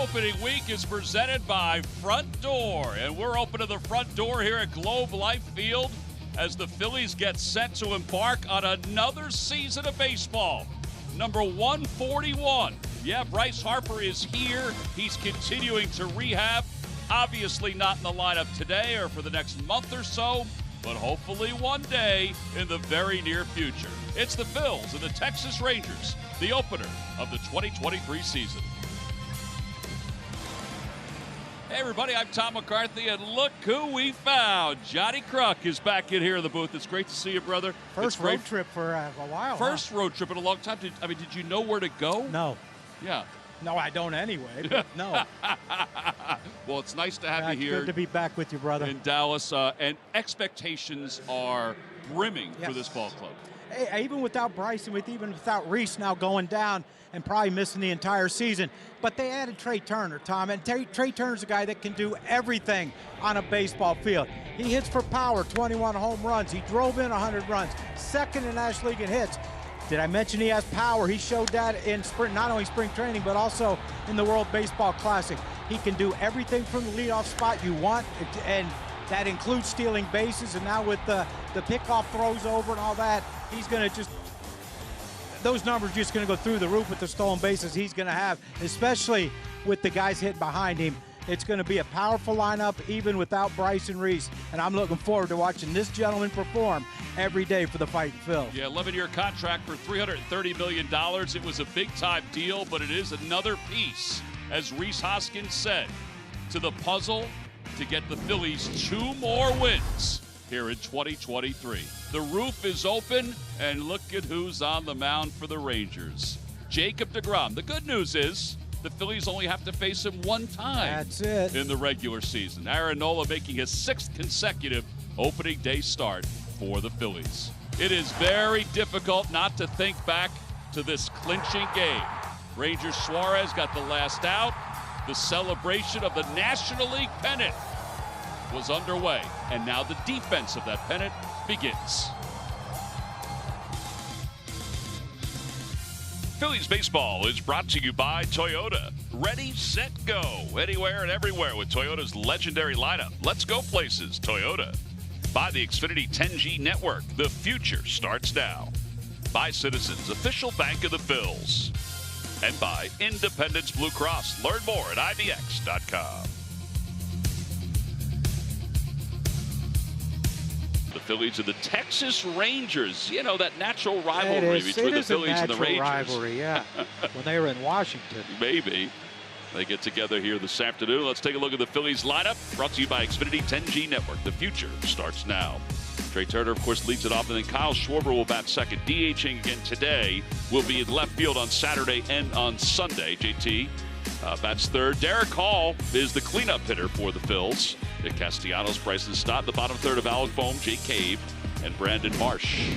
opening week is presented by Front Door, and we're open to the front door here at Globe Life Field as the Phillies get set to embark on another season of baseball. Number 141. Yeah, Bryce Harper is here. He's continuing to rehab. Obviously not in the lineup today or for the next month or so, but hopefully one day in the very near future. It's the Phils and the Texas Rangers, the opener of the 2023 season. Hey everybody, I'm Tom McCarthy, and look who we found. Johnny Kruk is back in here in the booth. It's great to see you, brother. First road trip for a while. First road trip in a long time. Did you know where to go? No. Yeah. No, I don't anyway, but no. Well, it's nice to have you here. Good to be back with you, brother. In Dallas, and expectations are brimming for this ball club. Hey, even without Bryson, even without Reese now going down and probably missing the entire season, but they added Trey Turner, Tom, and Trey Turner's a guy that can do everything on a baseball field. He hits for power, 21 home runs. He drove in 100 runs, second in National League in hits. Did I mention he has power? He showed that in spring, not only spring training, but also in the World Baseball Classic. He can do everything from the leadoff spot you want, and that includes stealing bases. And now with the pickoff throws over and all that, he's going to those numbers are just going to go through the roof with the stolen bases he's going to have, especially with the guys hitting behind him. It's going to be a powerful lineup even without Bryson Reese, and I'm looking forward to watching this gentleman perform every day for the Fighting Phils. Yeah, 11-year contract for $330 million. It was a big-time deal, but it is another piece, as Rhys Hoskins said, to the puzzle to get the Phillies 2 more wins here in 2023. The roof is open, and look at who's on the mound for the Rangers. Jacob deGrom. The good news is the Phillies only have to face him one time. That's it. In the regular season. Aaron Nola making his 6th consecutive opening day start for the Phillies. It is very difficult not to think back to this clinching game. Ranger Suarez got the last out. The celebration of the National League pennant was underway, and now the defense of that pennant begins. Phillies baseball is brought to you by Toyota. Ready, set, go. Anywhere and everywhere with Toyota's legendary lineup. Let's go places, Toyota. By the Xfinity 10G network. The future starts now. By Citizens, official bank of the Phils. And by Independence Blue Cross. Learn more at IBX.com. The Phillies and the Texas Rangers. You know, that natural rivalry between the Phillies and the Rangers. Rivalry, yeah. When they were in Washington. Maybe. They get together here this afternoon. Let's take a look at the Phillies lineup, brought to you by Xfinity 10G Network. The future starts now. Trey Turner, of course, leads it off, and then Kyle Schwarber will bat second. DHing again today. Will be in left field on Saturday and on Sunday. JT bats third. Derek Hall is the cleanup hitter for the Phils. Nick Castellanos, Bryson Stott, the bottom third of Alec Bohm, Jake Cave, and Brandon Marsh.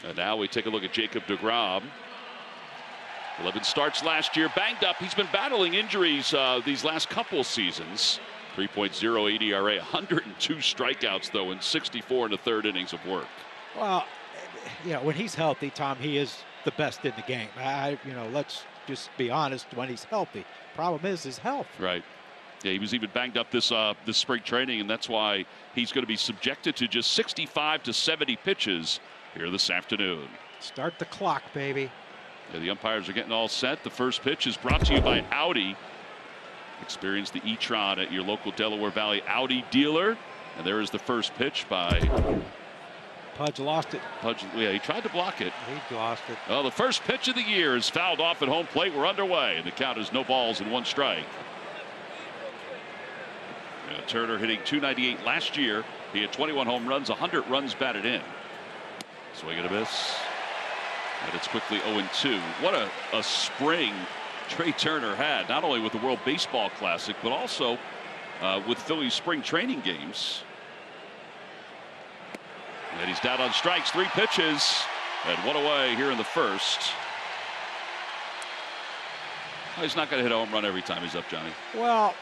And now we take a look at Jacob deGrom. 11 starts last year, banged up. He's been battling injuries these last couple seasons. 3.08 ERA, 102 strikeouts, though, in 64 in the third innings of work. Well, you know, when he's healthy, Tom, he is the best in the game. Let's just be honest, when he's healthy. Problem is his health. Right. Yeah, he was even banged up this spring training, and that's why he's going to be subjected to just 65 to 70 pitches here this afternoon. Start the clock, baby. Yeah, the umpires are getting all set. The first pitch is brought to you by Audi. Experience the e-tron at your local Delaware Valley Audi dealer. And there is the first pitch by Pudge. Lost it. Pudge, yeah, he tried to block it. He lost it. Well, the first pitch of the year is fouled off at home plate. We're underway, and the count is no balls and 1 strike. Turner hitting .298 last year. He had 21 home runs, 100 runs batted in. Swing and a miss. And it's quickly 0-2. What a spring Trey Turner had, not only with the World Baseball Classic, but also with Phillies spring training games. And he's down on strikes, 3 pitches, and 1 away here in the first. Well, he's not going to hit a home run every time he's up, Johnny. Well,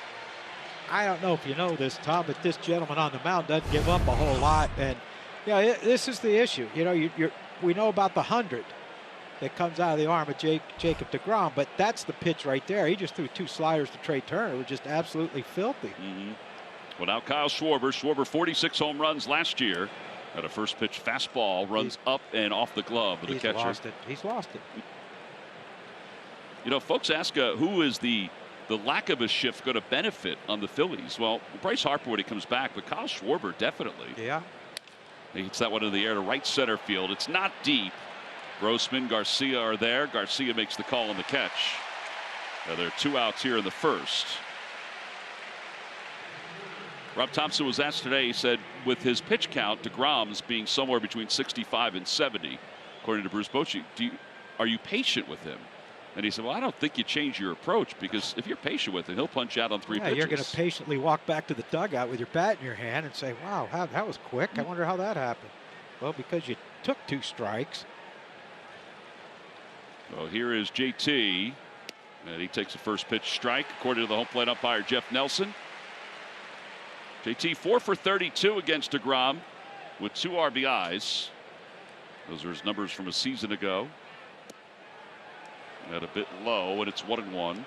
I don't know if you know this, Tom, but this gentleman on the mound doesn't give up a whole lot. And, yeah, this is the issue. You know, we know about the 100. that comes out of the arm of Jacob deGrom, but that's the pitch right there. He just threw 2 sliders to Trey Turner, were just absolutely filthy. Well, now Kyle Schwarber 46 home runs last year. At a first pitch fastball runs up and off the glove of the catcher. He's lost it. You know, folks ask who is the lack of a shift going to benefit on the Phillies? Well, Bryce Harper when he comes back, but Kyle Schwarber definitely. Yeah. He hits that one in the air to right center field. It's not deep. Grossman, Garcia are there. Garcia makes the call on the catch. Now there are 2 outs here in the first. Rob Thompson was asked today, he said, with his pitch count, deGrom's being somewhere between 65 and 70, according to Bruce Bochy, are you patient with him? And he said, well, I don't think you change your approach, because if you're patient with him, he'll punch out on 3 pitches. You're going to patiently walk back to the dugout with your bat in your hand and say, wow, that was quick. I wonder how that happened. Well, because you took 2 strikes. Well, here is JT, and he takes a first pitch strike, according to the home plate umpire, Jeff Nelson. JT 4 for 32 against deGrom with 2 RBIs. Those are his numbers from a season ago. At a bit low, and it's 1-1.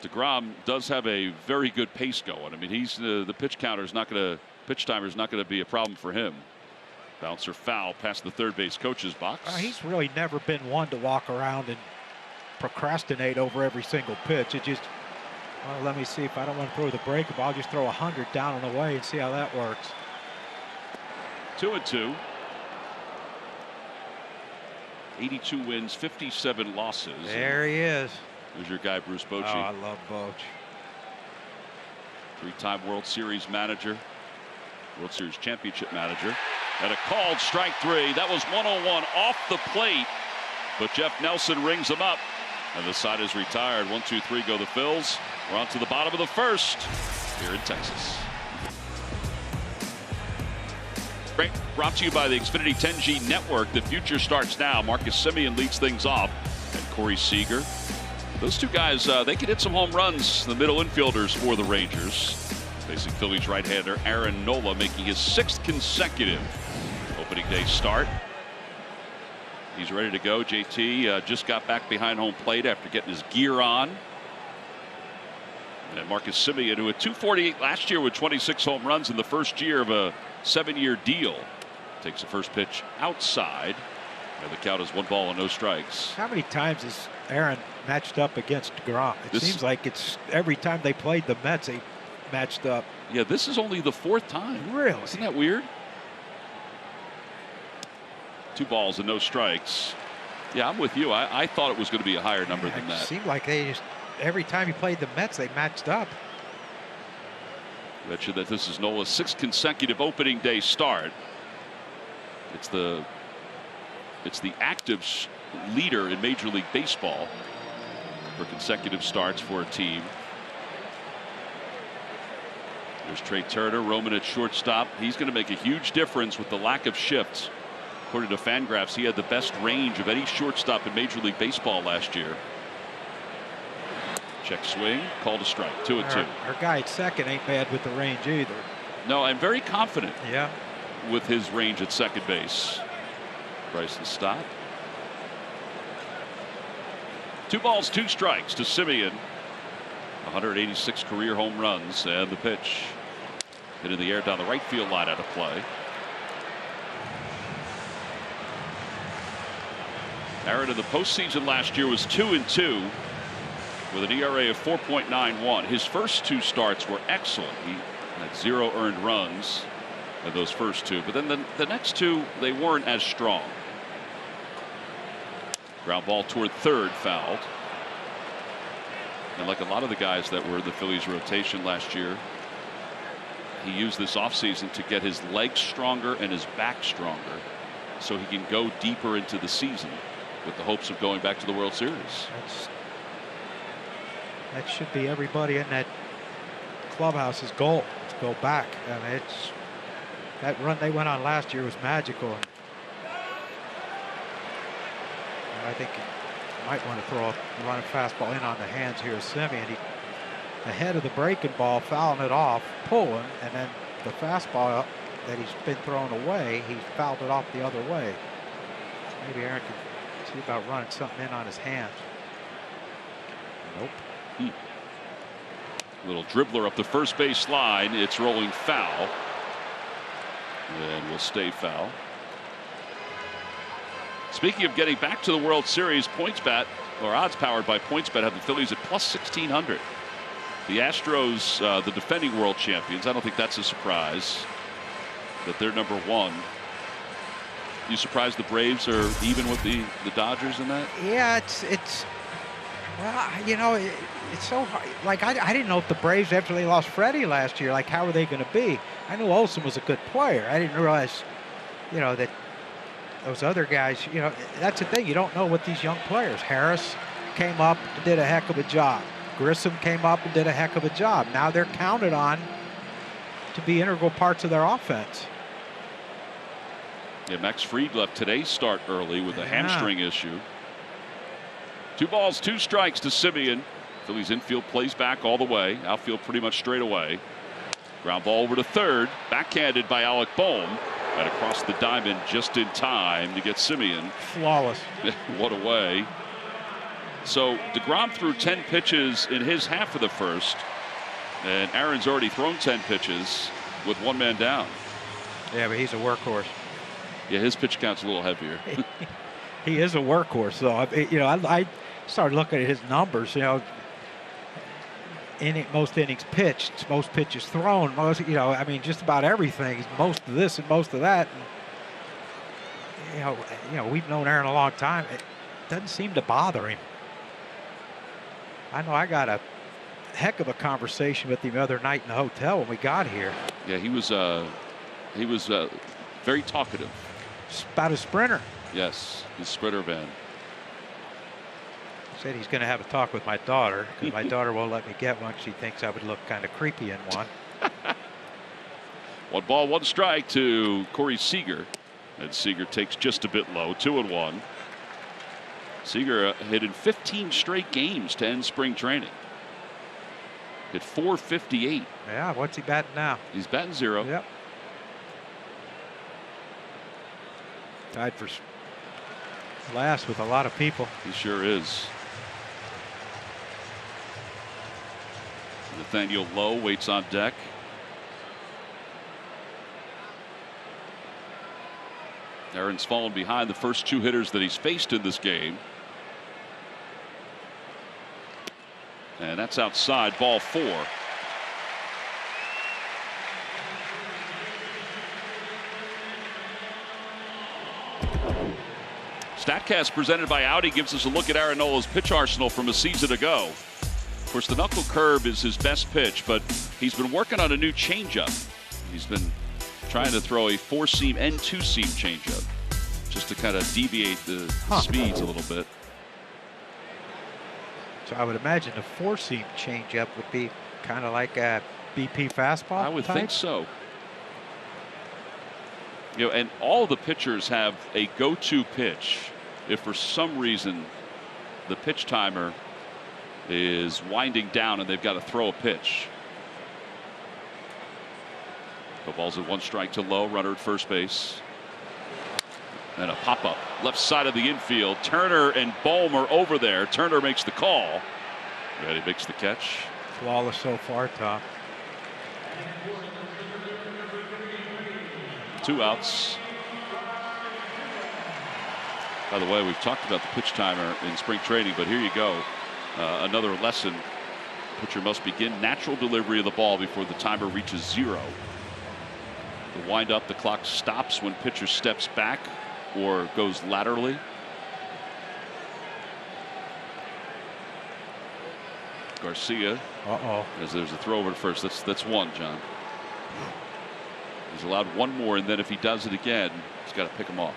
deGrom does have a very good pace going. I mean, he's the pitch timer is not going to be a problem for him. Bouncer foul past the third base coach's box. He's really never been one to walk around and procrastinate over every single pitch. It just, well, let me see, if I don't want to throw the breaker ball, I'll just throw 100 down and away and see how that works. 2-2. 82 wins, 57 losses. There he is. There's your guy, Bruce Bochy. Oh, I love Boch. 3-time World Series manager, World Series championship manager. And a called strike 3. That was 101 off the plate, but Jeff Nelson rings him up, and the side is retired. 1-2-3 go the Phils. We're on to the bottom of the first here in Texas. Brought to you by the Xfinity 10G Network. The future starts now. Marcus Semien leads things off, and Corey Seager. Those 2 guys, they can hit some home runs, the middle infielders for the Rangers. Facing Phillies right-hander Aaron Nola, making his 6th consecutive opening day start. He's ready to go. JT just got back behind home plate after getting his gear on. And Marcus Semien, who had 248 last year with 26 home runs in the first year of a 7-year deal, takes the first pitch outside, and the count is 1 ball and no strikes. How many times has Aaron matched up against deGrom? It seems like it's every time they played the Mets, they matched up. Yeah, this is only the 4th time. Really? Isn't that weird? 2 balls and no strikes. Yeah, I'm with you. I thought it was going to be a higher number than that. It seemed like they just, every time he played the Mets, they matched up. Bet you that this is Nola's 6th consecutive opening day start. It's the active leader in Major League Baseball for consecutive starts for a team. There's Trey Turner roaming at shortstop. He's going to make a huge difference with the lack of shifts. According to Fangraphs, he had the best range of any shortstop in Major League Baseball last year. Check swing, called a strike. 2-2. Our guy at second ain't bad with the range either. No, I'm very confident. Yeah. With his range at second base. Bryson Stott. 2 balls, 2 strikes to Semien. 186 career home runs, and the pitch hit in the air down the right field line out of play. Aaron in the postseason last year was 2-2 with an ERA of 4.91. His first 2 starts were excellent. He had 0 earned runs in those first 2, but then the next 2 they weren't as strong. Ground ball toward third, fouled. And like a lot of the guys that were in the Phillies rotation last year, he used this offseason to get his legs stronger and his back stronger so he can go deeper into the season with the hopes of going back to the World Series. That should be everybody in that clubhouse's goal, to go back. I mean, that run they went on last year was magical. And I think you might want to throw a running fastball in on the hands here of Semien. He ahead of the breaking ball, fouling it off, pulling, and then the fastball that he's been thrown away, he fouled it off the other way. Maybe Aaron can see about running something in on his hands. Nope. Little dribbler up the first base line. It's rolling foul. And will stay foul. Speaking of getting back to the World Series, PointsBet, or odds powered by PointsBet, have the Phillies at plus 1,600. The Astros, the defending world champions. I don't think that's a surprise that they're number one. You surprised the Braves are even with the Dodgers in that? Yeah, it's well, you know, it's so hard. Like, I didn't know if the Braves, after they lost Freddie last year, like, how are they going to be? I knew Olsen was a good player. I didn't realize, you know, that those other guys, you know, that's the thing. You don't know what these young players. Harris came up and did a heck of a job. Grissom came up and did a heck of a job. Now they're counted on to be integral parts of their offense. Yeah, Max Fried left today's start early with a hamstring issue. 2 balls, 2 strikes to Simeon. Phillies infield plays back all the way. Outfield pretty much straight away. Ground ball over to third. Backhanded by Alec Bohm. And across the diamond just in time to get Simeon. Flawless. What a way. So DeGrom threw 10 pitches in his half of the first. And Aaron's already thrown 10 pitches with 1 man down. Yeah, but he's a workhorse. Yeah, his pitch count's a little heavier. He is a workhorse, though. You know, I started looking at his numbers. You know, most innings pitched, most pitches thrown, most, you know, I mean, just about everything. Most of this and most of that. And, you know, we've known Aaron a long time. It doesn't seem to bother him. I know I got a heck of a conversation with him the other night in the hotel when we got here. Yeah, he was very talkative. It's about a sprinter. Yes, his sprinter van. Said he's going to have a talk with my daughter, because my daughter won't let me get one. She thinks I would look kind of creepy in one. 1 ball, 1 strike to Corey Seager. And Seager takes just a bit low, 2-1. Seager hit in 15 straight games to end spring training. Hit .458. Yeah, what's he batting now? He's batting 0. Yep. Tied for last with a lot of people. He sure is. Nathaniel Lowe waits on deck. Aaron's fallen behind the first 2 hitters that he's faced in this game. And that's outside, ball 4. StatCast presented by Audi gives us a look at Aaron Nola's pitch arsenal from a season ago. Of course, the knuckle curve is his best pitch, but he's been working on a new changeup. He's been trying to throw a 4-seam and 2-seam changeup just to kind of deviate the speeds a little bit. So I would imagine a 4-seam changeup would be kind of like a BP fastball. I would type? think so. You know, and all the pitchers have a go-to pitch if for some reason the pitch timer is winding down and they've got to throw a pitch. The ball's at 1 strike to Lowe, runner at first base. And a pop-up left side of the infield. Turner and Bohm are over there. Turner makes the call. And he makes the catch. Flawless so far, Tom. 2 outs. By the way, we've talked about the pitch timer in spring training, but here you go. Another lesson. Pitcher must begin natural delivery of the ball before the timer reaches 0. The wind up, the clock stops when pitcher steps back or goes laterally. Garcia. As there's a throw over to first. That's 1, John. He's allowed 1 more, and then if he does it again, he's got to pick him off.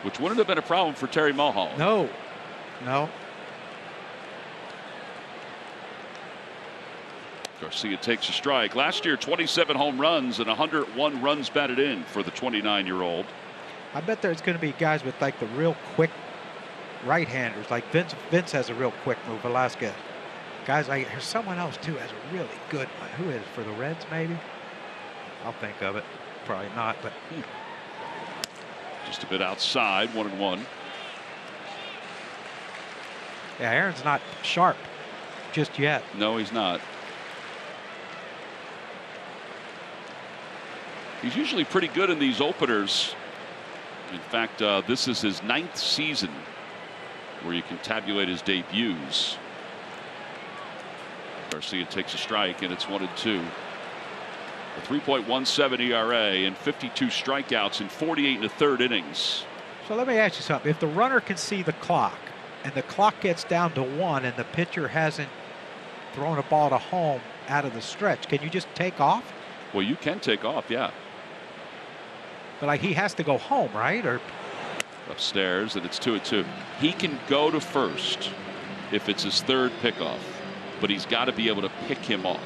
Which wouldn't have been a problem for Terry Mulholland. No. Garcia takes a strike. Last year, 27 home runs and 101 runs batted in for the 29-year-old. I bet there's going to be guys with like the real quick right-handers. Like Vince has a real quick move. Velasquez. Guys, there's someone else too has a really good one. Who is for the Reds? Maybe. I'll think of it. Probably not, but Just a bit outside, 1-1. yeah, Aaron's not sharp just yet. No, he's not. He's usually pretty good in these openers. In fact, this is his 9th season where you can tabulate his debuts. Garcia takes a strike, and it's 1-2. A 3.17 ERA and 52 strikeouts in 48 1/3 innings. So let me ask you something. If the runner can see the clock and the clock gets down to 1 and the pitcher hasn't thrown a ball to home out of the stretch, can you just take off? Well, you can take off, yeah. But like he has to go home, right? Or Upstairs, and it's 2-2. He can go to first if it's his 3rd pickoff, but he's got to be able to pick him off.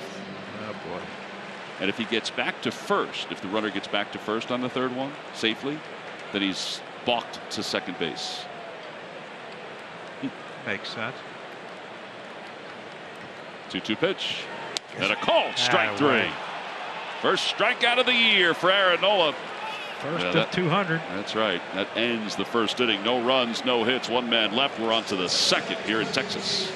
oh boy. And if he gets back to first, if the runner gets back to first on the 3rd one safely, then he's balked to second base. Makes sense. 2-2 pitch. And a call. Strike 3. Right. First strikeout of the year for Aaron Nola. First of 200. That's right. That ends the first inning. No runs, no hits, 1 man left. We're on to the 2nd here in Texas.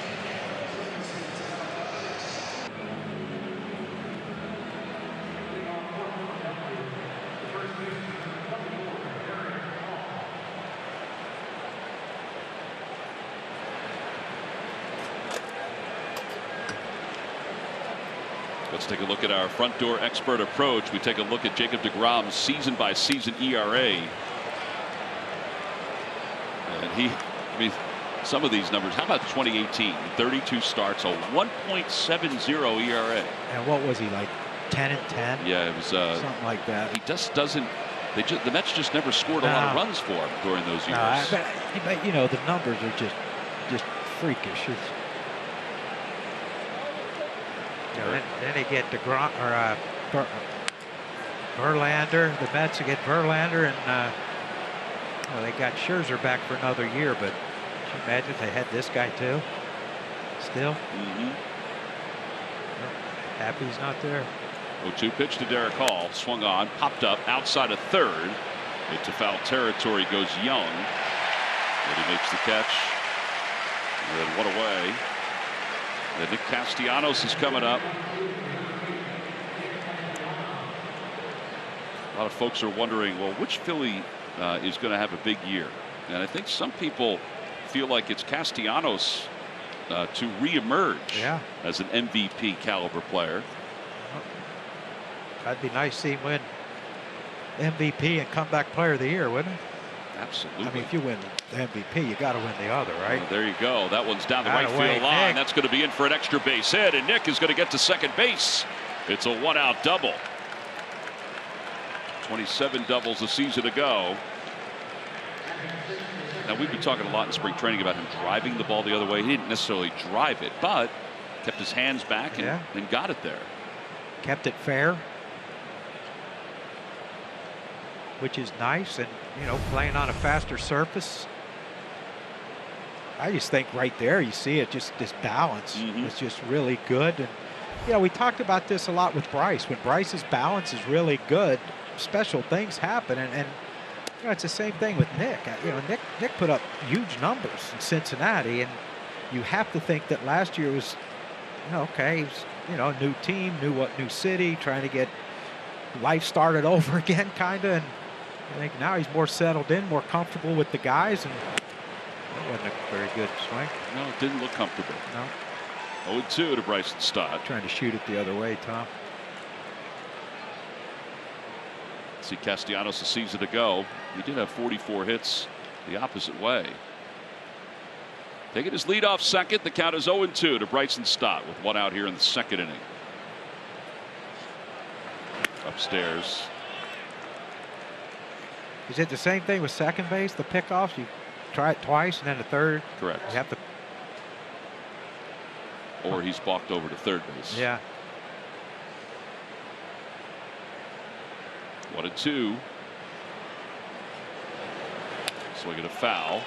Let's take a look at our front door expert approach. We take a look at Jacob deGrom's season by season ERA. And I mean, some of these numbers, how about 2018? 32 starts, a 1.70 ERA. And what was he, like 10 and 10? Yeah, it was something like that. He just doesn't. The Mets just never scored a lot of runs for him during those years. But you know, the numbers are just freakish. Then they get DeGrom or Verlander. The Mets get Verlander, and they got Scherzer back for another year. But can you imagine if they had this guy too? Still, happy he's not there. 0-2 pitch to Derek Hall, swung on, popped up outside of 3rd. Into foul territory goes Young, and he makes the catch. And then 1 away. And Nick Castellanos is coming up. A lot of folks are wondering, well, which Philly is going to have a big year? And I think some people feel like it's Castellanos to reemerge as an MVP caliber player. That'd be nice to see him win MVP and comeback player of the year, wouldn't it? Absolutely. I mean, if you win the MVP, you got to win the other, right? Well, there you go. That one's down the right field line. Nick. That's going to be in for an extra base hit, and Nick is going to get to second base. It's a 1-out double. 27 doubles a season ago. Now, we've been talking a lot in spring training about him driving the ball the other way. He didn't necessarily drive it, but kept his hands back and got it there. Kept it fair, which is nice, and playing on a faster surface. I just think right there you see it, just this balance is just really good. And we talked about this a lot with Bryce. When Bryce's balance is really good, special things happen, and it's the same thing with Nick. Nick put up huge numbers in Cincinnati, and you have to think that last year was okay, he was a new team, new city, trying to get life started over again, kind of. And I think now he's more settled in, more comfortable with the guys, and that wasn't a very good swing. No, it didn't look comfortable. No. 0-2 to Bryson Stott. Trying to shoot it the other way, Tom. See Castellanos a season ago. He did have 44 hits the opposite way. Taking his lead off second. The count is 0-2 to Bryson Stott with 1 out here in the 2nd inning. Upstairs. Is it the same thing with second base? The pickoffs, you try it twice and then the third. Correct. You have to. Or he's balked over to third base. Yeah. 1-2. Swinging a foul.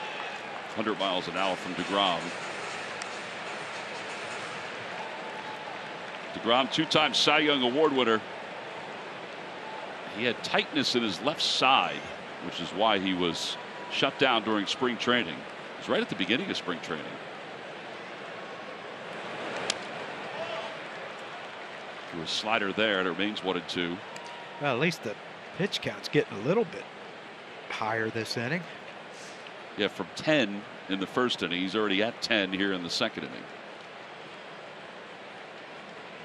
100 miles an hour from deGrom. deGrom, 2-time Cy Young Award winner. He had tightness in his left side, which is why he was shut down during spring training. It was right at the beginning of spring training. Threw a slider there, and it remains 1-2. Well, at least the pitch count's getting a little bit higher this inning. Yeah, from 10 in the first inning, he's already at 10 here in the second inning.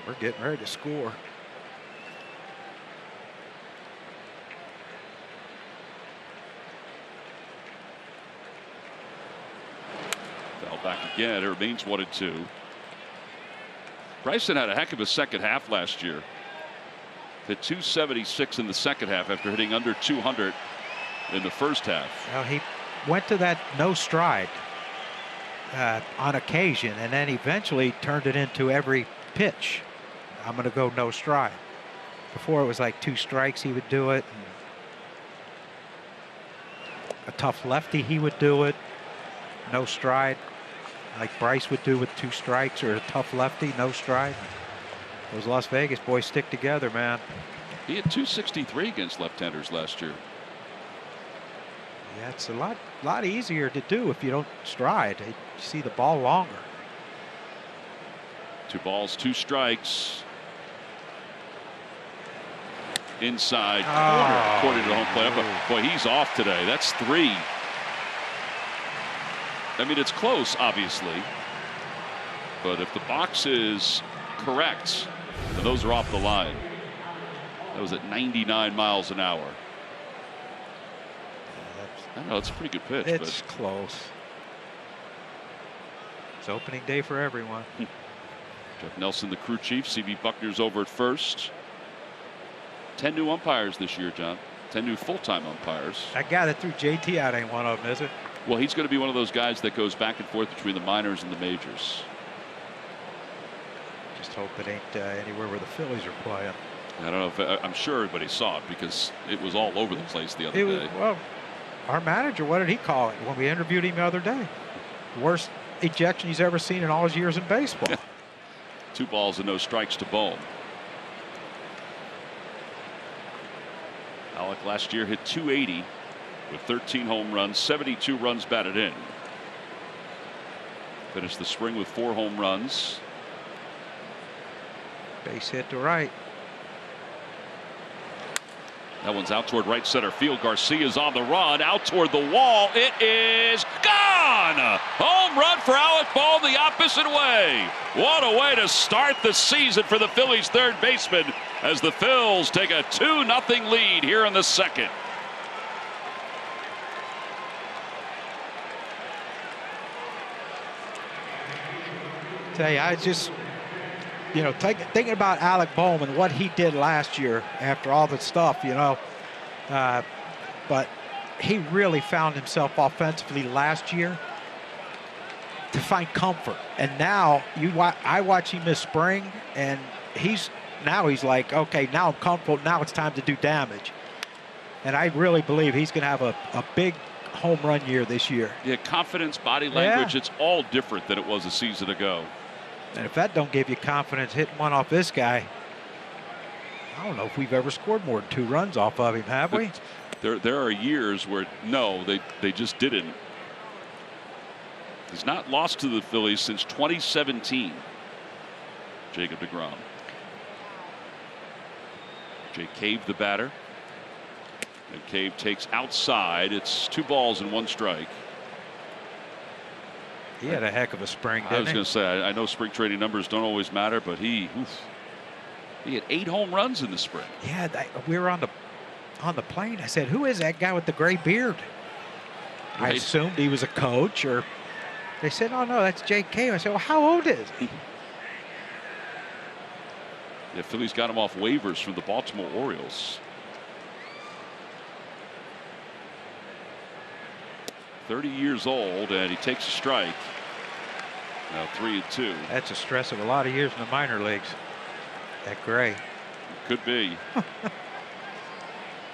We're getting ready to score. Fell back again. It remains 1-2. Bryson had a heck of a second half last year. Hit 276 in the second half after hitting under 200 in the first half. Well, he went to that no stride on occasion, and then eventually turned it into every pitch. I'm going to go no stride. Before it was like 2 strikes, he would do it. A tough lefty, he would do it. No stride, like Bryce would do with 2 strikes, or a tough lefty, no stride. Those Las Vegas boys stick together, man. He had 263 against left-handers last year. Yeah, it's a lot easier to do if you don't stride. You see the ball longer. 2 balls, 2 strikes. Inside corner, according to the home plate. Boy, he's off today. That's 3. I mean, it's close, obviously. But if the box is correct, then those are off the line. That was at 99 miles an hour. I know, it's a pretty good pitch. It's close. It's opening day for everyone. Jeff Nelson, the crew chief. CB Buckner's over at first. 10 new umpires this year, John. 10 new full-time umpires. That guy that threw JT out ain't one of them, is it? Well, he's going to be one of those guys that goes back and forth between the minors and the majors. Just hope it ain't anywhere where the Phillies are playing. I don't know if I'm sure everybody saw it because it was all over the place the other day. Well, our manager, what did he call it when we interviewed him the other day? Worst ejection he's ever seen in all his years in baseball. 2 balls and no strikes to Bohm. Alec last year hit 280 with 13 home runs, 72 runs batted in. Finished the spring with 4 home runs. Base hit to right. That one's out toward right center field. Garcia's on the run, out toward the wall. It is gone! Home run for Alec Bohm the opposite way. What a way to start the season for the Phillies' third baseman as the Phils take a 2-0 lead here in the second. Tell you, I just, thinking about Alec Bohm and what he did last year after all the stuff, but he really found himself offensively last year to find comfort. And now I watch him this spring, and he's like, okay, now I'm comfortable. Now it's time to do damage. And I really believe he's going to have a big home run year this year. Yeah, confidence, body language, It's all different than it was a season ago. And if that don't give you confidence hitting one off this guy, I don't know if we've ever scored more than 2 runs off of him, have we? There are years where, no, they just didn't. He's not lost to the Phillies since 2017. Jacob deGrom. Jake Cave, the batter. And Cave takes outside. It's 2 balls and 1 strike. He had a heck of a spring, didn't he? I was going to say, I know spring training numbers don't always matter, but he had 8 home runs in the spring. Yeah, we were on the plane. I said, who is that guy with the gray beard? Right. I assumed he was a coach, or they said, oh, no, that's Jake Cave. I said, well, how old is he? The Phillies got him off waivers from the Baltimore Orioles. 30 years old, and he takes a strike. Now 3-2. That's a stress of a lot of years in the minor leagues. That gray. Could be.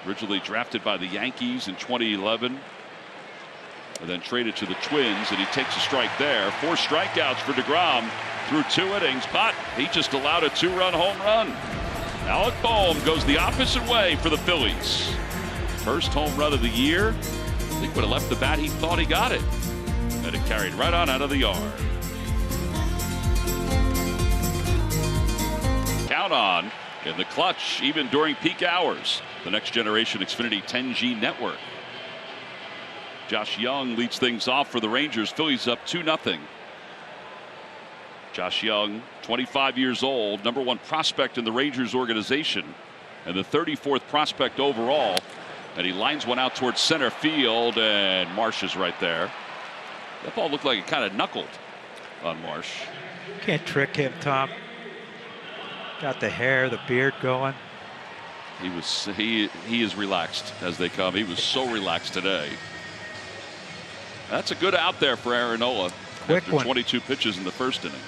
Originally drafted by the Yankees in 2011. And then traded to the Twins, and he takes a strike there. 4 strikeouts for deGrom through 2 innings, but he just allowed a 2-run home run. Alec Boehm goes the opposite way for the Phillies. First home run of the year. I think would have left the bat, he thought he got it. And it carried right on out of the yard. Count on in the clutch, even during peak hours. The next generation Xfinity 10G network. Josh Young leads things off for the Rangers. Phillies up 2-0. Josh Young, 25 years old, #1 prospect in the Rangers organization, and the 34th prospect overall. And he lines one out towards center field, and Marsh is right there. That ball looked like it kind of knuckled on Marsh. Can't trick him, Tom. Got the hair, the beard going. He is relaxed as they come. He was so relaxed today. That's a good out there for Aaron Nola. Quick after one. 22 pitches in the first inning.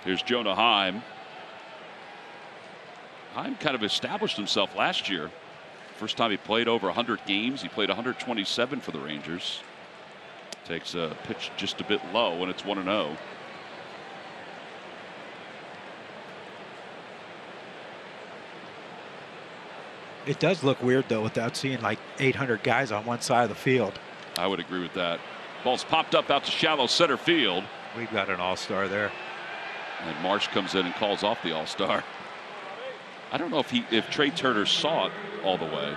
Here's Jonah Heim. Heim kind of established himself last year. First time he played over 100 games. He played 127 for the Rangers. Takes a pitch just a bit low, and it's 1-0. It does look weird, though, without seeing like 800 guys on one side of the field. I would agree with that. Ball's popped up out to shallow center field. We've got an all-star there. And Marsh comes in and calls off the all-star. I don't know if Trey Turner saw it all the way.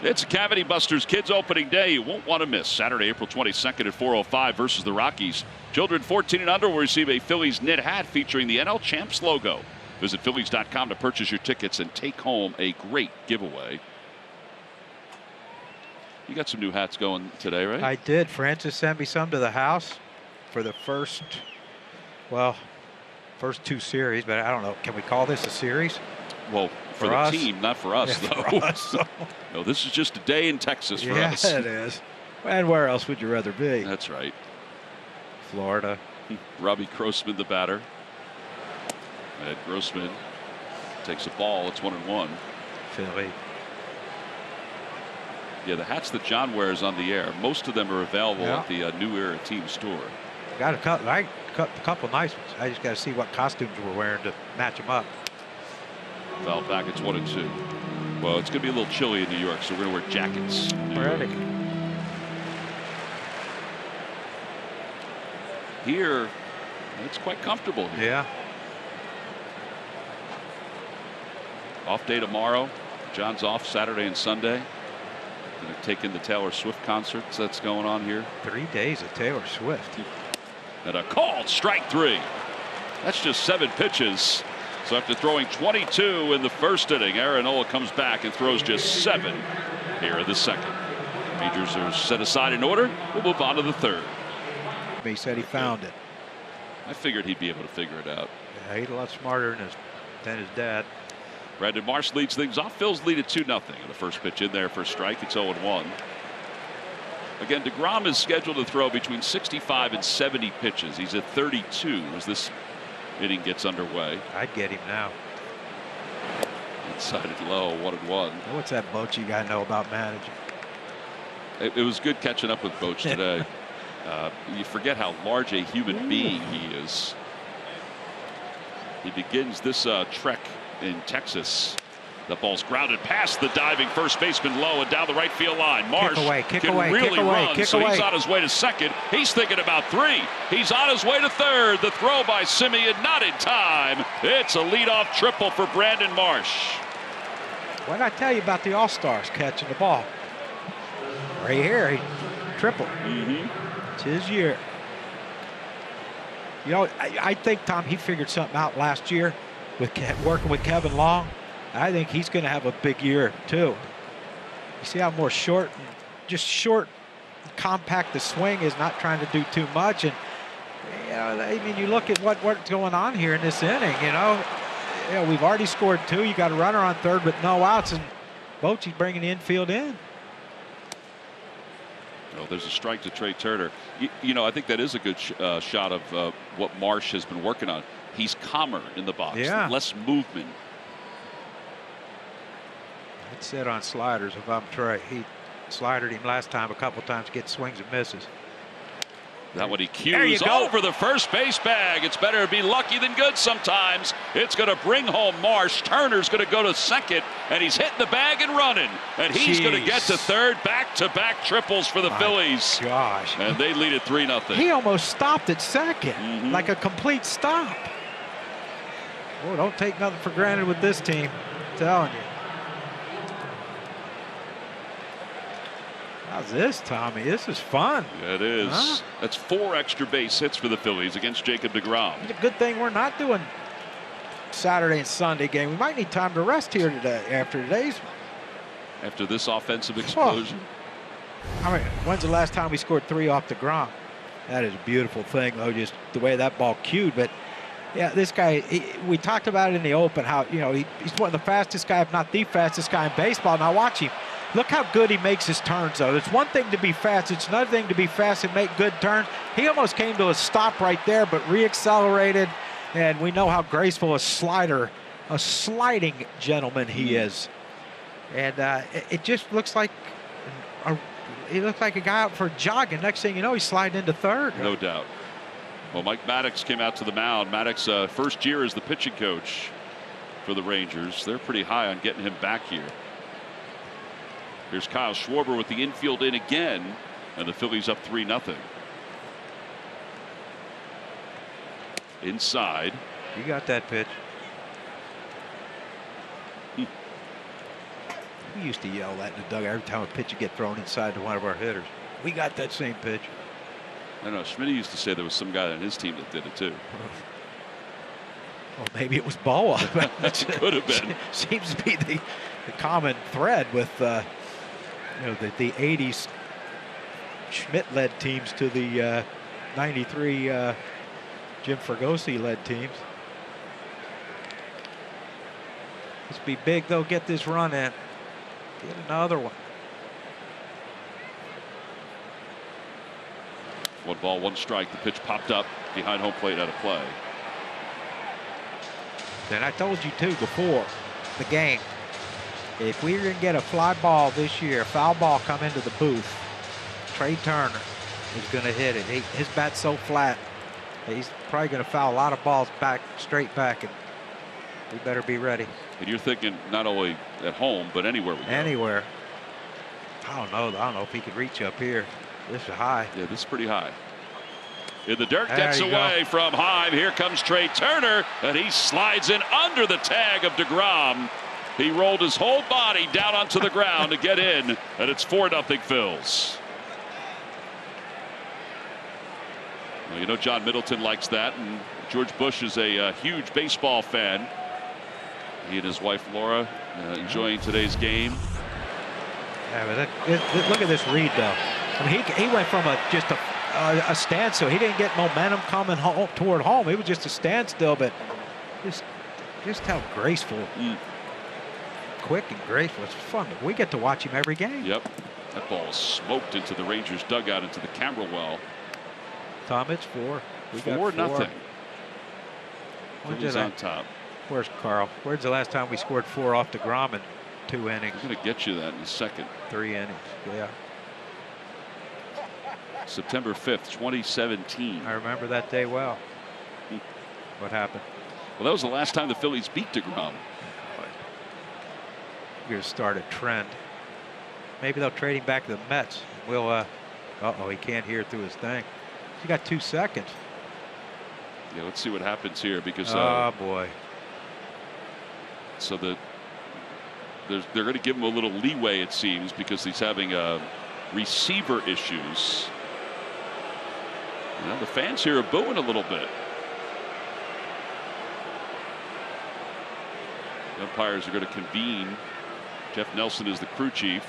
It's a Cavity Busters Kids Opening Day you won't want to miss. Saturday, April 22nd at 4:05 versus the Rockies. Children 14 and under will receive a Phillies knit hat featuring the NL Champs logo. Visit Phillies.com to purchase your tickets and take home a great giveaway. You got some new hats going today, right? I did. Francis sent me some to the house for the first 2 series, but I don't know. Can we call this a series? Well, for the us? team, not for us, Yeah, though. for us, so. No, this is just a day in Texas for us. Yeah, it is. And where else would you rather be? That's right. Florida. Robbie Grossman, the batter. Ed Grossman takes a ball. It's 1-1. Philly. Yeah, the hats that John wears on the air, most of them are available at the New Era Team store. Got a couple nice ones. I just got to see what costumes we're wearing to match them up. Foul back. It's 1-2. Well, it's going to be a little chilly in New York, so we're going to wear jackets. Ready. Here, it's quite comfortable here. Yeah. Off day tomorrow. John's off Saturday and Sunday. Going to take in the Taylor Swift concerts that's going on here. 3 days of Taylor Swift. And a called strike 3. That's just 7 pitches. So after throwing 22 in the first inning, Aaron Nola comes back and throws just 7 here in the second. Majors are set aside in order. We'll move on to the third. He said he found it. I figured he'd be able to figure it out. Yeah, he's a lot smarter than his dad. Brandon Marsh leads things off. Phil's lead at 2-0. The first pitch in there for a strike. It's 0-1. Again, DeGrom is scheduled to throw between 65 and 70 pitches. He's at 32 as this inning gets underway. I'd get him now. Inside it low, 1-1. What's that Boch you got to know about managing? It was good catching up with Boch today. You forget how large a human being he is. He begins this trek in Texas. The ball's grounded past the diving first baseman low and down the right field line. Marsh can really run, so he's on his way to second. He's thinking about 3. He's on his way to third. The throw by Simeon not in time. It's a leadoff triple for Brandon Marsh. What did I tell you about the All-Stars catching the ball? Right here, he triple. It's his year. You know, I think, Tom, he figured something out last year with working with Kevin Long. I think he's going to have a big year, too. You see how more short, compact the swing is, not trying to do too much. And, you know, I mean, you look at what's going on here in this inning, you know. We've already scored 2. You got a runner on third with no outs, and Bochy's bringing the infield in. Oh, there's a strike to Trey Turner. You know, I think that is a good shot of what Marsh has been working on. He's calmer in the box, less movement. I'd sit on sliders if I'm Trey. He slidered him last time a couple times, get swings and misses. That one he cues over the first base bag. It's better to be lucky than good sometimes. It's going to bring home Marsh. Turner's going to go to second, and he's hitting the bag and running. And he's going to get to third. Back-to-back triples for the Phillies. Gosh. And they lead it 3-0. He almost stopped at second, like a complete stop. Oh, don't take nothing for granted with this team. I'm telling you. How's this, Tommy? This is fun. Yeah, it is. Huh? That's 4 extra base hits for the Phillies against Jacob deGrom. It's a good thing we're not doing Saturday and Sunday game. We might need time to rest here today after today's. After this offensive explosion. I mean, when's the last time we scored 3 off deGrom? That is a beautiful thing, though, just the way that ball cued. But yeah, this guy, we talked about it in the open, how, you know, he's one of the fastest guy, if not the fastest guy in baseball. Now watch him. Look how good he makes his turns, though. It's one thing to be fast. It's another thing to be fast and make good turns. He almost came to a stop right there, but reaccelerated. And we know how graceful a sliding gentleman he is. And it just looks like he looks like a guy out for jogging. Next thing you know, he's sliding into third. No doubt. Well, Mike Maddox came out to the mound. Maddox, first year as the pitching coach for the Rangers. They're pretty high on getting him back here. Here's Kyle Schwarber with the infield in again, and the Phillies up 3-0. Inside. You got that pitch. We used to yell that in the dugout every time a pitch would get thrown inside to one of our hitters. We got that same pitch. I know. Schmidt used to say there was some guy on his team that did it too. Well, maybe it was Boa. Could have been. Seems to be the common thread with you know, the 80s Schmidt-led teams to the 93 Jim Fregosi-led teams. Let's be big, though. Get this run in. Get another one. 1 ball, 1 strike. The pitch popped up behind home plate out of play. And I told you, too, before the game, if we didn't get a fly ball this year, a foul ball come into the booth, Trey Turner is going to hit it. His bat's so flat, he's probably going to foul a lot of balls back, straight back, and we better be ready. And you're thinking not only at home, but anywhere we go. Anywhere. I don't know if he could reach up here. This is high. Yeah, this is pretty high. In the dirt, gets away from Heim. Here comes Trey Turner, and he slides in under the tag of deGrom. He rolled his whole body down onto the ground to get in, and it's 4-0 Phils. Well, you know John Middleton likes that, and George Bush is a huge baseball fan. He and his wife Laura enjoying today's game. Yeah, but look at this read, though. I mean, he went from just a standstill. He didn't get momentum coming home toward home. It was just a standstill, but just how graceful. Quick and graceful. It's fun. We get to watch him every game. Yep. That ball smoked into the Rangers dugout, into the camera well. Tom, it's 4. We got 4-0. When's on top. Where's Carl? Where's the last time we scored 4 off deGrom in 2 innings? I'm going to get you that in a second. 3 innings. Yeah. September 5th, 2017. I remember that day well. What happened? Well, that was the last time the Phillies beat deGrom. We're going to start a trend. Maybe they'll trade him back to the Mets. We'll, uh-oh, he can't hear through his thing. He got 2 seconds. Yeah, let's see what happens here because. Oh, boy. So they're going to give him a little leeway, it seems, because he's having receiver issues. You know, the fans here are booing a little bit. The umpires are going to convene. Jeff Nelson is the crew chief.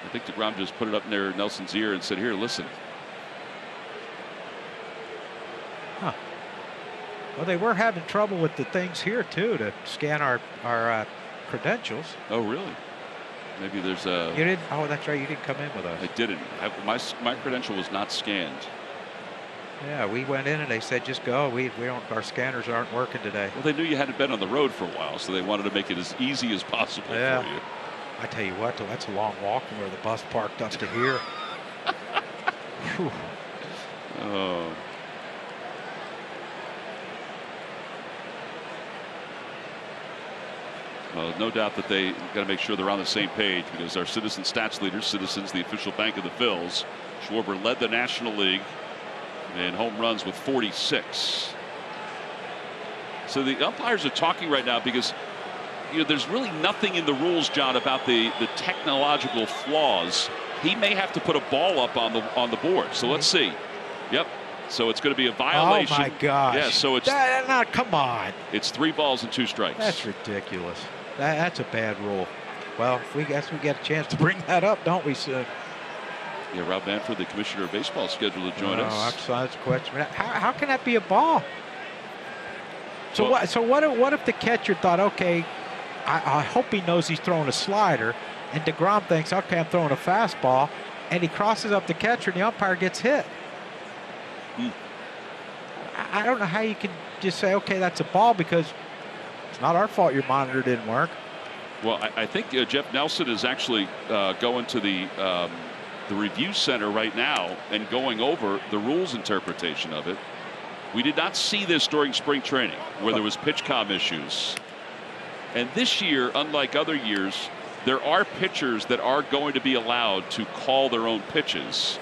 I think deGrom just put it up near Nelson's ear and said, "Here, listen." Huh. Well, they were having trouble with the things here too to scan our credentials. Oh, really? Maybe there's a. You didn't. Oh, that's right. You didn't come in with us. I didn't. My credential was not scanned. Yeah, we went in and they said just go. We don't. Our scanners aren't working today. Well, they knew you hadn't been on the road for a while, so they wanted to make it as easy as possible for you. I tell you what, though, that's a long walk from where the bus parked up to here. Whew. Oh. Well, no doubt that they got to make sure they're on the same page, because our Citizen stats leaders, Citizens, the official bank of the Phils, Schwarber led the National League in home runs with 46. So the umpires are talking right now because, you know, there's really nothing in the rules, John, about the technological flaws. He may have to put a ball up on the board. So let's see. Yep. So it's going to be a violation. Oh my gosh. Yeah. So it's come on. It's 3 balls and 2 strikes. That's ridiculous. That's a bad rule. Well, we guess we get a chance to bring that up, don't we, soon? Yeah, Rob Manfred, the commissioner of baseball, is scheduled to join us. That's a question. How can that be a ball? So well, what if the catcher thought, okay, I hope he knows he's throwing a slider, and DeGrom thinks, okay, I'm throwing a fastball, and he crosses up the catcher, and the umpire gets hit. I don't know how you can just say, okay, that's a ball, because it's not our fault your monitor didn't work. Well, I think Jeff Nelson is actually going to the review center right now and going over the rules interpretation of it. We did not see this during spring training, where there was pitch comm issues. And this year, unlike other years, there are pitchers that are going to be allowed to call their own pitches.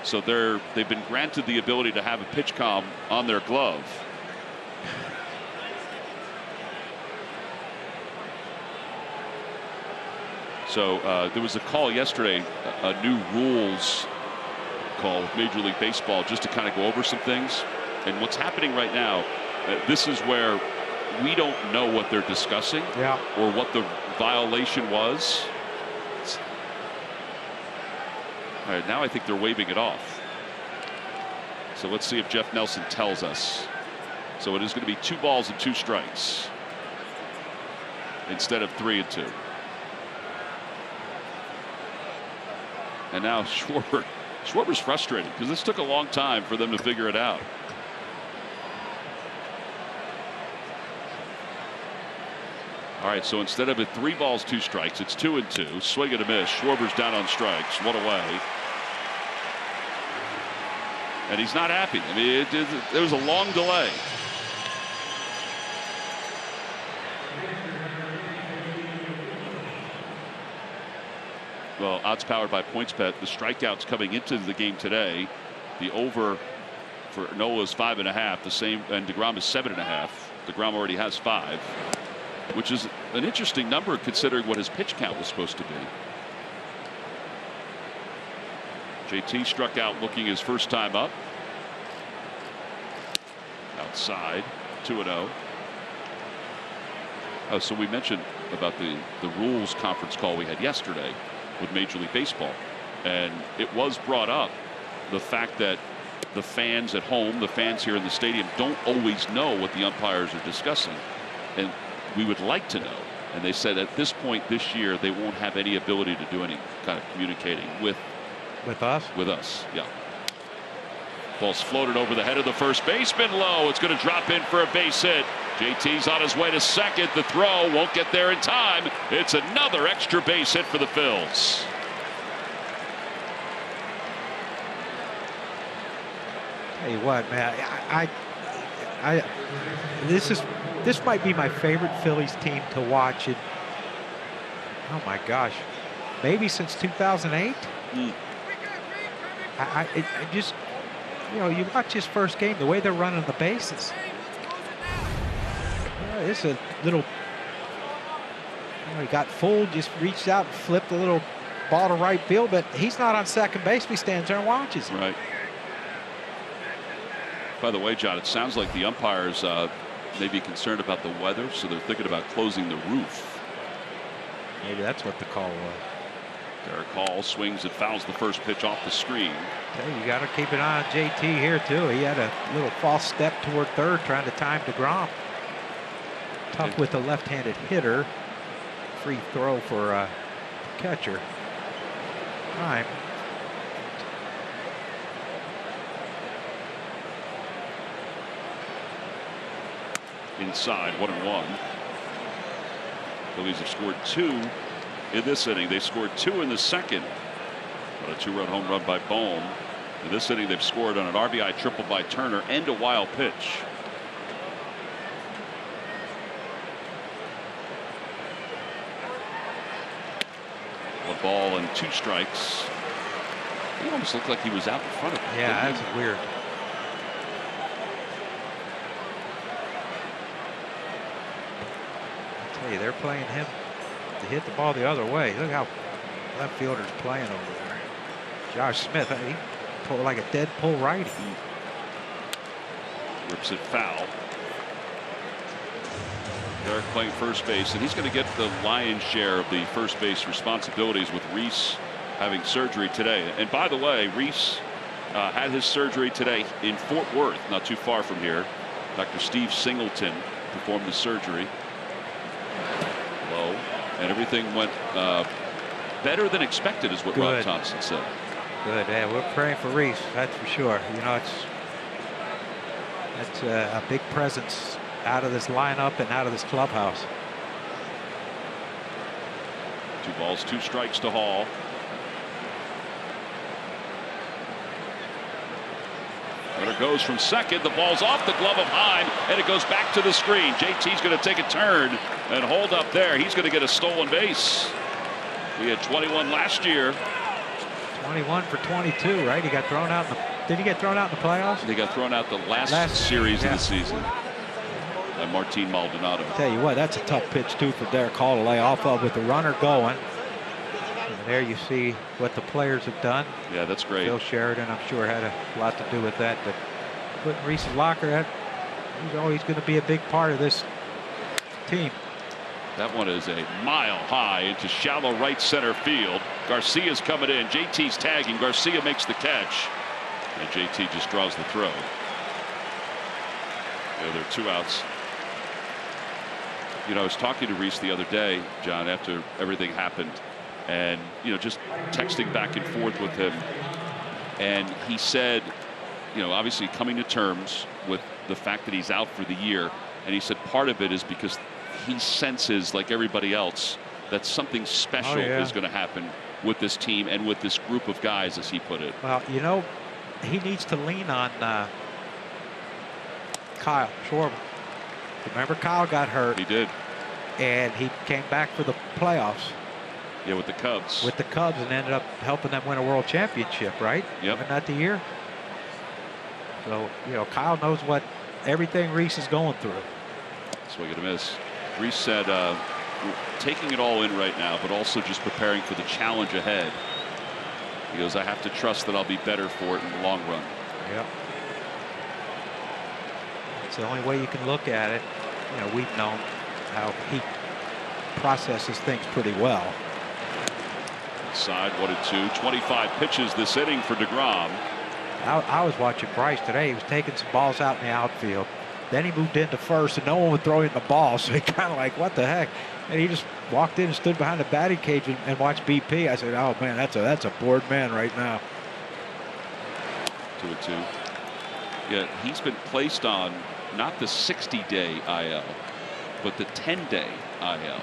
So they've been granted the ability to have a pitch comm on their glove. So there was a call yesterday, a new rules call with Major League Baseball, just to kind of go over some things. And what's happening right now, this is where we don't know what they're discussing, or what the violation was. All right, now I think they're waving it off. So let's see if Jeff Nelson tells us. So it is going to be 2 balls and 2 strikes instead of 3 and 2. And now Schwarber's frustrated because this took a long time for them to figure it out. All right, so instead of 3 balls, 2 strikes, it's 2 and 2. Swing and a miss. Schwarber's down on strikes. 1 away. And he's not happy. I mean, there was a long delay. Well, odds powered by PointsBet. The strikeouts coming into the game today. The over for Nola is 5.5. The same, and DeGrom is 7.5. DeGrom already has 5, which is an interesting number considering what his pitch count was supposed to be. JT struck out looking his first time up. Outside, 2-0. Oh, so we mentioned about the rules conference call we had yesterday with Major League Baseball, and it was brought up, the fact that the fans at home, the fans here in the stadium, don't always know what the umpires are discussing, and we would like to know. And they said at this point this year they won't have any ability to do any kind of communicating with us. With us, yeah. Ball's floated over the head of the first baseman low. It's going to drop in for a base hit. JT's on his way to second. The throw won't get there in time. It's another extra base hit for the Phils. Tell you what, man, this might be my favorite Phillies team to watch. It. Oh my gosh, maybe since 2008. I just, you know, you watch his first game, the way they're running the bases. It's a little, you know, he got full, just reached out and flipped a little ball to right field, but he's not on second base. He stands there and watches. Right. By the way, John, it sounds like the umpires may be concerned about the weather, so they're thinking about closing the roof. Maybe that's what the call was. Derek Hall swings and fouls the first pitch off the screen. Okay, you got to keep an eye on JT here, too. He had a little false step toward third trying to time DeGrom. Tough with a left-handed hitter. Free throw for catcher. Time. Inside, 1-1. Phillies have scored 2 in this inning. They scored 2 in the second. But a 2-run home run by Bohm In this inning, they've scored on an RBI triple by Turner and a wild pitch. A ball and 2 strikes. He almost looked like he was out in front of him. Yeah, that's weird. I tell you, they're playing him to hit the ball the other way. Look how left fielder's playing over there. Josh Smith, he pulled like a dead pull righty. Rips it foul. Derek playing first base, and he's going to get the lion's share of the first base responsibilities with Reese having surgery today. And by the way, Reese had his surgery today in Fort Worth, not too far from here. Dr. Steve Singleton performed the surgery. Low, and everything went better than expected, is what Rob Thompson said. Good. Yeah, we're praying for Reese, that's for sure. You know, that's a big presence out of this lineup and out of this clubhouse. 2 balls, 2 strikes to Hall. Runner goes from second. The ball's off the glove of Heim, and it goes back to the screen. JT's going to take a turn and hold up there. He's going to get a stolen base. He had 21 last year. 21 for 22, right? He got thrown out. Did he get thrown out in the playoffs? He got thrown out the last series of the season by Martin Maldonado. I tell you what, that's a tough pitch too for Derek Hall to lay off of with the runner going. And there you see what the players have done. Yeah, that's great. Bill Sheridan, I'm sure, had a lot to do with that. But putting Reese's locker, he's always going to be a big part of this team. That one is a mile high into shallow right center field. Garcia's coming in. JT's tagging. Garcia makes the catch. And JT just draws the throw. Yeah, there are 2 outs. You know, I was talking to Reese the other day, John, after everything happened, and, you know, just texting back and forth with him. And he said, you know, obviously coming to terms with the fact that he's out for the year. And he said part of it is because he senses, like everybody else, that something special is going to happen with this team and with this group of guys, as he put it. Well, you know, he needs to lean on Kyle Schwarber. Remember, Kyle got hurt. He did. And he came back for the playoffs. Yeah, with the Cubs. With the Cubs, and ended up helping them win a world championship, right? Yep. Wasn't that the year? So, you know, Kyle knows what everything Reese is going through. Swing and a miss. Reese said, taking it all in right now, but also just preparing for the challenge ahead. He goes, I have to trust that I'll be better for it in the long run. Yeah. It's the only way you can look at it. You know, we've known how he processes things pretty well. Inside, 1-2, 25 pitches this inning for DeGrom. I was watching Bryce today. He was taking some balls out in the outfield. Then he moved into first, and no one would throw him the ball. So he kind of like, what the heck? And he just walked in and stood behind the batting cage and watched BP. I said, oh, man, that's a bored man right now. 2-2. Yeah, he's been placed on not the 60-day IL, but the 10-day IL,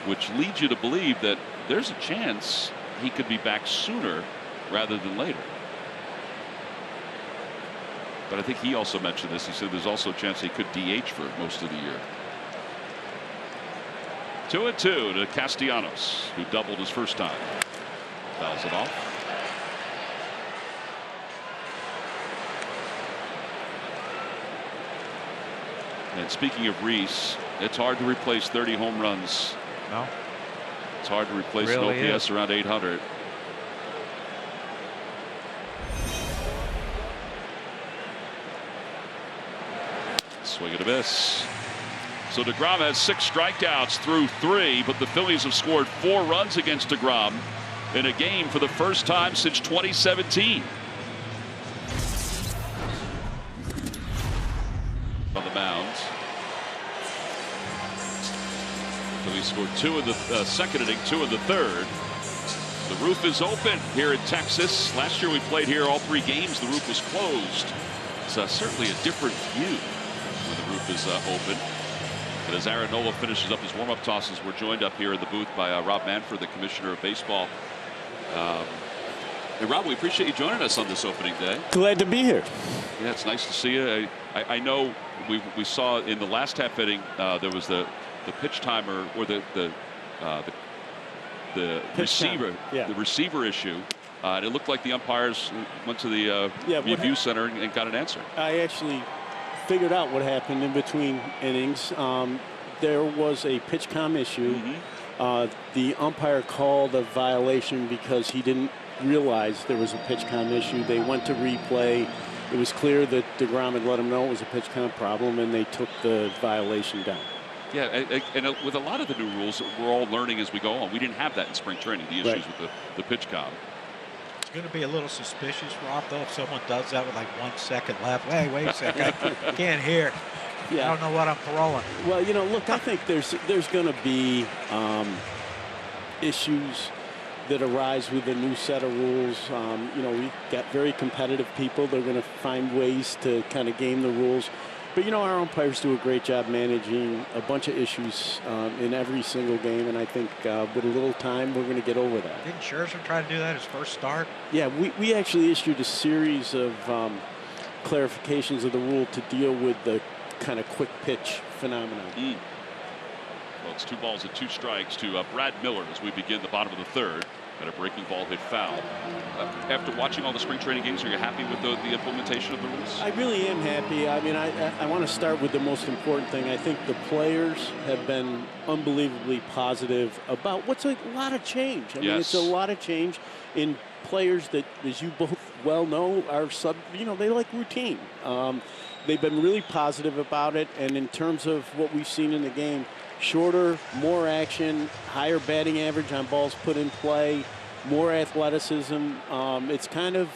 which leads you to believe that there's a chance he could be back sooner rather than later. But I think he also mentioned this. He said there's also a chance he could DH for most of the year. 2-2 to Castellanos, who doubled his first time. Fouls it off. And speaking of Reese, it's hard to replace 30 home runs. No. It's hard to replace really an OPS around 800. Swing and a miss. So DeGrom has 6 strikeouts through 3, but the Phillies have scored 4 runs against DeGrom in a game for the first time since 2017. On the mound. Phillies scored 2 in the second inning, 2 in the third. The roof is open here in Texas. Last year we played here all 3 games. The roof was closed. It's certainly a different view when the roof is open. And as Aaron Nola finishes up his warm-up tosses, we're joined up here in the booth by Rob Manfred, the commissioner of baseball. Hey, Rob, we appreciate you joining us on this opening day. Glad to be here. Yeah, it's nice to see you. I know we saw in the last half inning there was the pitch timer or the receiver the receiver issue. And it looked like the umpires went to the review center and got an answer. I actually figured out what happened in between innings. There was a pitch com issue. The umpire called a violation because he didn't realize there was a pitch com issue. They went to replay. It was clear that DeGrom had let him know it was a pitch com problem, and they took the violation down. Yeah, and with a lot of the new rules, we're all learning as we go on. We didn't have that in spring training, the issues with the pitch com. It's going to be a little suspicious, Rob, though, if someone does that with like 1 second left. Hey, wait a second, I can't hear. I don't know what I'm throwing. Well, you know, look, I think there's going to be issues that arise with the new set of rules. You know, we've got very competitive people. They're going to find ways to kind of game the rules. But, you know, our umpires do a great job managing a bunch of issues in every single game. And I think with a little time, we're going to get over that. Didn't Scherzer try to do that his first start? Yeah, we actually issued a series of clarifications of the rule to deal with the kind of quick pitch phenomenon. Well, it's 2 balls and 2 strikes to Brad Miller as we begin the bottom of the third. And a breaking ball hit foul. After watching all the spring training games, are you happy with the implementation of the rules? I really am happy. I mean, I want to start with the most important thing. I think the players have been unbelievably positive about what's a lot of change. I mean, it's a lot of change in players that, as you both well know, are they like routine. They've been really positive about it. And in terms of what we've seen in the game, shorter, more action, higher batting average on balls put in play, more athleticism. It's kind of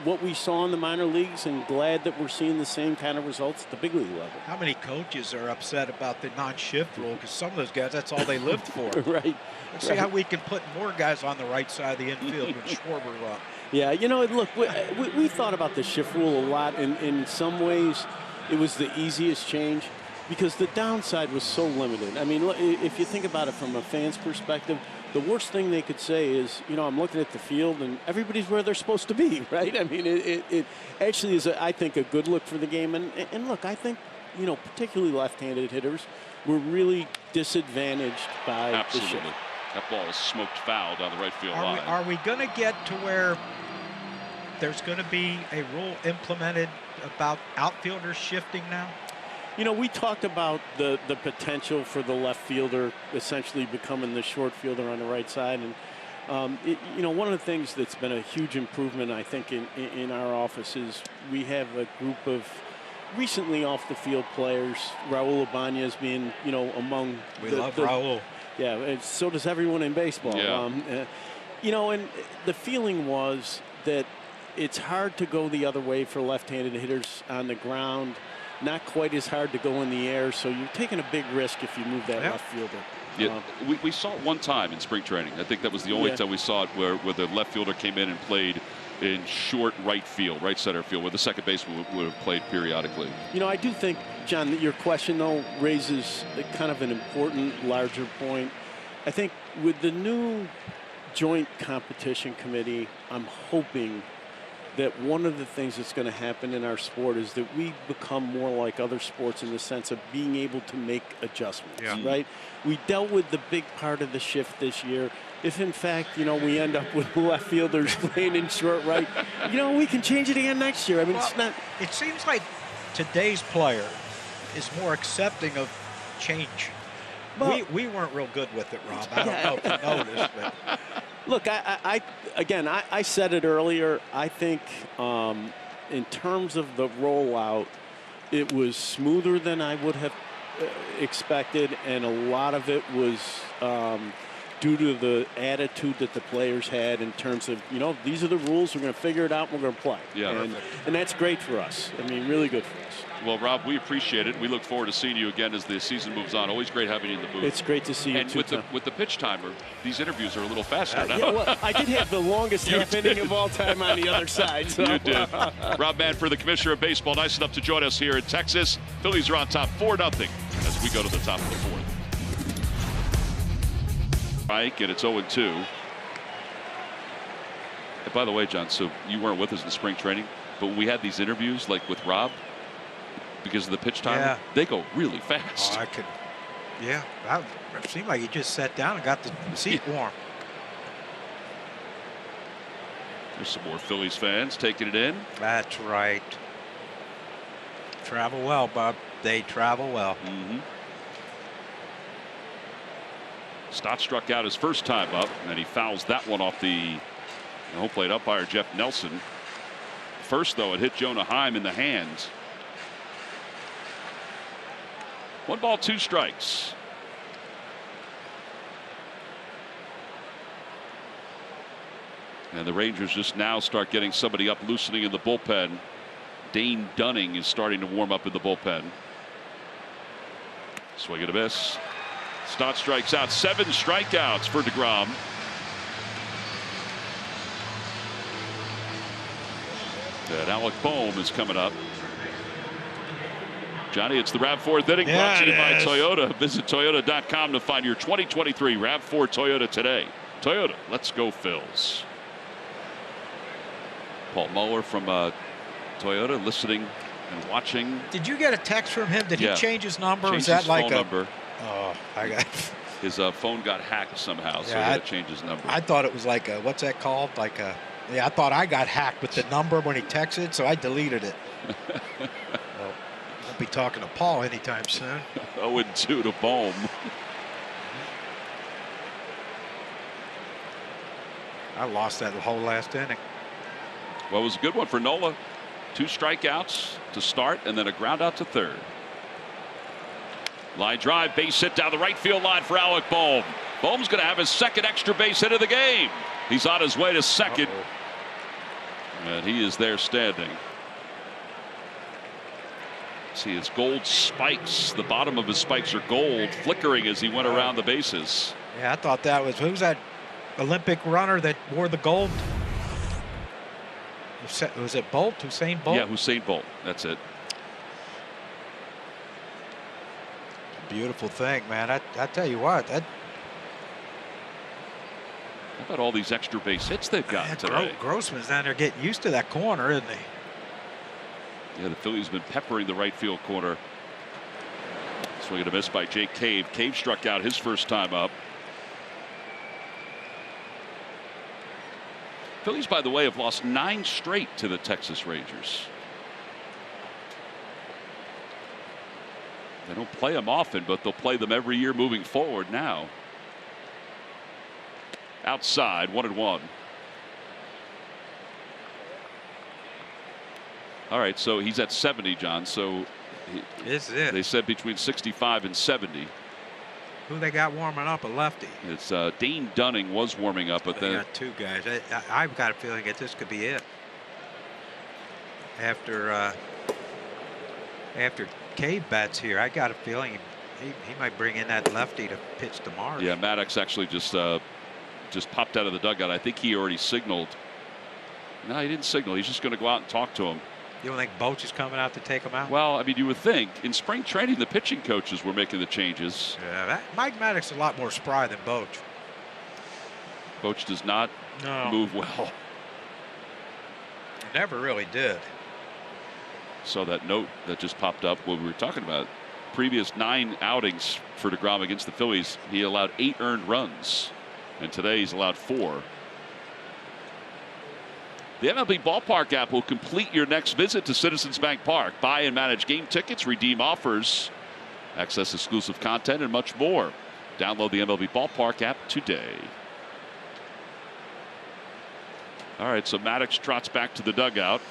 what we saw in the minor leagues, and glad that we're seeing the same kind of results at the big league level. How many coaches are upset about the non-shift rule? Because some of those guys, that's all they lived for. Right. Let's see how we can put more guys on the right side of the infield with Schwarber. Yeah, you know, look, we thought about the shift rule a lot. In some ways, it was the easiest change, because the downside was so limited. I mean, if you think about it from a fan's perspective, the worst thing they could say is, you know, I'm looking at the field and everybody's where they're supposed to be, right? I mean, it actually is, I think, a good look for the game. And look, I think, you know, particularly left-handed hitters were really disadvantaged by the shift. That ball is smoked foul down the right field line. Are we going to get to where there's going to be a rule implemented about outfielders shifting now? You know, we talked about the potential for the left fielder essentially becoming the short fielder on the right side. And, you know, one of the things that's been a huge improvement, I think, in our office is we have a group of recently off-the-field players, Raul Ibanez being, you know, among We love Raul. Yeah, and so does everyone in baseball. Yeah. You know, and the feeling was that it's hard to go the other way for left-handed hitters on the ground. Not quite as hard to go in the air, so you're taking a big risk if you move that left fielder. Yeah, we saw it one time in spring training. I think that was the only time we saw it where the left fielder came in and played in short right field, right center field, where the second baseman would have played periodically. You know, I do think, John, that your question, though, raises kind of an important, larger point. I think with the new joint competition committee, I'm hoping that one of the things that's going to happen in our sport is that we become more like other sports in the sense of being able to make adjustments, right? We dealt with the big part of the shift this year. If, in fact, you know, we end up with left fielders playing in short right, you know, we can change it again next year. I mean, it's not... It seems like today's player is more accepting of change. Well, we weren't real good with it, Rob. I don't know if you noticed, but... Look, I said it earlier. I think in terms of the rollout, it was smoother than I would have expected, and a lot of it was due to the attitude that the players had in terms of, you know, these are the rules, we're going to figure it out, we're going to play. Yeah, and that's great for us. I mean, really good for us. Well, Rob, we appreciate it. We look forward to seeing you again as the season moves on. Always great having you in the booth. It's great to see you, and too. And with the pitch timer, these interviews are a little faster now. Yeah, well, I did have the longest half inning of all time on the other side. So. You did. Rob Manfred, the commissioner of baseball, nice enough to join us here in Texas. Phillies are on top 4-0 as we go to the top of the fourth. Strike, and it's 0-2. by the way, John, so you weren't with us in spring training, but when we had these interviews like with Rob, because of the pitch time, they go really fast. Oh, I could. Yeah, it seemed like he just sat down and got the seat warm. There's some more Phillies fans taking it in. That's right. Travel well, Bob. They travel well. Stott struck out his first time up, and he fouls that one off the home plate umpire, Jeff Nelson. First, though, it hit Jonah Heim in the hands. 1 ball, 2 strikes. And the Rangers just now start getting somebody up, loosening in the bullpen. Dane Dunning is starting to warm up in the bullpen. Swing and a miss. Stott strikes out. 7 strikeouts for DeGrom. And Alec Bohm is coming up. Johnny, it's the RAV4 inning, brought to you by Toyota. Visit Toyota.com to find your 2023 RAV4 Toyota today. Toyota, let's go Phils. Paul Muller from Toyota listening and watching. Did you get a text from him? Did he change his number? Changed Is that his like phone number. Oh, I got. His phone got hacked somehow, so he had to change his number. I thought it was like a, what's that called? Like a. Yeah, I thought I got hacked with the number when he texted, so I deleted it. Well, won't be talking to Paul anytime soon. 0-2 to Bohm. I lost that whole last inning. Well, it was a good one for Nola. 2 strikeouts to start, and then a ground out to third. Line drive, base hit down the right field line for Alec Bohm. Bohm's going to have his second extra base hit of the game. He's on his way to second. And he is there standing. See his gold spikes. The bottom of his spikes are gold, flickering as he went around the bases. Yeah, I thought that was, who's that Olympic runner that wore the gold? Was it Bolt? Usain Bolt? Yeah, Usain Bolt. That's it. Beautiful thing, man. I tell you what, that. How about all these extra base hits they've got today? Grossman's down there getting used to that corner, isn't he? Yeah, the Phillies have been peppering the right field corner. Swing and a miss by Jake Cave. Cave struck out his first time up. Phillies, by the way, have lost 9 straight to the Texas Rangers. They don't play them often, but they'll play them every year moving forward now. Outside, 1-1. All right, so he's at 70, John. So This is it. They said between 65 and 70. Who they got warming up? A lefty. It's Dane Dunning was warming up, but They then got 2 guys. I've got a feeling that this could be it. After Cave bats here, I got a feeling he might bring in that lefty to pitch to Mars. Yeah, Maddox actually just popped out of the dugout. I think he already signaled. No, he didn't signal. He's just going to go out and talk to him. You don't think Boch is coming out to take him out? Well, I mean, you would think in spring training the pitching coaches were making the changes. Yeah, Mike Maddox is a lot more spry than Boch. Boch does not move well. Never really did. So that note that just popped up when we were talking about previous 9 outings for DeGrom against the Phillies, he allowed 8 earned runs, and today he's allowed 4. The MLB Ballpark app will complete your next visit to Citizens Bank Park. Buy and manage game tickets, redeem offers, access exclusive content, and much more. Download the MLB Ballpark app today. All right, so Maddox trots back to the dugout.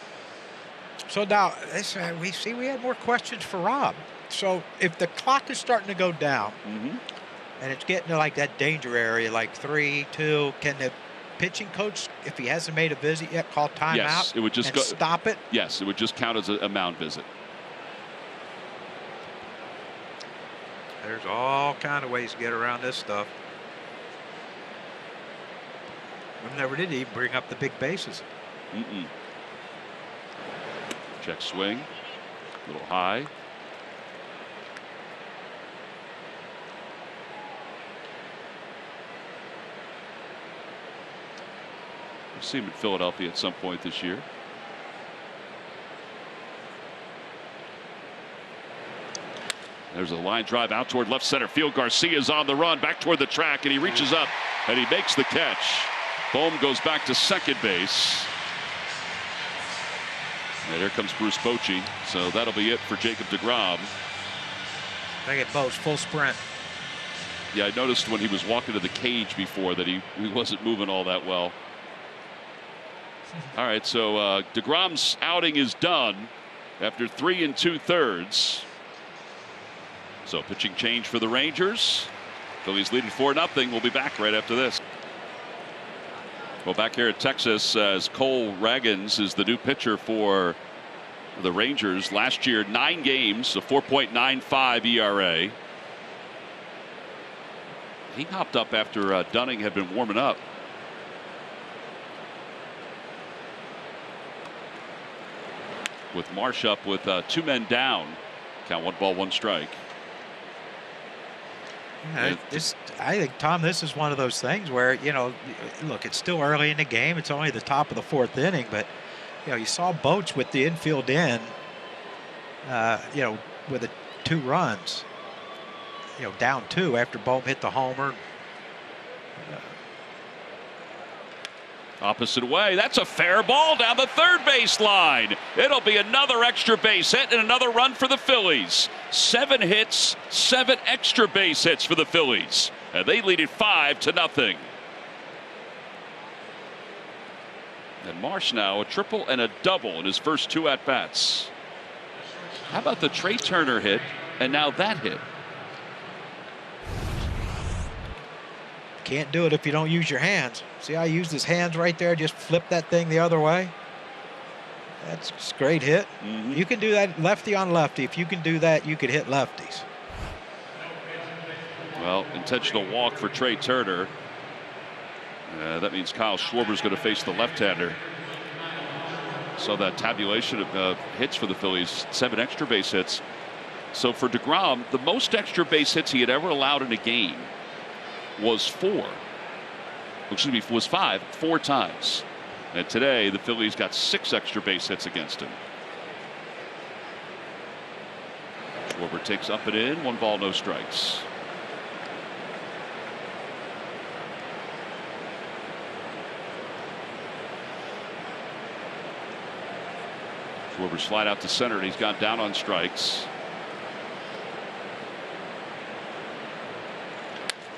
So now, we had more questions for Rob. So if the clock is starting to go down, and it's getting to like that danger area, like 3-2, can the pitching coach, if he hasn't made a visit yet, call timeout? Yes, it would just stop it. Yes, it would just count as a mound visit. There's all kind of ways to get around this stuff. We never did even bring up the big bases. Check swing, a little high. We'll see him in Philadelphia at some point this year. There's a line drive out toward left center field. Garcia's on the run back toward the track, and he reaches up and he makes the catch. Bohm goes back to second base. And here comes Bruce Bochy. So that'll be it for Jacob deGrom. They get Bo's full sprint. Yeah, I noticed when he was walking to the cage before that he wasn't moving all that well. All right, so deGrom's outing is done after 3 2/3. So pitching change for the Rangers. Phillies leading 4-0. We'll be back right after this. Well, back here at Texas, as Cole Ragans is the new pitcher for the Rangers. Last year, 9 games, a 4.95 ERA. He hopped up after Dunning had been warming up. With Marsh up with 2 men down. Count 1 ball, 1 strike. Yeah, I think, Tom, this is one of those things where, you know, look, it's still early in the game. It's only the top of the 4th inning, but, you know, you saw Boach with the infield in, you know, with 2 runs, you know, down 2 after Bohm hit the homer. Opposite way. That's a fair ball down the third base line. It'll be another extra base hit and another run for the Phillies. 7 hits, 7 extra base hits for the Phillies. And they lead it 5-0. And Marsh now a triple and a double in his first 2 at-bats. How about the Trey Turner hit and now that hit? Can't do it if you don't use your hands. See how I used his hands right there? Just flip that thing the other way. That's a great hit. You can do that lefty on lefty. If you can do that, you could hit lefties. Well, intentional walk for Trey Turner. That means Kyle Schwarber's going to face the left-hander. So that tabulation of hits for the Phillies, 7 extra base hits. So for deGrom, the most extra base hits he had ever allowed in a game was 4. Excuse me, was 5, 4 times. And today the Phillies got 6 extra base hits against him. Schwarber takes up and in, 1 ball, no strikes. Schwarber slide out to center and he's gone down on strikes.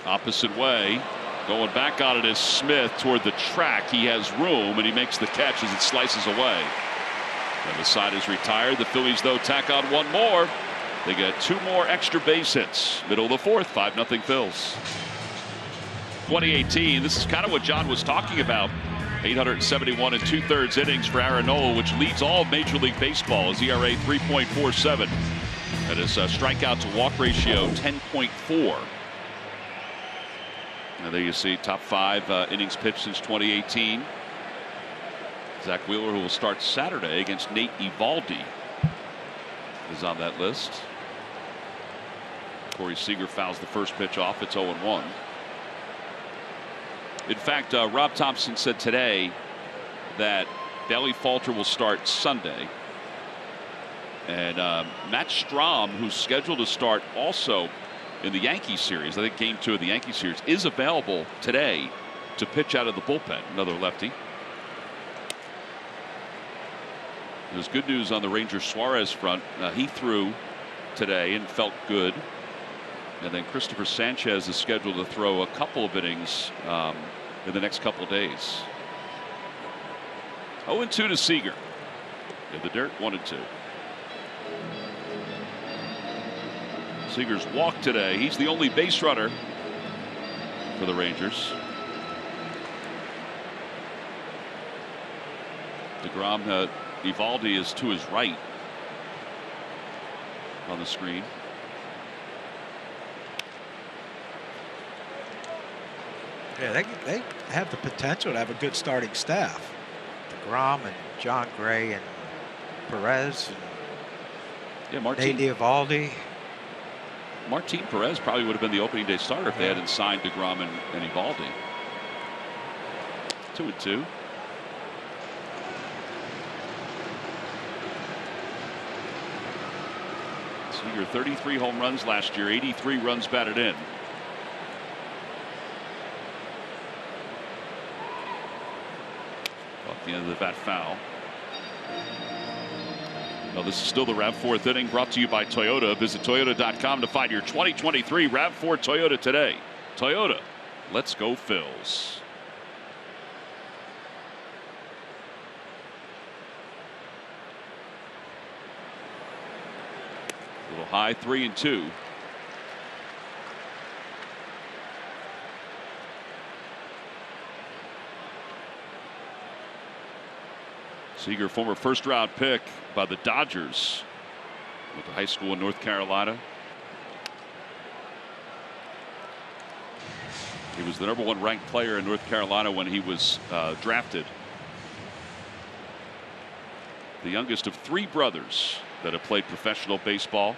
Opposite way. Going back on it is Smith toward the track. He has room and he makes the catch as it slices away. And the side is retired. The Phillies, though, tack on 1 more. They get 2 more extra base hits. Middle of the 4th, 5-0 Phils. 2018, this is kind of what John was talking about. 871 2/3 innings for Aaron Nola, which leads all of Major League Baseball. His ERA 3.47. And his strikeout to walk ratio 10.4. And there you see top 5 innings pitched since 2018. Zach Wheeler, who will start Saturday against Nate Eovaldi, is on that list. Corey Seager fouls the first pitch off. It's 0-1. In fact, Rob Thompson said today that Bailey Falter will start Sunday. And Matt Strahm, who's scheduled to start also in the Yankees series, I think game 2 of the Yankees series, is available today to pitch out of the bullpen. Another lefty. There's good news on the Rangers Suarez front. He threw today and felt good. And then Christopher Sanchez is scheduled to throw a couple of innings in the next couple of days. 0-2 to Seager. In the dirt, 1-2. Seager's walked today. He's the only base runner for the Rangers. deGrom, Eovaldi is to his right on the screen. Yeah, they have the potential to have a good starting staff. deGrom and John Gray and Perez and Nate Eovaldi. Martin Perez probably would have been the opening day starter if they hadn't signed deGrom and Eovaldi. 2-2. Seager 33 home runs last year, 83 runs batted in. Off the end of the bat foul. Well, this is still the RAV4 inning, brought to you by Toyota. Visit Toyota.com to find your 2023 RAV4 Toyota today. Toyota, let's go Phils. A little high, 3-2. Seager, former first-round pick by the Dodgers, went to high school in North Carolina. He was the #1 ranked player in North Carolina when he was drafted. The youngest of 3 brothers that have played professional baseball.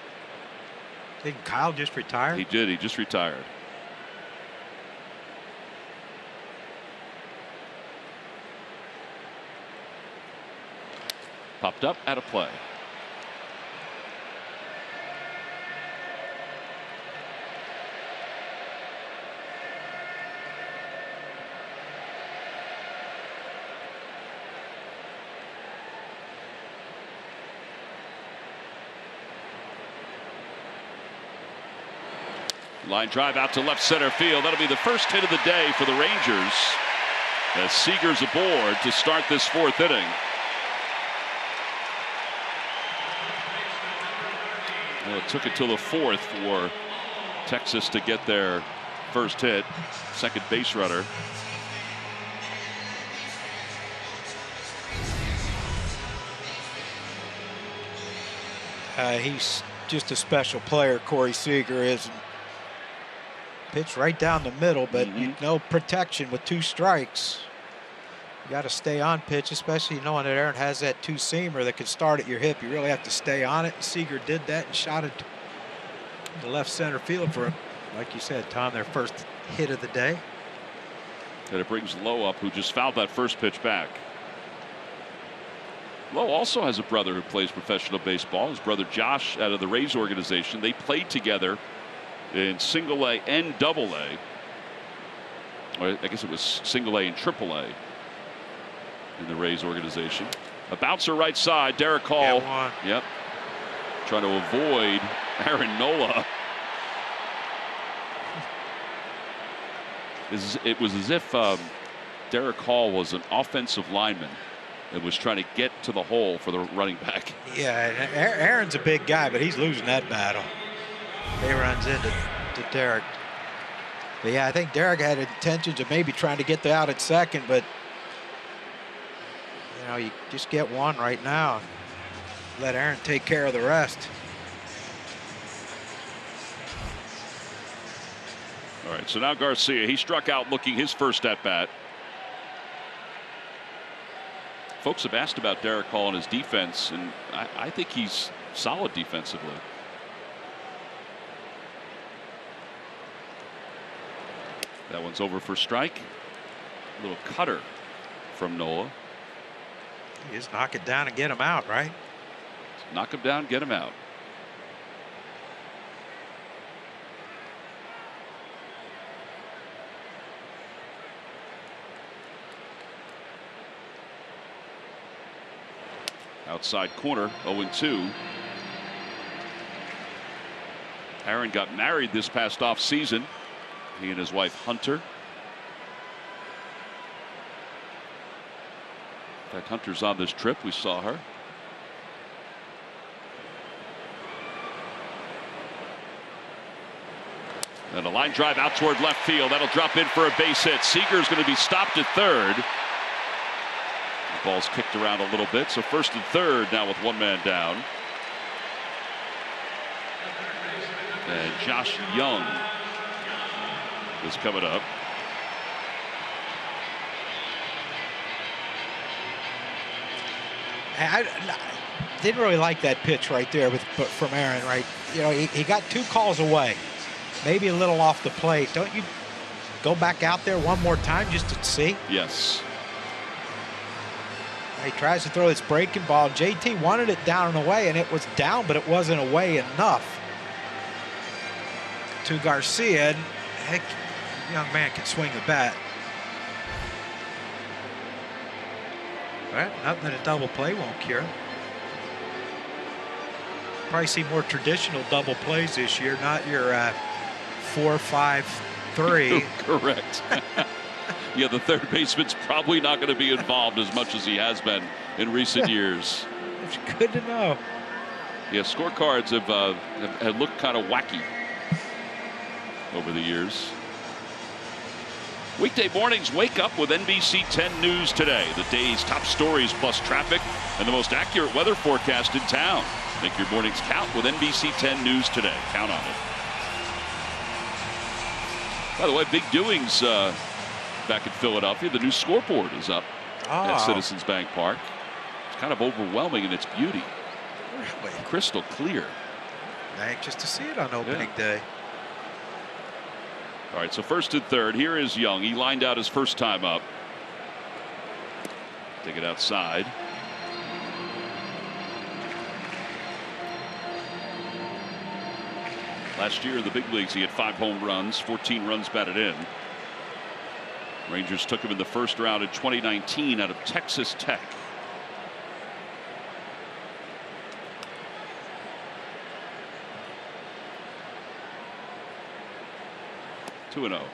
Didn't Kyle just retire? He did. He just retired. Popped up, out of play. Line drive out to left center field. That'll be the first hit of the day for the Rangers as Seager's aboard to start this 4th inning. Well, it took until the 4th for Texas to get their first hit. Second base runner. He's just a special player, Corey Seager is. Pitch right down the middle, but no protection with 2 strikes. You got to stay on pitch, especially knowing that Aaron has that 2-seamer that can start at your hip. You really have to stay on it. Seager did that and shot it to left center field for, like you said, Tom, their first hit of the day. And it brings Lowe up, who just fouled that first pitch back. Lowe also has a brother who plays professional baseball. His brother Josh, out of the Rays organization. They played together in Single A and Double A. Or I guess it was Single A and Triple A in the Rays organization. A bouncer right side. Derek Hall. Yep. Trying to avoid Aaron Nola. It was as if Derek Hall was an offensive lineman and was trying to get to the hole for the running back. Yeah, Aaron's a big guy, but he's losing that battle. He runs into Derek. But yeah, I think Derek had intentions of maybe trying to get out at second, but you know, you just get one right now. Let Aaron take care of the rest. All right, so now Garcia, he struck out looking his first at bat. Folks have asked about Derek Hall and his defense, and I think he's solid defensively. That one's over for strike. A little cutter from Nola. You just knock it down and get him out, right? Knock him down, get him out. Outside corner, 0-2. Aaron got married this past off season. He and his wife Hunter. In fact, Hunter's on this trip. We saw her. And a line drive out toward left field. That'll drop in for a base hit. Seager's going to be stopped at third. The ball's kicked around a little bit. So first and third now with 1 man down. And Josh Young is coming up. I didn't really like that pitch right there from Aaron, right? You know, he got 2 calls away. Maybe a little off the plate. Don't you go back out there one more time just to see? Yes. He tries to throw this breaking ball. JT wanted it down and away, and it was down, but it wasn't away enough to Garcia. And heck, young man can swing the bat. Well, nothing that a double play won't cure. Probably see more traditional double plays this year, not your 4-5-3. Correct. Yeah, the third baseman's probably not going to be involved as much as he has been in recent years. It's good to know. Yeah, scorecards have looked kind of wacky over the years. Weekday mornings, wake up with NBC 10 News Today. The day's top stories plus traffic and the most accurate weather forecast in town. Make your mornings count with NBC 10 News Today. Count on it. By the way, big doings back in Philadelphia. The new scoreboard is up at Citizens Bank Park. It's kind of overwhelming in its beauty. Really? Crystal clear. Anxious to see it on opening day. All right, so first and third. Here is Young. He lined out his first time up. Take it outside. Last year in the big leagues, he had 5 home runs, 14 runs batted in. Rangers took him in the first round in 2019 out of Texas Tech. Two and 0.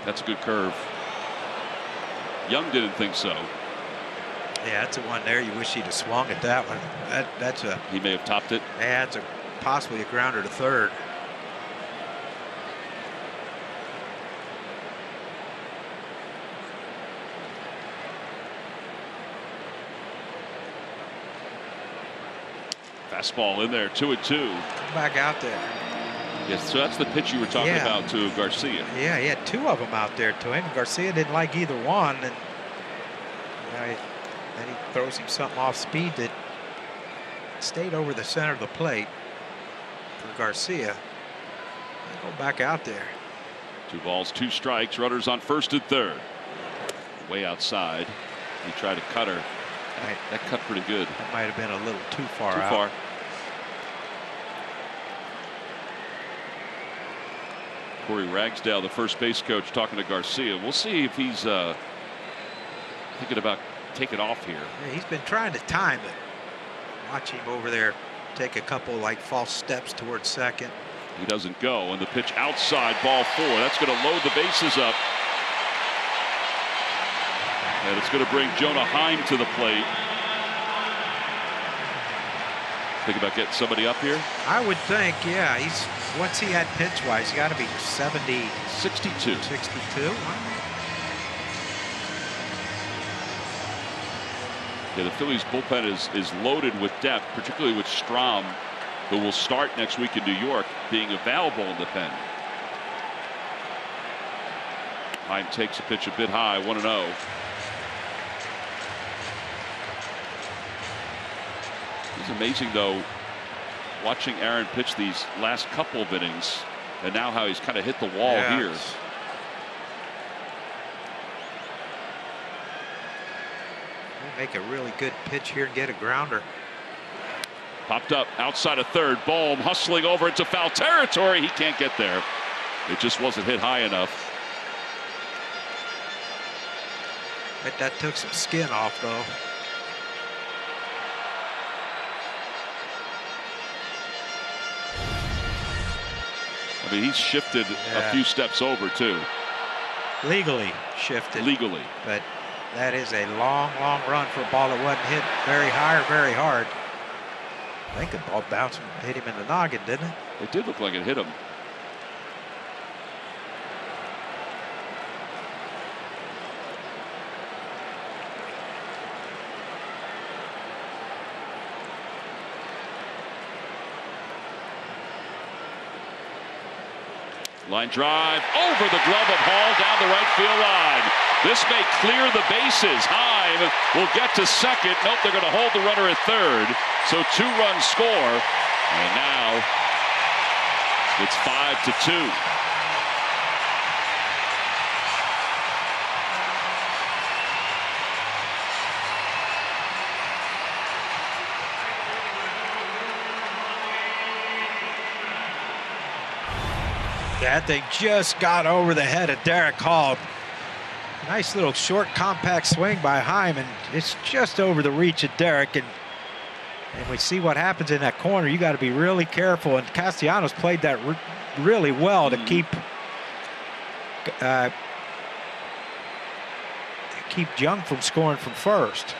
That's a good curve. Young didn't think so. Yeah, that's the one there. You wish he'd have swung at that one. That's a. He may have topped it. Yeah, it's possibly a grounder to third. Fastball in there, 2-2. Back out there. Yes, so that's the pitch you were talking about to Garcia. Yeah, he had 2 of them out there to him. Garcia didn't like either one, and then he throws him something off speed that stayed over the center of the plate for Garcia. Go back out there. 2 balls, 2 strikes. Runners on first and third. Way outside. He tried to cut her. That cut pretty good. That might have been a little too far out. Too far. Corey Ragsdale, the first base coach, talking to Garcia. We'll see if he's thinking about taking off here. Yeah, he's been trying to time it. Watch him over there take a couple like false steps towards second. He doesn't go, and the pitch outside, ball 4. That's going to load the bases up. And it's going to bring Jonah Heim to the plate. Think about getting somebody up here? I would think, yeah. What's he at pitch-wise? He's got to be 70. 62. 62? Yeah, the Phillies bullpen is loaded with depth, particularly with Strahm, who will start next week in New York, being available in the pen. Heim takes a pitch a bit high, 1-0. It's amazing, though, watching Aaron pitch these last couple of innings, and now how he's kind of hit the wall here. Make a really good pitch here and get a grounder. Popped up outside of third. Bohm hustling over into foul territory. He can't get there. It just wasn't hit high enough. Bet that took some skin off, though. I mean, he's shifted a few steps over, too. Legally shifted. Legally. But that is a long, long run for a ball that wasn't hit very high or very hard. I think the ball bounced and hit him in the noggin, didn't it? It did look like it hit him. Line drive over the glove of Hall down the right field line. This may clear the bases. Heim will get to second. Nope, they're going to hold the runner at third. So 2-run score. And now it's 5-2. That thing just got over the head of Derek Hall. Nice little short, compact swing by Heim, and it's just over the reach of Derek. And we see what happens in that corner. You got to be really careful. And Castellanos played that really well to keep Jung from scoring from first.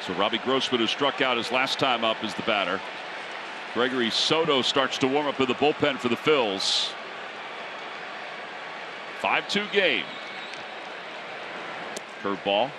So Robbie Grossman, who struck out his last time up, is the batter. Gregory Soto starts to warm up in the bullpen for the Phils. 5-2 game. Curveball.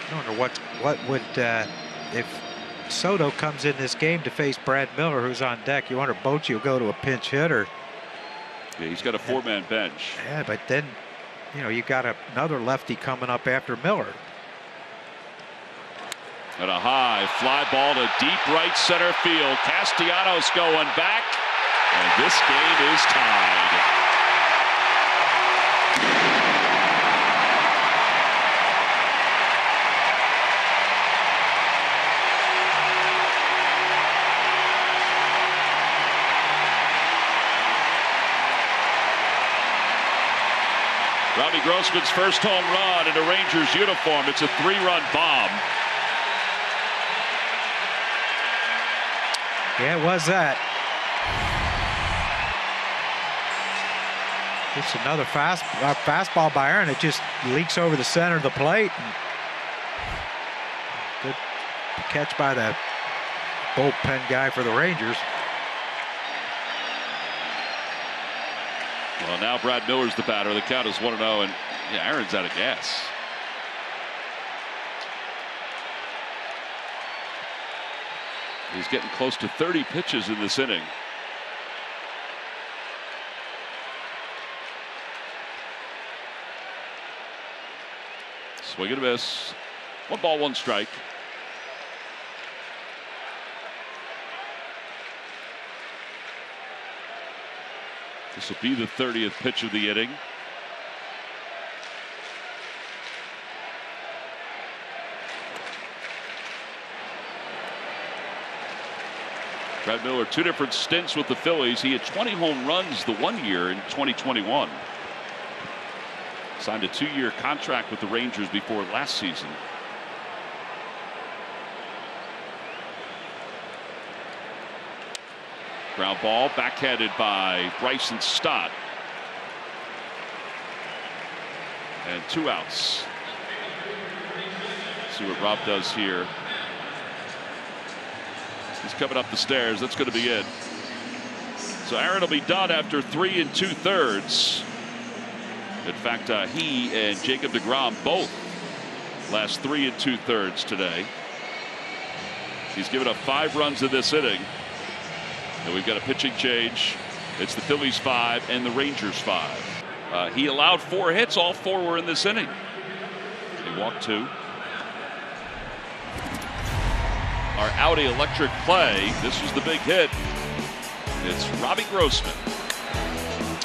I wonder what would if Soto comes in this game to face Brad Miller, who's on deck. You wonder Bochy will go to a pinch hitter. Yeah, he's got a 4-man bench. Yeah, but then you got another lefty coming up after Miller. And a high fly ball to deep right center field. Castellanos going back, and this game is tied. Robbie Grossman's first home run in a Rangers uniform. It's a 3-run bomb. Yeah, it was that. It's another fastball by Aaron. It just leaks over the center of the plate. Good catch by the bullpen guy for the Rangers. Well, now Brad Miller's the batter. The count is 1-0, and yeah, Aaron's out of gas. He's getting close to 30 pitches in this inning. Swing and a miss. 1 ball, 1 strike. This will be the 30th pitch of the inning. Brad Miller, 2 different stints with the Phillies. He had 20 home runs the one year in 2021. Signed a 2-year contract with the Rangers before last season. Ground ball backhanded by Bryson Stott. And 2 outs. See what Rob does here. He's coming up the stairs. That's going to be it. So Aaron will be done after 3 2/3. In fact, he and Jacob deGrom both last 3 2/3 today. He's given up 5 runs in this inning. And we've got a pitching change. It's the Phillies 5 and the Rangers 5. He allowed 4 hits. All 4 were in this inning. He walked 2. Our Audi electric play. This was the big hit. It's Robbie Grossman.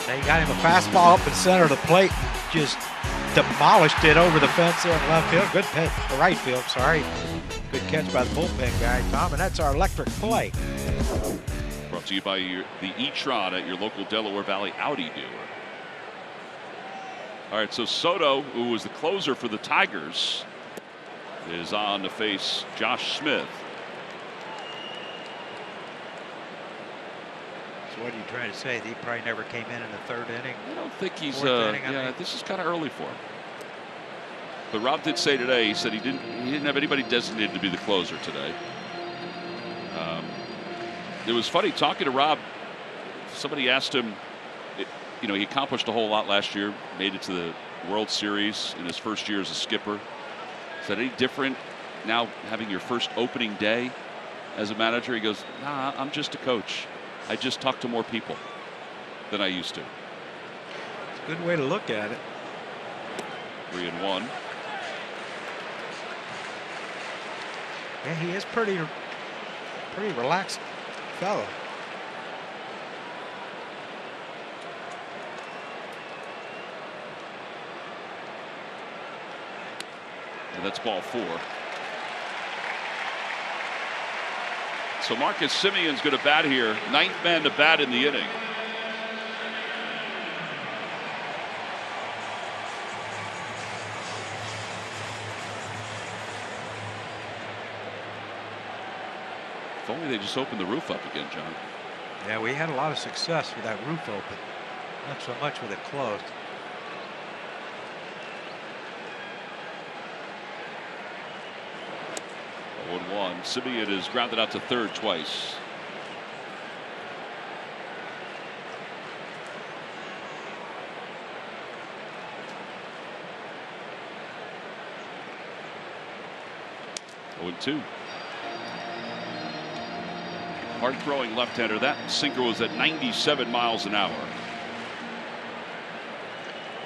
They got him a fastball up in the center of the plate. Just demolished it over the fence there in left field. Good pitch, the right field, sorry. Good catch by the bullpen guy, Tom, and that's our electric play. Brought to you by the e-tron at your local Delaware Valley Audi dealer. All right, so Soto, who was the closer for the Tigers, is on to face Josh Smith. So what are you trying to say? He probably never came in the 3rd inning? I don't think he's, inning, yeah, this is kind of early for him. But Rob did say today, he said he didn't have anybody designated to be the closer today. It was funny talking to Rob. Somebody asked him, you know, he accomplished a whole lot last year, made it to the World Series in his first year as a skipper. Is that any different now having your first opening day as a manager? He goes, nah, I'm just a coach. I just talk to more people than I used to. It's a good way to look at it. 3-1. Yeah, he is pretty relaxed fellow. And that's ball 4. So Marcus Semion's going to bat here. 9th man to bat in the inning. If only they just opened the roof up again, John. Yeah, we had a lot of success with that roof open. Not so much with it closed. One. Semien is grounded out to third twice. Oh, 2. Hard throwing left-hander. That sinker was at 97 miles an hour.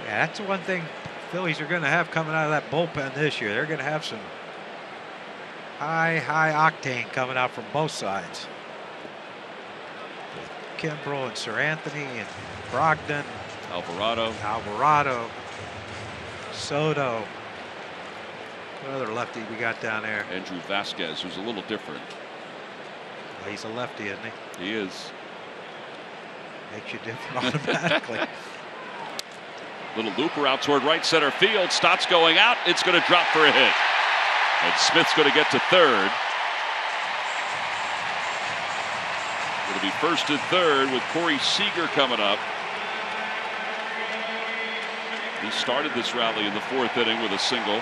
Yeah, that's the one thing Phillies are going to have coming out of that bullpen this year. They're going to have some high octane coming out from both sides. With Kimbrel and Sir Anthony and Brogdon. Alvarado. Soto. What other lefty we got down there? Andrew Vasquez, who's a little different. Well, he's a lefty, isn't he? He is. Makes you different automatically. Little looper out toward right center field. Stott's going out. It's going to drop for a hit. And Smith's going to get to third. Going to be first and third with Corey Seager coming up. He started this rally in the 4th inning with a single.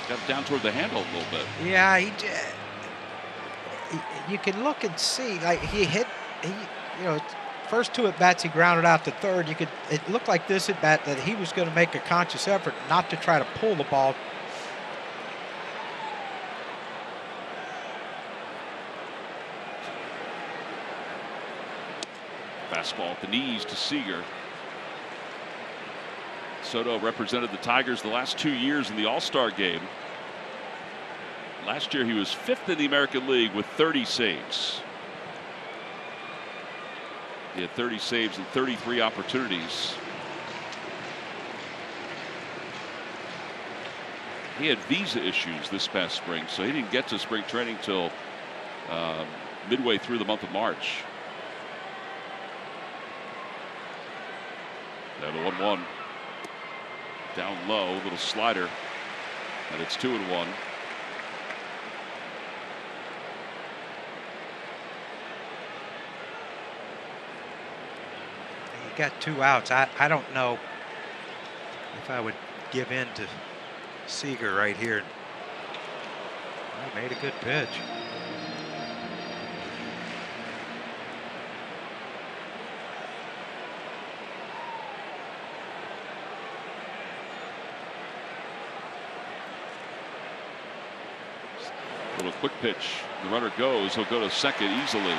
Got it down toward the handle a little bit. Yeah, you can look and see, like he first 2 at bats he grounded out to third. It looked like this at bat that he was going to make a conscious effort not to try to pull the ball. Fastball at the knees to Seager. Soto represented the Tigers the last 2 years in the All-Star game. Last year he was 5th in the American League with 30 saves. He had 30 saves and 33 opportunities. He had visa issues this past spring, so he didn't get to spring training till midway through the month of March. Now the 1-1. Down low, little slider, and it's 2-1. He got 2 outs. I don't know if I would give in to Seager right here. He made a good pitch. Little quick pitch. The runner goes. He'll go to second easily.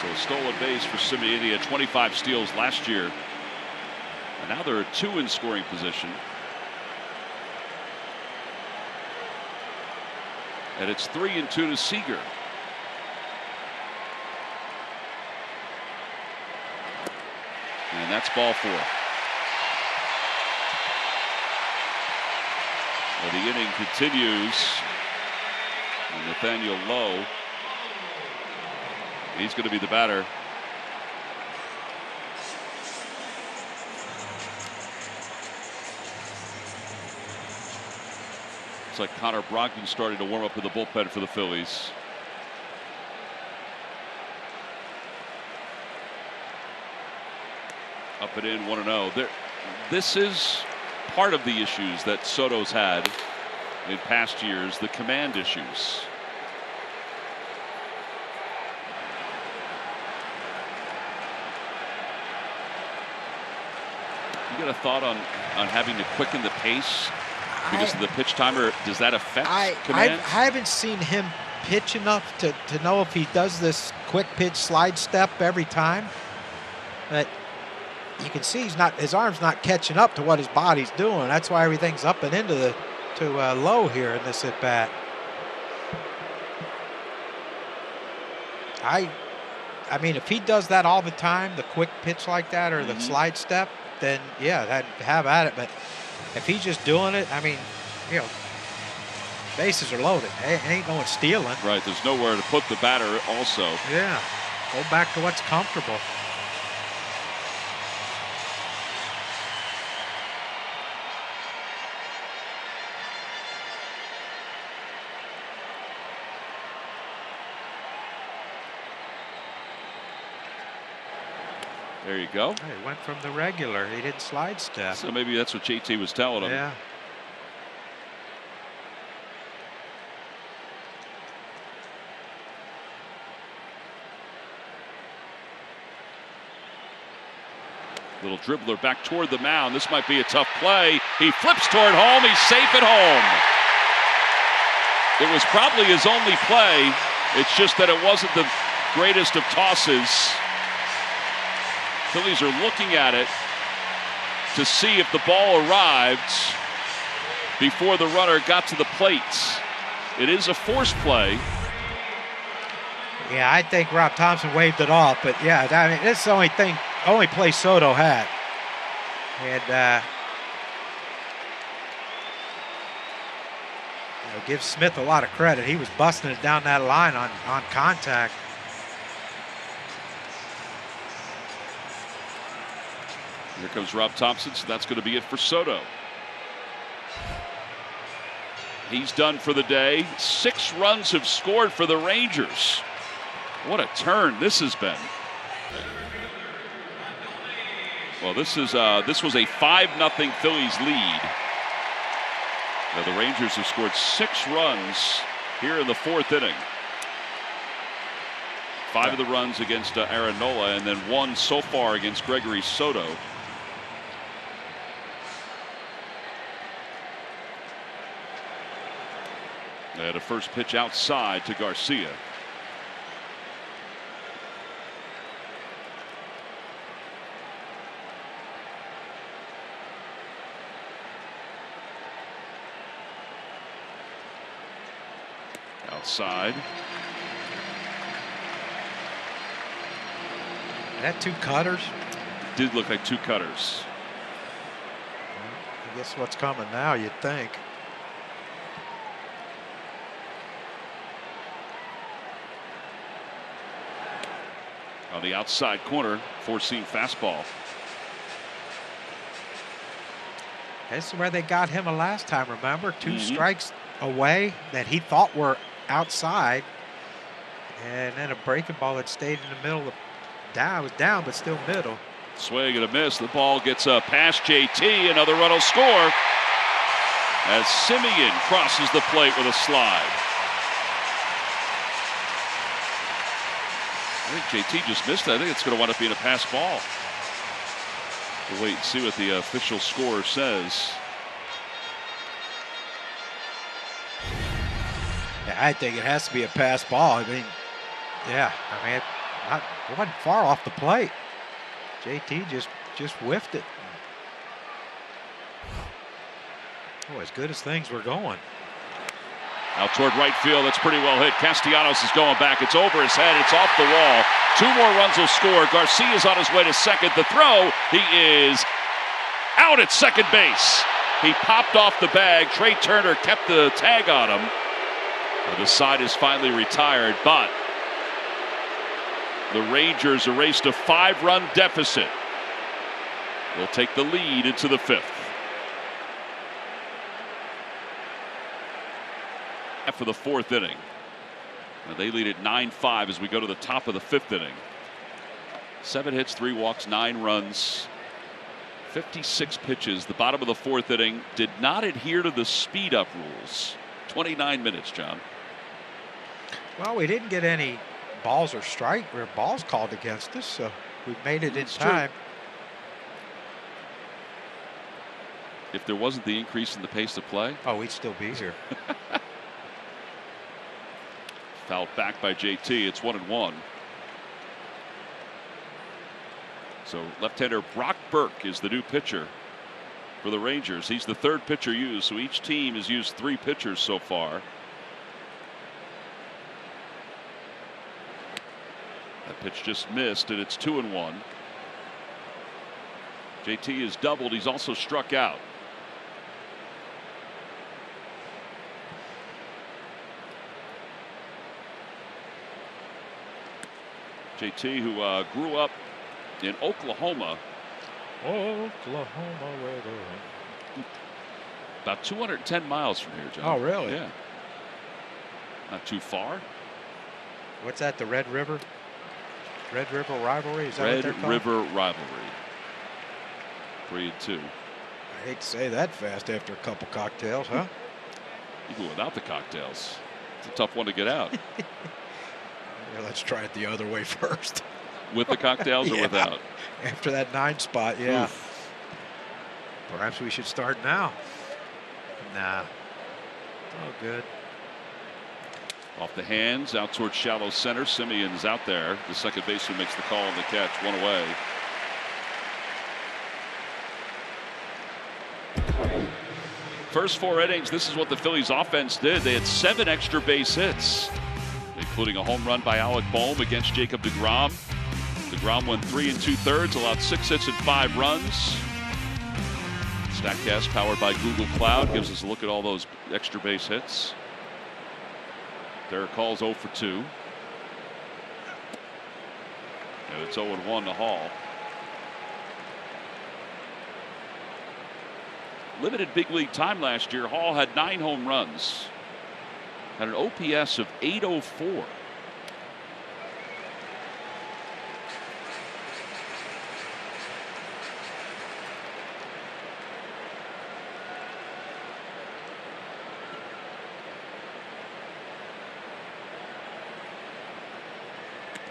So a stolen base for Semien. He had 25 steals last year. And now there are 2 in scoring position. And it's 3-2 to Seager. And that's ball 4. Well, the inning continues. And Nathaniel Lowe, he's going to be the batter. Looks like Connor Brogdon starting to warm up in the bullpen for the Phillies. Up and in, 1-0. This is part of the issues that Soto's had in past years, the command issues. You got a thought on having to quicken the pace because of the pitch timer? Does that affect command? I haven't seen him pitch enough to know if he does this quick pitch slide step every time. But you can see his arm's not catching up to what his body's doing. That's why everything's up and into low here in this at bat. I mean, if he does that all the time, the quick pitch like that or the slide step, then yeah, have at it. But if he's just doing it, I mean, you know, bases are loaded. Ain't no one stealing. Right. There's nowhere to put the batter. Also. Yeah. Go back to what's comfortable. There you go. He went from the regular. He didn't slide step. So maybe that's what JT was telling him. Yeah. Little dribbler back toward the mound. This might be a tough play. He flips toward home. He's safe at home. It was probably his only play. It's just that it wasn't the greatest of tosses. Phillies are looking at it to see if the ball arrived before the runner got to the plate. It is a forced play. Yeah, I think Rob Thompson waved it off, but yeah, I mean, this is the only play Soto had. And give Smith a lot of credit. He was busting it down that line on contact. Here comes Rob Thompson, so that's going to be it for Soto. He's done for the day. 6 runs have scored for the Rangers. What a turn this has been. Well, this was a 5-0 Phillies lead. Now, the Rangers have scored 6 runs here in the 4th inning. 5 of the runs against Aaron Nola, and then 1 so far against Gregory Soto. They had a first pitch outside to Garcia. Outside. That 2 cutters? Did look like 2 cutters. I guess what's coming now, you'd think. On the outside corner, 4-seam fastball. This is where they got him last time, remember? 2 strikes away that he thought were outside. And then a breaking ball that stayed in the middle of down. It was down, but still middle. Swing and a miss. The ball gets past JT. Another run will score as Simeon crosses the plate with a slide. I think JT just missed it. I think it's going to wind up being a pass ball. We'll wait and see what the official score says. Yeah, I think it has to be a pass ball. I mean, yeah, I mean, it wasn't far off the plate. JT just whiffed it. Oh, as good as things were going. Out toward right field, that's pretty well hit. Castellanos is going back. It's over his head. It's off the wall. 2 more runs will score. Garcia's on his way to second. The throw, he is out at second base. He popped off the bag. Trey Turner kept the tag on him. The side is finally retired, but the Rangers erased a 5-run deficit. They'll take the lead into the 5th. For the 4th inning. Now they lead at 9-5 as we go to the top of the 5th inning. 7 hits, 3 walks, 9 runs. 56 pitches. The bottom of the fourth inning did not adhere to the speed up rules. 29 minutes, John. Well, we didn't get any balls or balls called against us, so we made it in time. If there wasn't the increase in the pace of play, oh, we'd still be here. Fouled back by JT. It's 1-1. So left-hander Brock Burke is the new pitcher for the Rangers. He's the third pitcher used, so each team has used 3 pitchers so far. That pitch just missed, and it's 2-1. JT has doubled. He's also struck out. JT, who grew up in Oklahoma. Oklahoma weather. About 210 miles from here, John. Oh, really? Yeah. Not too far. What's that, the Red River? Red River rivalry? Is that what they're called? Red River rivalry. 3-2. I hate to say that fast after a couple cocktails, huh? You go without the cocktails. It's a tough one to get out. Yeah, let's try it the other way first. With the cocktails or without? After that 9 spot, yeah. Oof. Perhaps we should start now. Nah. Oh, good. Off the hands, out towards shallow center. Simeon's out there. The second baseman makes the call on the catch. 1 away. First 4 innings, this is what the Phillies offense did. They had 7 extra base hits, including a home run by Alec Boehm against Jacob deGrom. deGrom went 3 2/3, allowed 6 hits and 5 runs. StatCast, powered by Google Cloud, gives us a look at all those extra base hits. Derek Hall's 0 for 2. And it's 0-1 to Hall. Limited big league time last year. Hall had 9 home runs. Had an OPS of 804.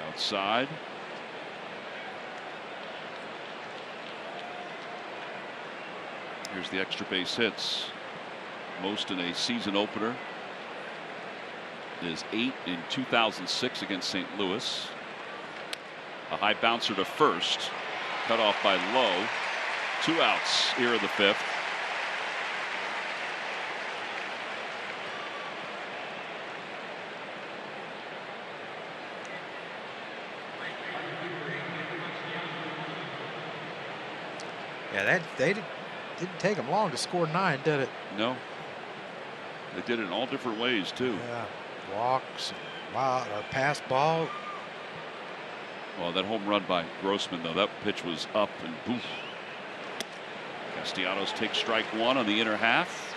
Outside. Here's the extra base hits. Most in a season opener is 8 in 2006 against St. Louis. A high bouncer to first, cut off by Lowe. 2 outs here in the 5th. Yeah, they didn't take them long to score 9, did it? No. They did it in all different ways, too. Yeah. Walks, wild, or pass ball. Well, that home run by Grossman, though, that pitch was up and poof. Castellanos takes strike 1 on the inner half.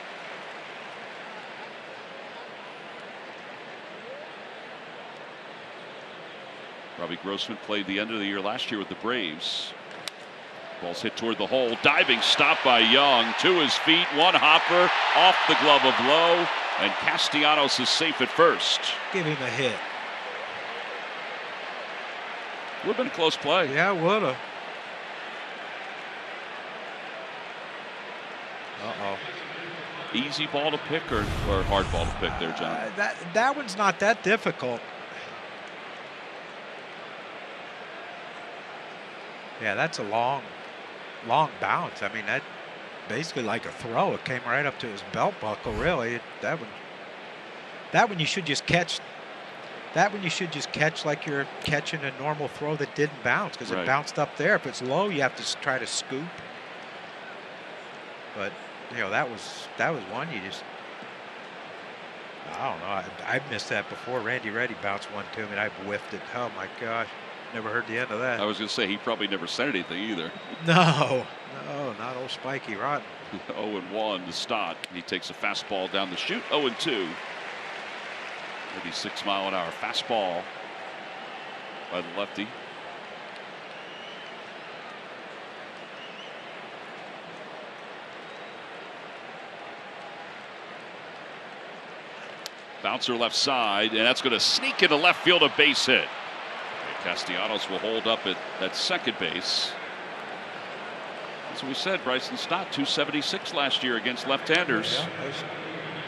Robbie Grossman played the end of the year last year with the Braves. Ball's hit toward the hole. Diving stop by Young. To his feet. 1 hopper off the glove of Lowe. And Castellanos is safe at first. Give him a hit. Would have been a close play. Yeah, would have. Uh-oh. Easy ball to pick or hard ball to pick there, John? That one's not that difficult. Yeah, that's a long bounce. I mean, that basically like a throw. It came right up to his belt buckle, really. That one you should just catch. That one you should just catch like you're catching a normal throw that didn't bounce, because it bounced up there. If it's low, you have to try to scoop. But you know, that was one you just. I don't know. I missed that before. Randy Reddy bounced one to me, and I whiffed it. Oh my gosh. Never heard the end of that. I was going to say, he probably never said anything either. No, not old Spiky Rotten. 0-1 to Stott. He takes a fastball down the chute. 0-2. 86-mile-an-hour fastball by the lefty. Bouncer left side, and that's going to sneak into left field, a base hit. And Castellanos will hold up at second base. As we said, Bryson Stott 276 last year against left-handers. Yeah,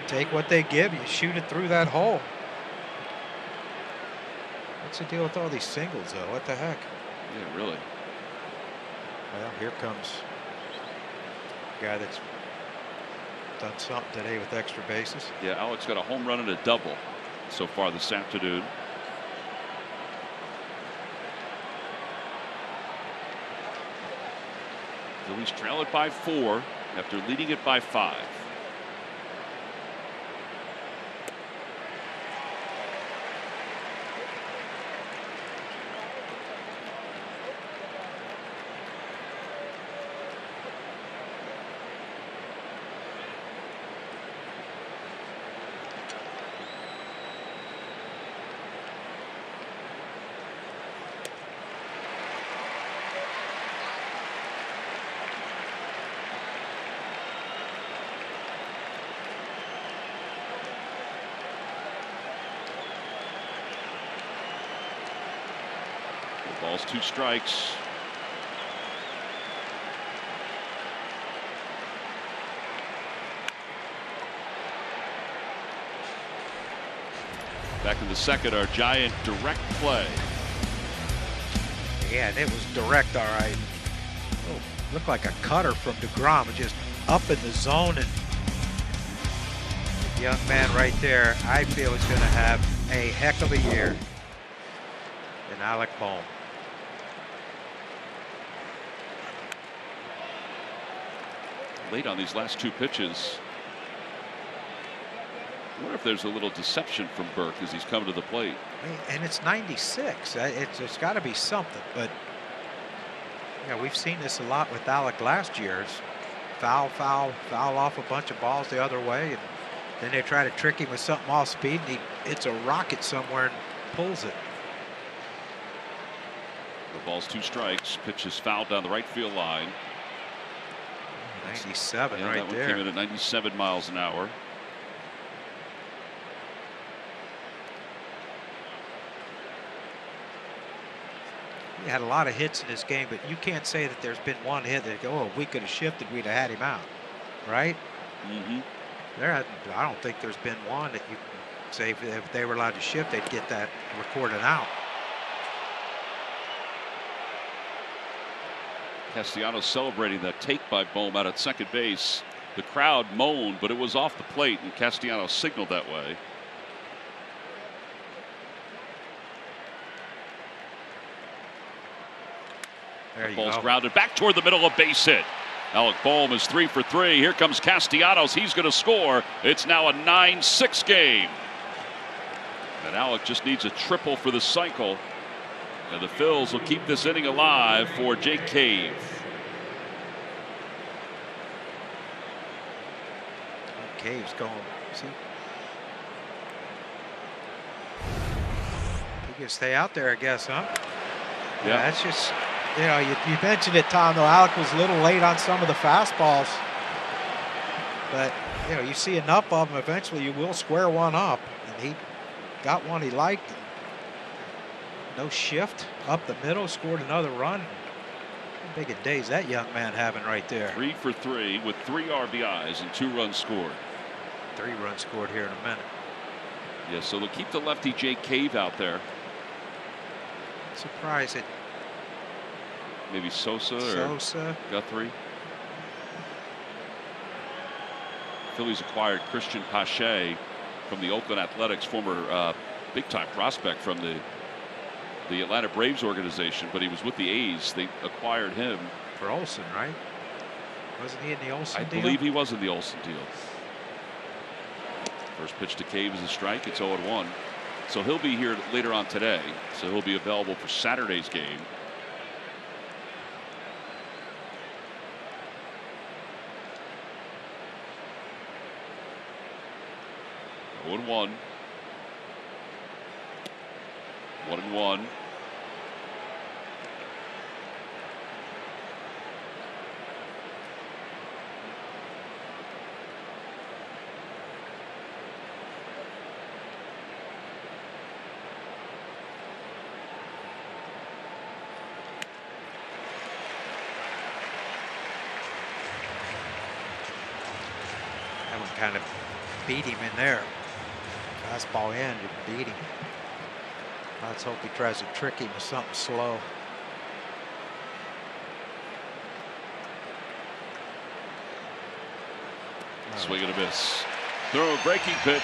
take what they give you, shoot it through that hole. What's the deal with all these singles, though? What the heck? Yeah, really. Well, here comes a guy that's done something today with extra bases. Yeah, Alex got a home run and a double so far this afternoon. Phillies trail it by 4 after leading it by 5. Balls 2 strikes. Back in the second, our giant direct play. Yeah, and it was direct, all right. Oh, looked like a cutter from DeGrom, just up in the zone. And the young man right there, I feel is going to have a heck of a year. And Alec Bohm. Late on these last 2 pitches. I wonder if there's a little deception from Burke as he's come to the plate. And it's 96. It's got to be something. But yeah, we've seen this a lot with Alec last year. Foul off a bunch of balls the other way, and then they try to trick him with something off speed, and it's a rocket somewhere and pulls it. The ball's 2 strikes. Pitch is fouled down the right field line. 97 yeah, right that one there. came in at 97 miles an hour. He had a lot of hits in this game, but you can't say that there's been one hit that go, oh, if we could have shifted, we'd have had him out, right? I don't think there's been one that you can say if they were allowed to shift, they'd get that recorded out. Castellanos celebrating that take by Bohm out at second base. The crowd moaned, but it was off the plate, and Castellanos signaled that way. There The ball's go. grounded back toward the middle, a base hit. Alec Bohm is 3 for 3. Here comes Castellanos. He's going to score. It's now a 9-6 game. And Alec just needs a triple for the cycle. And the Phils will keep this inning alive for Jake Cave. Cave's going. See? He can stay out there, I guess, huh? Yeah, that's just, you know, you mentioned it, Tom, though. Alec was a little late on some of the fastballs. But, you know, you see enough of them, eventually you will square one up. And he got one he liked. No shift, up the middle, scored another run. How big a day is that young man having right there? 3 for 3 with 3 RBIs and 2 runs scored. 3 runs scored here in a minute. Yeah, so they'll keep the lefty Jake Cave out there. Surprised it. Maybe Sosa or Guthrie. Phillies acquired Christian Pache from the Oakland Athletics, former big-time prospect from the Atlanta Braves organization, but he was with the A's. They acquired him. For Olsen, right? Wasn't he in the Olsen deal? I believe he was in the Olsen deal. First pitch to Cave is a strike. It's 0-1. So he'll be here later on today. So he'll be available for Saturday's game. One 1-1. Baldwin kind of beat him in there. Fastball in, you beat him. Let's hope he tries to trick him with something slow. Swing and a miss. Throw a breaking pitch.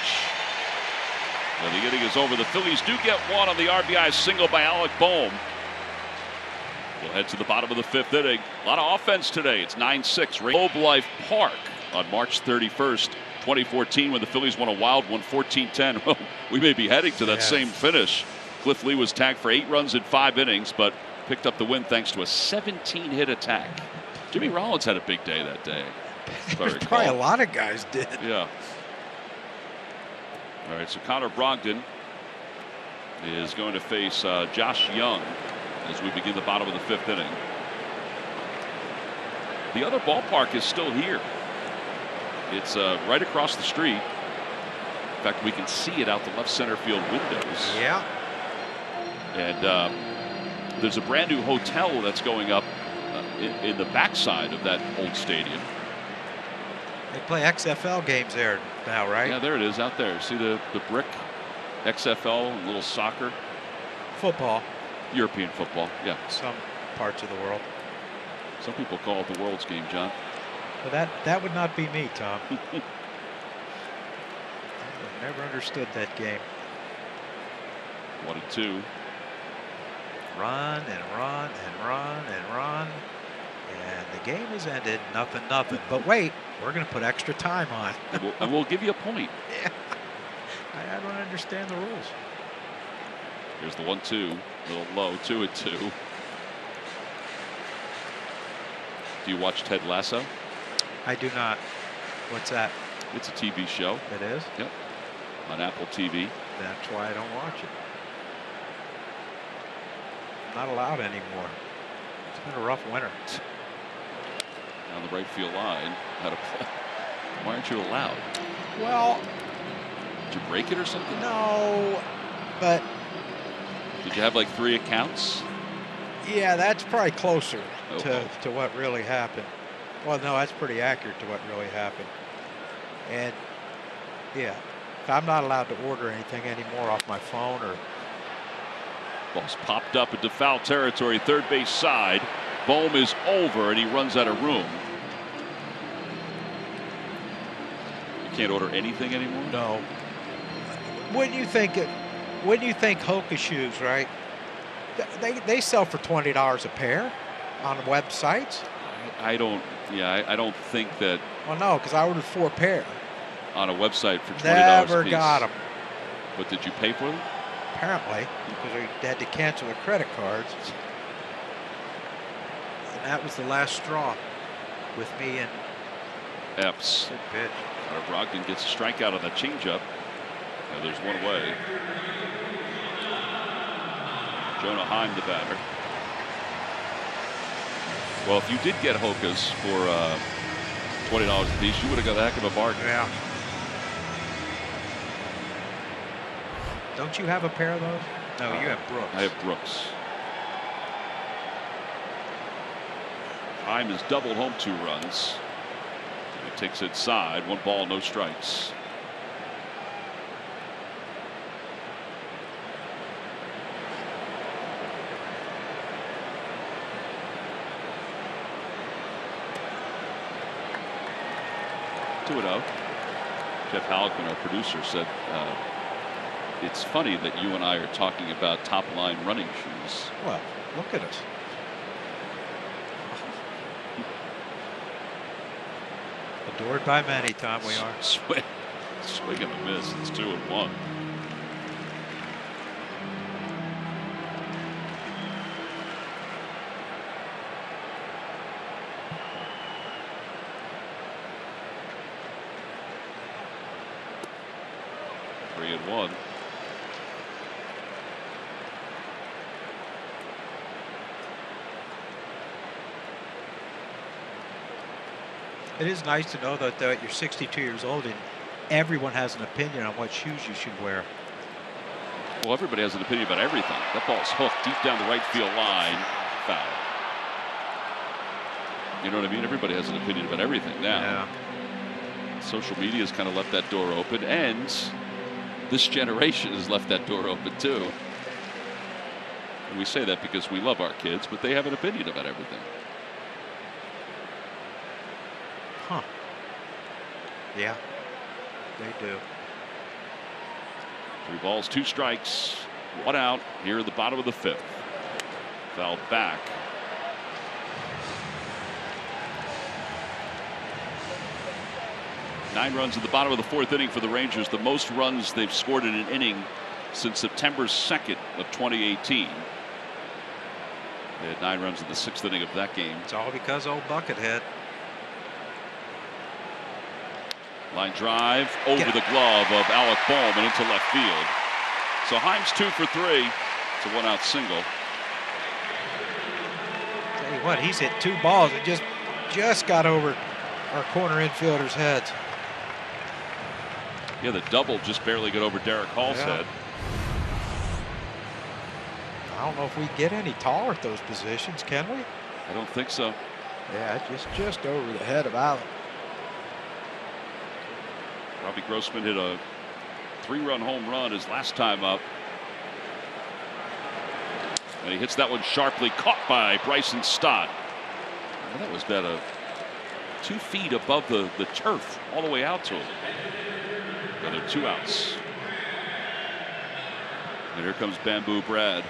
And the inning is over. The Phillies do get one on the RBI single by Alec Boehm. We'll head to the bottom of the 5th inning. A lot of offense today. It's 9-6. Globe Life Park on March 31st, 2014, when the Phillies won a wild one, 14-10. Well, we may be heading to that same finish. Cliff Lee was tagged for 8 runs in 5 innings, but picked up the win thanks to a 17-hit attack. Jimmy Rollins had a big day that day. Probably a lot of guys did. Yeah. All right, so Connor Brogdon is going to face Josh Young as we begin the bottom of the 5th inning. The other ballpark is still here. It's right across the street. In fact, we can see it out the left center field windows. Yeah. And there's a brand new hotel that's going up in the backside of that old stadium. They play XFL games there now, right? Yeah, there it is out there. See the brick? XFL and little soccer. Football. European football, yeah. Some parts of the world. Some people call it the world's game, John. But that would not be me, Tom. I never understood that game. 1-2. Run and run and run and run. And the game is ended. Nothing. But wait, we're going to put extra time on. and we'll give you a point. Yeah. I don't understand the rules. Here's the 1-2. A little low. 2-2. Do you watch Ted Lasso? I do not. What's that? It's a TV show. It is? Yep. On Apple TV. That's why I don't watch it. I'm not allowed anymore. It's been a rough winter. Down the right field line. How to play. Why aren't you allowed? Well, did you break it or something? No, but did you have like 3 accounts? Yeah, that's probably closer to what really happened. Well, no, that's pretty accurate to what really happened. And yeah, I'm not allowed to order anything anymore off my phone or. Ball's popped up into foul territory, third base side. Boehm is over and he runs out of room. You can't order anything anymore? No. Wouldn't you think Hoka shoes, right? They sell for $20 a pair on websites. I don't think that. Well, no, because I ordered 4 pair. On a website for $20 Never a piece. got them. But did you pay for them? Apparently, because we had to cancel the credit cards. And that was the last straw with me and Epps. Good pitch. Brogdon gets a strikeout on the changeup. And there's one away. Jonah Heim, the batter. Well, if you did get Hokas for $20 a piece, you would have got a heck of a bargain. Yeah. Don't you have a pair of those? No, you have Brooks. I have Brooks. Heim has doubled home 2 runs. He takes it inside. 1 ball, no strikes. Jeff Halleckman, our producer, said it's funny that you and I are talking about top line running shoes. Well, look at us. Adored by many, Tom, we are. Swing and a miss. It's 2-1. It is nice to know that you're 62 years old and everyone has an opinion on what shoes you should wear. Well, everybody has an opinion about everything. That ball's hooked deep down the right field line. Foul. You know what I mean? Everybody has an opinion about everything now. Yeah. Social media has kind of left that door open, and this generation has left that door open too. And we say that because we love our kids, but they have an opinion about everything. Huh. Yeah, they do. 3 balls, 2 strikes, 1 out here at the bottom of the 5th. Fouled back. Nine runs at the bottom of the 4th inning for the Rangers, the most runs they've scored in an inning since September 2nd of 2018. They had 9 runs in the 6th inning of that game. It's all because old Buckethead. Line drive over the glove of Alec Bohm and into left field. So Himes 2 for 3. It's a 1-out single. Tell you what, he's hit 2 balls that just got over our corner infielders' heads. Yeah, the double just barely got over Derek Hall's head. I don't know if we get any taller at those positions, can we? I don't think so. Yeah, just over the head of Alec. Robbie Grossman hit a 3-run home run his last time up. And he hits that one sharply, caught by Bryson Stott. And that was about 2 feet above the turf, all the way out to him. Another 2 outs. And here comes Bamboo Brad.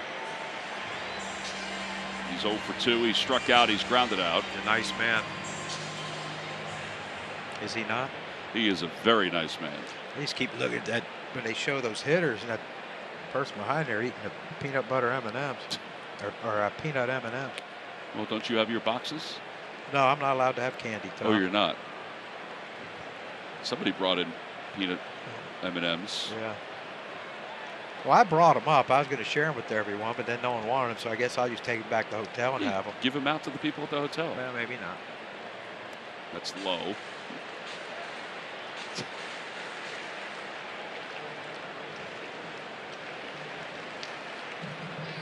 He's 0 for 2. He's struck out. He's grounded out. A nice man. Is he not? He is a very nice man. I just keep looking at that when they show those hitters and that person behind there eating a peanut butter M&Ms or a peanut M&Ms. Well, don't you have your boxes? No, I'm not allowed to have candy, Tom. Oh, you're not. Somebody brought in peanut M&Ms. Yeah. Well, I brought them up. I was going to share them with everyone, but then no one wanted them, so I guess I'll just take them back to the hotel and have them. Give them out to the people at the hotel. Well, maybe not. That's low.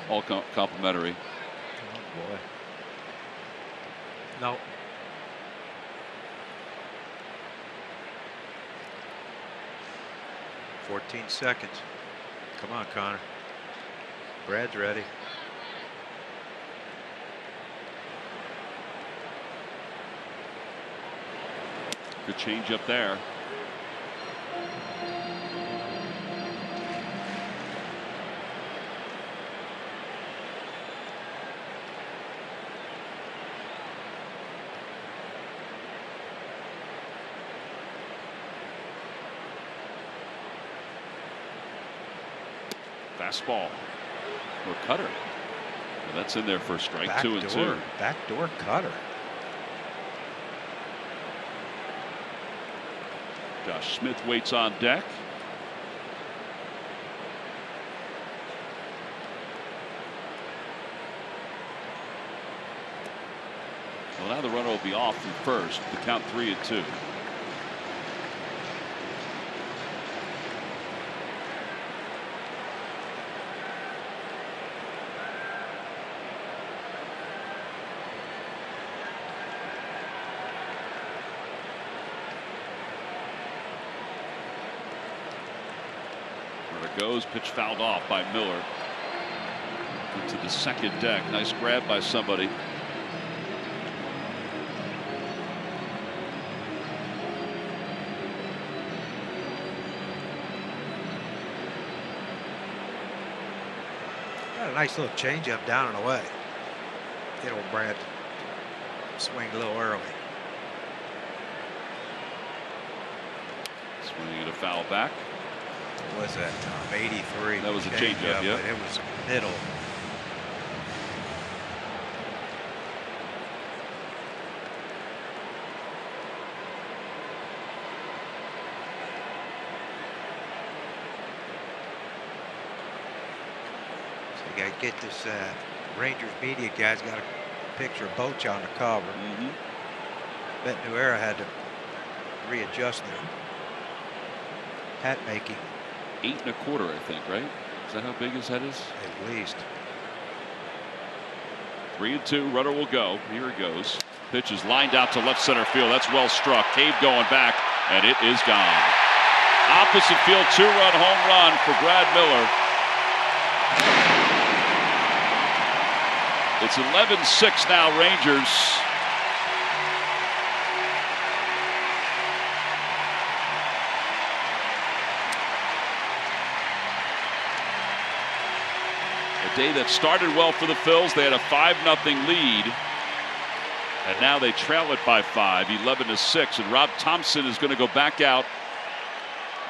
All complimentary. Oh, boy. No. "14 seconds. Come on, Connor. Brad's ready." Good change up there. Fastball or cutter. Well, that's in there for a strike. 2-2. Backdoor cutter. Josh Smith waits on deck. Well, now the runner will be off from first. The count 3-2. Goes, pitch fouled off by Miller into the second deck. Nice grab by somebody. Got a nice little changeup down and away. Get old Brad swing a little early. Swinging at a foul back. What was that, Tom? 83. That was a changeup, yeah. But it was middle. So you got to get this Rangers media guy's got a picture of Boch on the cover. Bet New Era had to readjust their hat making. 8 1/4, I think, right? Is that how big his head is? At least. 3-2. Runner will go. Here he goes. Pitch is lined out to left center field. That's well struck. Cave going back. And it is gone. Opposite field 2-run home run for Brad Miller. It's 11-6 now, Rangers. A day that started well for the Phils. They had a 5-0 lead. And now they trail it by 5, 11-6. And Rob Thompson is going to go back out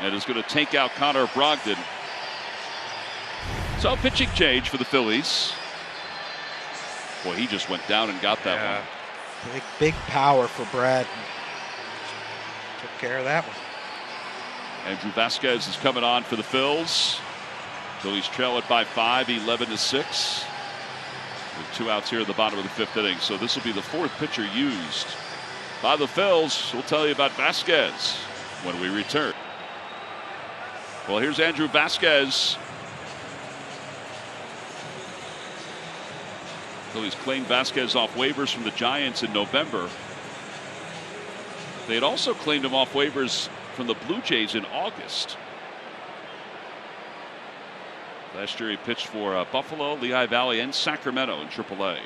and is going to take out Connor Brogdon. So pitching change for the Phillies. Boy, he just went down and got that one. Big power for Brad. Took care of that one. Andrew Vasquez is coming on for the Phils. Phillies trail it by 5, 11-6. With 2 outs here at the bottom of the 5th inning. So this will be the 4th pitcher used by the Phils. We'll tell you about Vasquez when we return. Well, here's Andrew Vasquez. Phillies claimed Vasquez off waivers from the Giants in November. They had also claimed him off waivers from the Blue Jays in August. Last year he pitched for Buffalo, Lehigh Valley, and Sacramento in AAA.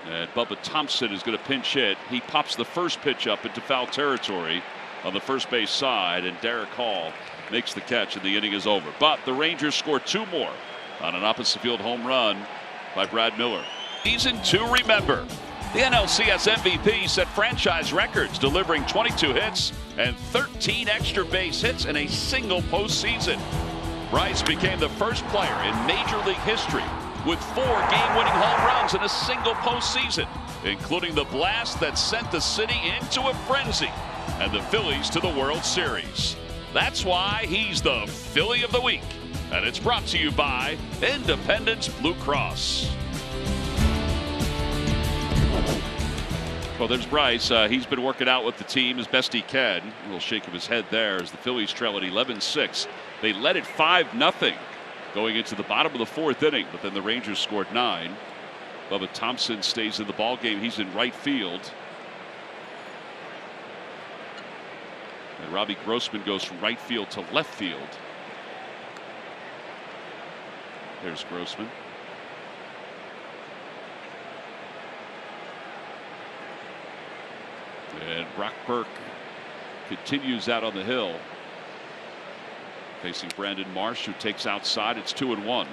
And Bubba Thompson is going to pinch hit. He pops the first pitch up into foul territory on the first base side, and Derek Hall makes the catch, and the inning is over. But the Rangers score 2 more on an opposite field home run by Brad Miller. Season 2, remember. The NLCS MVP set franchise records, delivering 22 hits and 13 extra base hits in a single postseason. Bryce became the first player in Major League history with 4 game-winning home runs in a single postseason, including the blast that sent the city into a frenzy and the Phillies to the World Series. That's why he's the Philly of the Week, and it's brought to you by Independence Blue Cross. Well, there's Bryce. He's been working out with the team as best he can. A little shake of his head there as the Phillies trail at 11-6. They led it 5-0 going into the bottom of the 4th inning, but then the Rangers scored 9. Bubba Thompson stays in the ball game. He's in right field. And Robbie Grossman goes from right field to left field. There's Grossman. And Brock Burke continues out on the hill, facing Brandon Marsh, who takes outside. It's 2-1.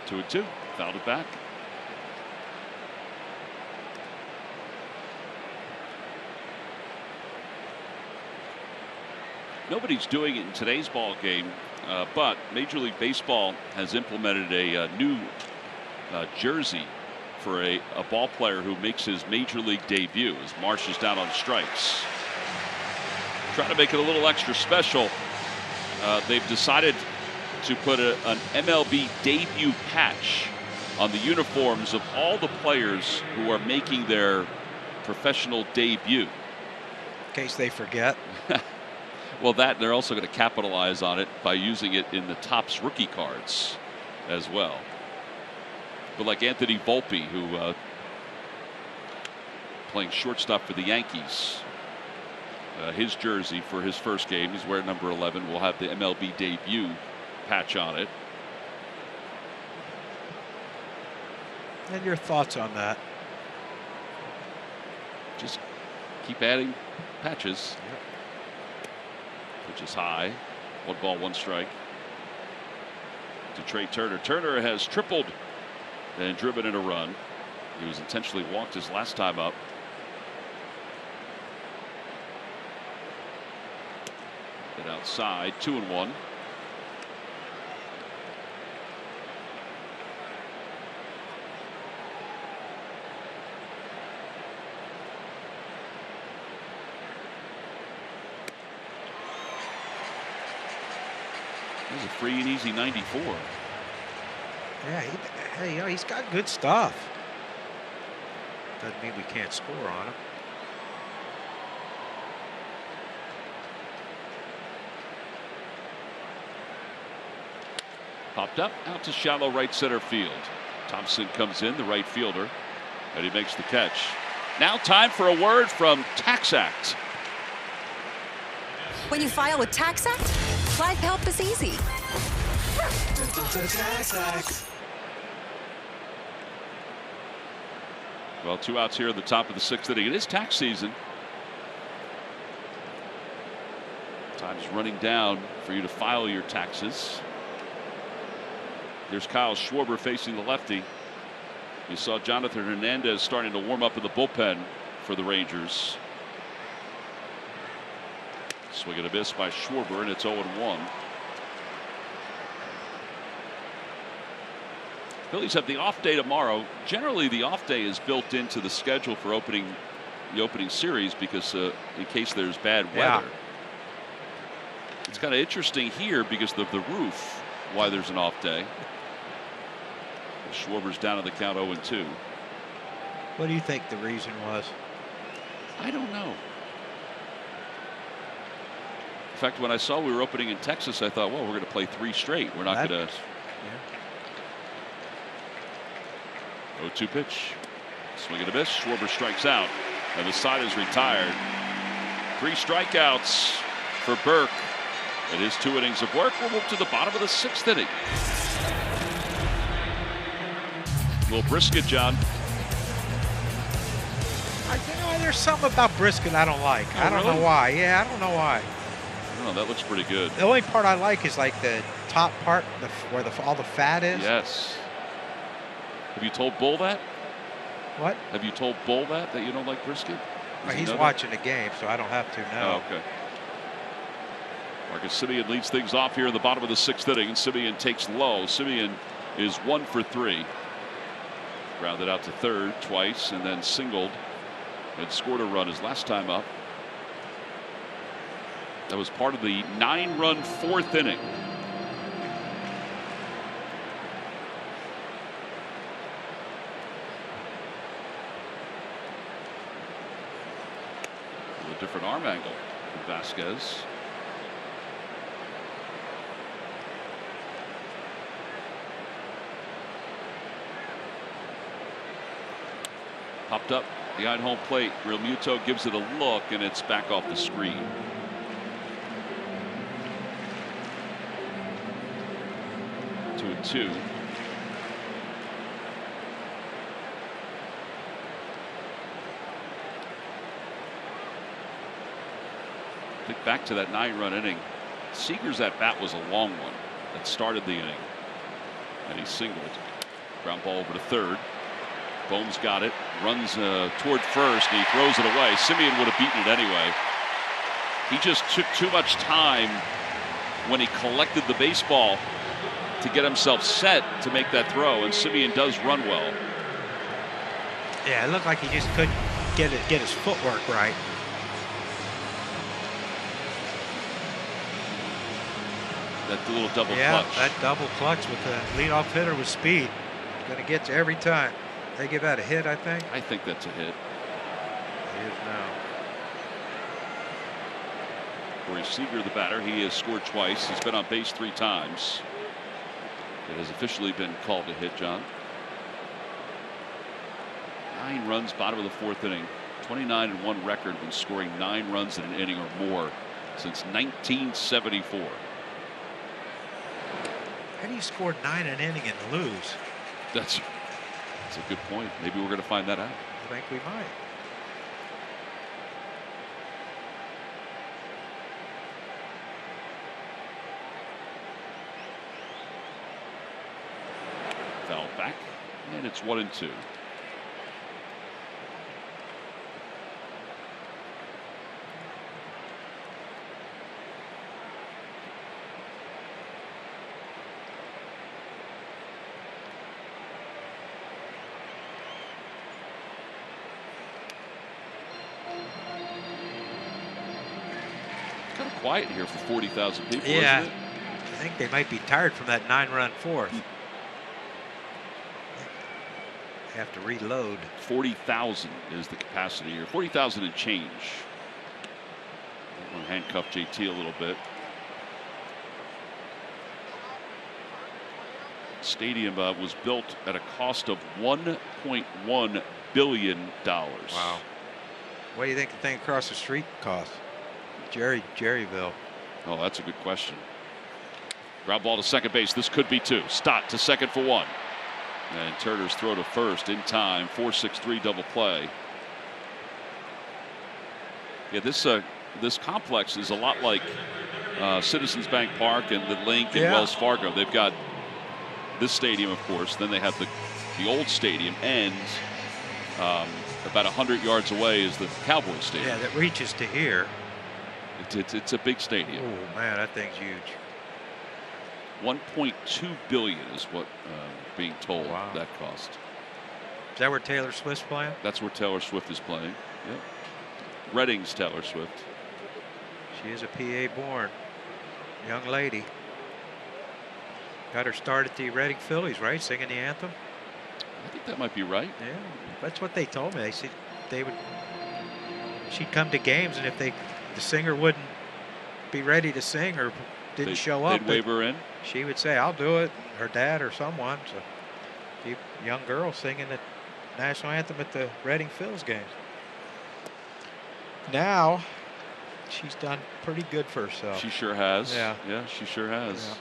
Two and two. Fouled it back. Nobody's doing it in today's ball game, but Major League Baseball has implemented a new jersey for a ball player who makes his Major League debut as Marsh is down on strikes. Trying to make it a little extra special. They've decided to put an MLB debut patch on the uniforms of all the players who are making their professional debut. In case they forget. Well, that they're also going to capitalize on it by using it in the Topps rookie cards as well. But like Anthony Volpe, who playing shortstop for the Yankees, his jersey for his first game, he's wearing number 11, will have the MLB debut patch on it. And your thoughts on that? Just keep adding patches. Yep. Which is high. 1 ball, 1 strike to Trey Turner. Turner has tripled and driven in a run. He was intentionally walked his last time up. Get outside. 2-1. This is a free and easy 94. Yeah, he's got good stuff. Doesn't mean we can't score on him. Popped up out to shallow right center field. Thompson comes in, the right fielder, and he makes the catch. Now time for a word from TaxAct. When you file with TaxAct, life help is easy. Well, 2 outs here at the top of the 6th inning. It is tax season. Time's running down for you to file your taxes. There's Kyle Schwarber facing the lefty. You saw Jonathan Hernandez starting to warm up in the bullpen for the Rangers. Swing and a miss by Schwarber, and it's 0-1. Phillies have the off day tomorrow. Generally, the off day is built into the schedule for the opening series because in case there's bad weather. It's kind of interesting here because of the roof, why there's an off day. Schwarber's down on the count 0-2. What do you think the reason was? I don't know. In fact, when I saw we were opening in Texas, I thought, well, we're going to play 3 straight. We're not going to. 0-2 pitch. Swing and a miss. Schwarber strikes out, and the side is retired. 3 strikeouts for Burke. It is 2 innings of work. We'll move to the bottom of the 6th inning. A little Brisket, John. There's something about Brisket I don't like. I don't know why. Yeah, I don't know why. Oh, that looks pretty good. The only part I like is like the top part, where all the fat is. Yes. Have you told Bull that? What? Have you told Bull that you don't like brisket? He's watching the game, so I don't have to know. Oh, okay. Marcus Semien leads things off here in the bottom of the 6th inning, and Semien takes low. Semien is 1 for 3. Grounded out to third twice, and then singled and scored a run his last time up. That was part of the 9-run 4th inning. A different arm angle for Vasquez. Popped up behind home plate. Realmuto gives it a look, and it's back off the screen. Two and two. Think back to that 9-run inning. Seager's at bat was a long one that started the inning, and he singled. Ground ball over to third. Bohm's got it, runs toward first, and he throws it away. Semien would have beaten it anyway. He just took too much time when he collected the baseball to get himself set to make that throw, and Semien does run well. Yeah, it looked like he just couldn't get his footwork right. That little double clutch. Yeah, that double clutch with the leadoff hitter with speed. Going to get you every time. They give that a hit, I think. I think that's a hit. It is now. Corey Seager, the batter, he has scored twice. He's been on base 3 times. It has officially been called a hit, John. 9 runs, bottom of the 4th inning. 29-1 record when scoring 9 runs in an inning or more since 1974. How do you score 9 in an inning and lose? That's a good point. Maybe we're going to find that out. I think we might. Foul back, and it's 1-2. Kind of quiet here for 40,000 people. Yeah, isn't it? I think they might be tired from that 9-run 4th. Have to reload. 40,000 is the capacity here. 40,000 and change. I'm going to handcuff JT a little bit. stadium was built at a cost of $1.1 billion. Wow. What do you think the thing across the street costs? Jerryville. Oh, that's a good question. Ground ball to second base. This could be two. Stott to second for one. And Turner's throw to first in time. 4-6-3 double play. Yeah, this complex is a lot like Citizens Bank Park and the Link and Wells Fargo. They've got this stadium, of course. Then they have the old stadium, and about 100 yards away is the Cowboys stadium. Yeah, that reaches to here. It's a big stadium. Oh man, that thing's huge. 1.2 billion is what being told that cost. Is that where Taylor Swift's playing? That's where Taylor Swift is playing. Yep. Reading's Taylor Swift. She is a PA born young lady. Got her start at the Reading Phillies, right? Singing the anthem. I think that might be right. Yeah, that's what they told me. They said she'd come to games, and if the singer wouldn't be ready to sing or didn't show up, they'd wave her in. She would say, "I'll do it." Her dad or someone. So, young girl singing the national anthem at the Reading Phillies games. Now, she's done pretty good for herself. She sure has. Yeah, she sure has. Yeah.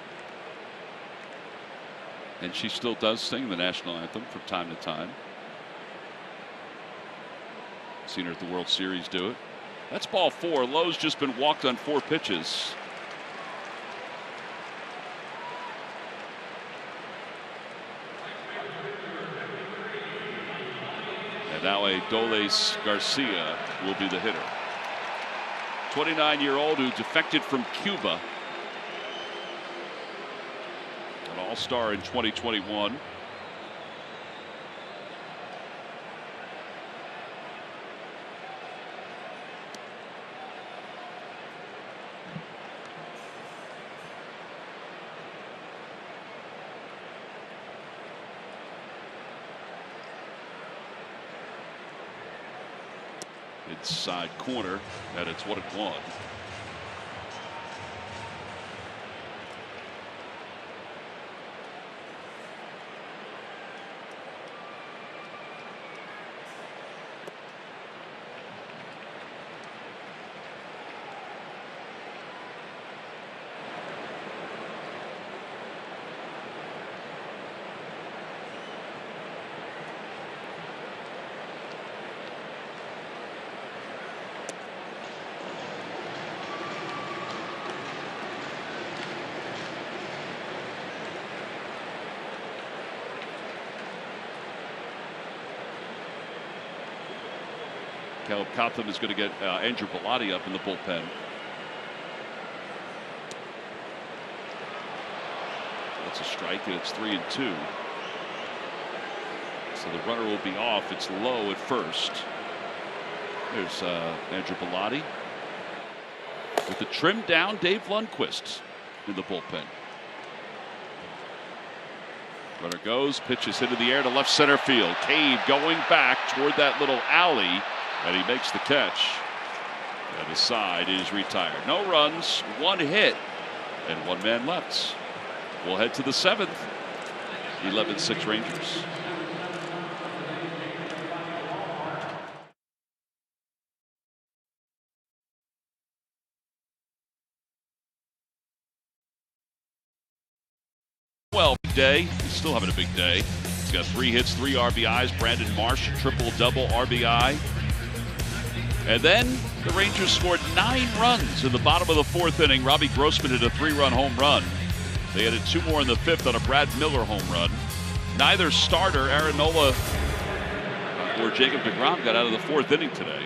And she still does sing the national anthem from time to time. Seen her at the World Series do it. That's ball 4. Lowe's just been walked on 4 pitches. And now Adolis Garcia will be the hitter. 29-year-old who defected from Cuba. An all-star in 2021. Inside corner, and it's 1-1. Caleb Cotham is going to get Andrew Bellotti up in the bullpen. That's a strike, and it's 3-2. So the runner will be off. It's Lowe at first. There's Andrew Bellotti with the trimmed down Dave Lundquist in the bullpen. Runner goes, pitches into the air to left center field. Cade going back toward that little alley, and he makes the catch. And his side is retired. No runs, 1 hit, and 1 man left. We'll head to the 7th. 11-6 Rangers. Well, big day. He's still having a big day. He's got 3 hits, 3 RBIs. Brandon Marsh, triple-double RBI. And then the Rangers scored 9 runs in the bottom of the 4th inning. Robbie Grossman hit a 3-run home run. They added 2 more in the 5th on a Brad Miller home run. Neither starter, Aaron Nola or Jacob deGrom, got out of the 4th inning today.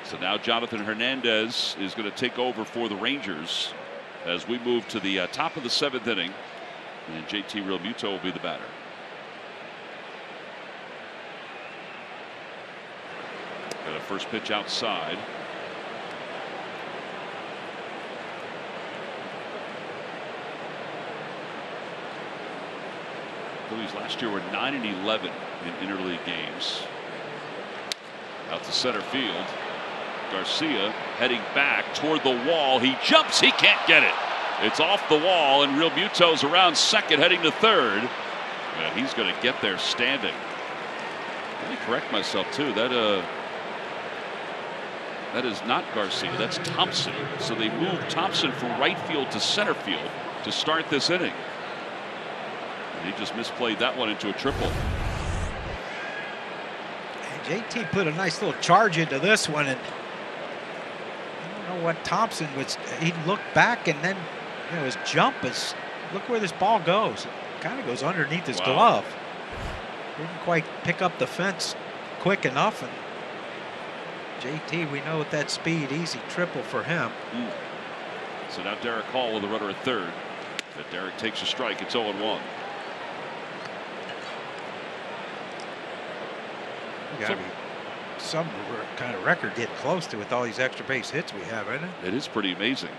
So now Jonathan Hernandez is going to take over for the Rangers as we move to the top of the 7th inning. And JT Realmuto will be the batter. Got a first pitch outside. Phillies last year were 9-11 in interleague games. Out to center field. Garcia heading back toward the wall. He jumps. He can't get it. It's off the wall, and Real Muto's around second, heading to third. And he's going to get there standing. Let me correct myself, too. That is not Garcia. That's Thompson. So they moved Thompson from right field to center field to start this inning. And he just misplayed that one into a triple. And JT put a nice little charge into this one, and I don't know what Thompson was. He looked back, and then his jump is. Look where this ball goes. It kind of goes underneath his glove. Didn't quite pick up the fence quick enough, and JT, we know with that speed, easy triple for him. So now Derek Hall with a runner at third. But Derek takes a strike. It's 0-1. Got to be some kind of record getting close to with all these extra base hits we have, isn't it? It is pretty amazing.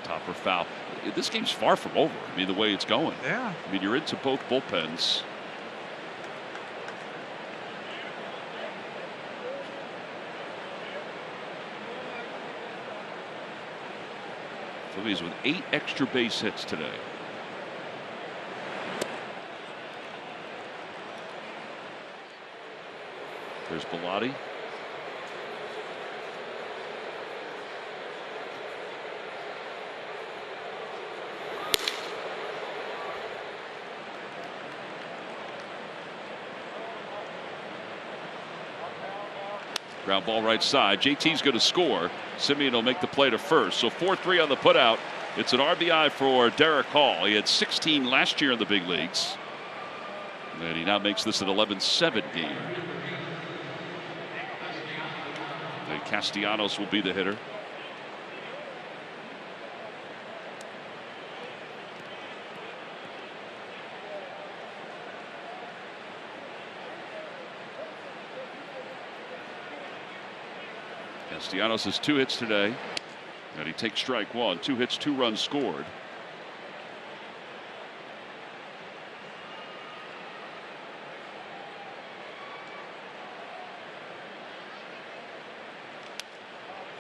Topper foul. This game's far from over. I mean, the way it's going. Yeah. I mean, you're into both bullpens. Phillies with 8 extra base hits today. There's Bellotti. Ground ball right side. JT's going to score. Simeon will make the play to first. So 4-3 on the putout. It's an RBI for Derek Hall. He had 16 last year in the big leagues. And he now makes this an 11-7 game. And Castellanos will be the hitter. Castellanos has 2 hits today, and he takes strike one. 2 hits, 2 runs scored.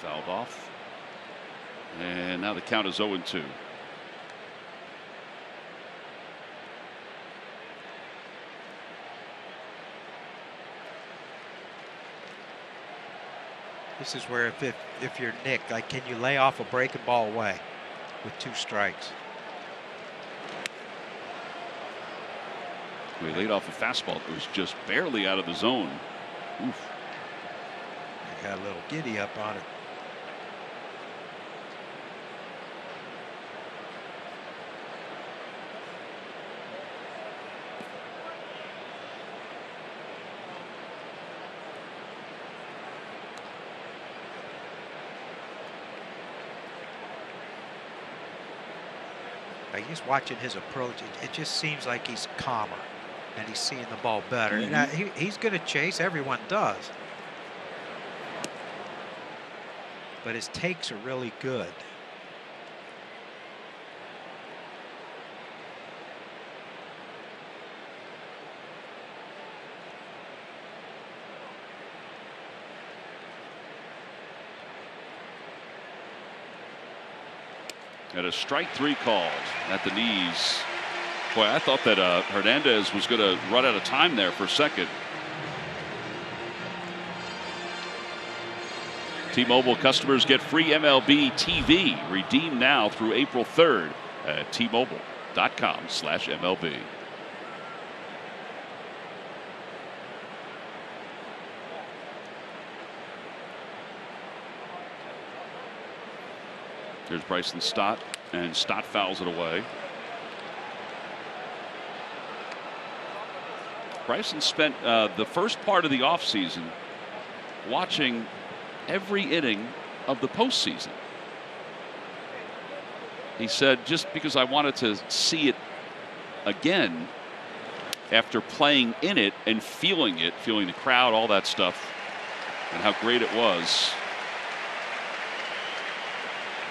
Fouled off, and now the count is 0-2. This is where if you're Nick, like, can you lay off a breaking ball away with 2 strikes? We laid off a fastball that was just barely out of the zone. Oof. He got a little giddy up on it. Just watching his approach, it just seems like he's calmer and he's seeing the ball better. Now, he's going to chase. Everyone does. But his takes are really good. And a strike 3 called at the knees. Boy, I thought that Hernandez was going to run out of time there for a second. T-Mobile customers get free MLB TV. Redeem now through April 3rd at T-Mobile.com/MLB. There's Bryson Stott, and Stott fouls it away. Bryson spent the first part of the offseason watching every inning of the postseason. He said, just because I wanted to see it again after playing in it and feeling the crowd, all that stuff, and how great it was.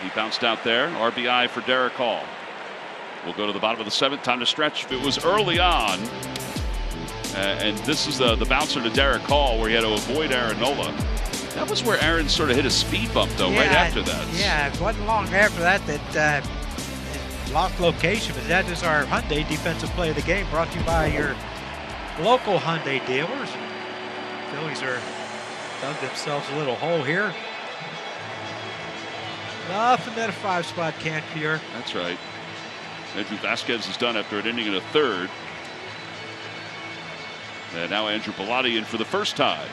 He bounced out there. RBI for Derek Hall. We'll go to the bottom of the 7th. Time to stretch. It was early on. And this is the bouncer to Derek Hall, where he had to avoid Aaron Nola. That was where Aaron sort of hit a speed bump, though, right after that. Yeah, it wasn't long after that that lost location. But that is our Hyundai defensive play of the game, brought to you by your local Hyundai dealers. Phillies are dug themselves a little hole here. Nothing that a 5-spot can't cure. That's right. Andrew Vasquez is done after an inning and a third. And now Andrew Bellotti in for the first time.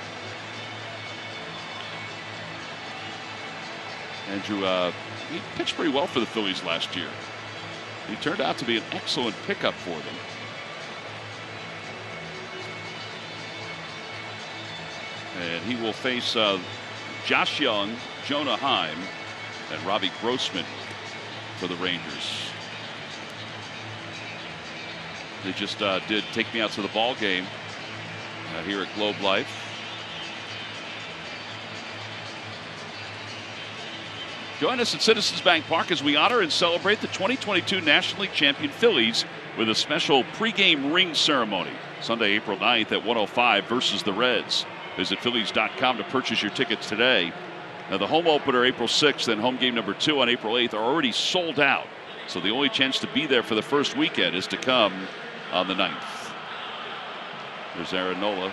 Andrew, he pitched pretty well for the Phillies last year. He turned out to be an excellent pickup for them. And he will face Josh Young, Jonah Heim, and Robbie Grossman for the Rangers. They just did Take Me Out to the Ball game here at Globe Life. Join us at Citizens Bank Park as we honor and celebrate the 2022 National League champion Phillies with a special pregame ring ceremony. Sunday, April 9th at 1:05 versus the Reds. Visit Phillies.com to purchase your tickets today. Now, the home opener April 6th and home game number 2 on April 8th are already sold out. So the only chance to be there for the first weekend is to come on the 9th. There's Aaron Nola.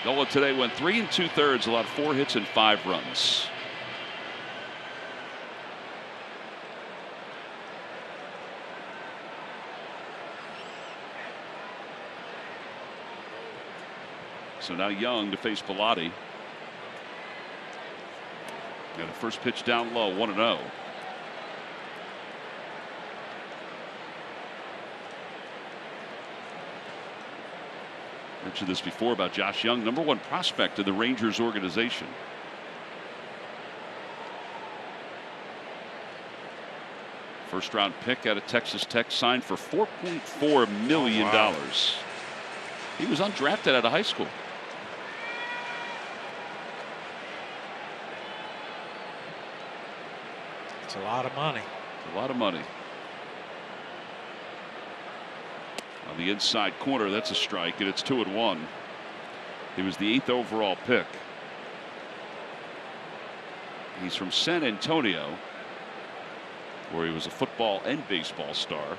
Nola today went 3 2/3, allowed 4 hits and 5 runs. So now Young to face Bellotti. Got a first pitch down low, 1-0. Mentioned this before about Josh Young, #1 prospect of the Rangers organization. First round pick out of Texas Tech, signed for $4.4 million. Oh, wow. He was undrafted out of high school. It's a lot of money. A lot of money. On the inside corner, that's a strike, and it's 2-1. He was the 8th overall pick. He's from San Antonio, where he was a football and baseball star.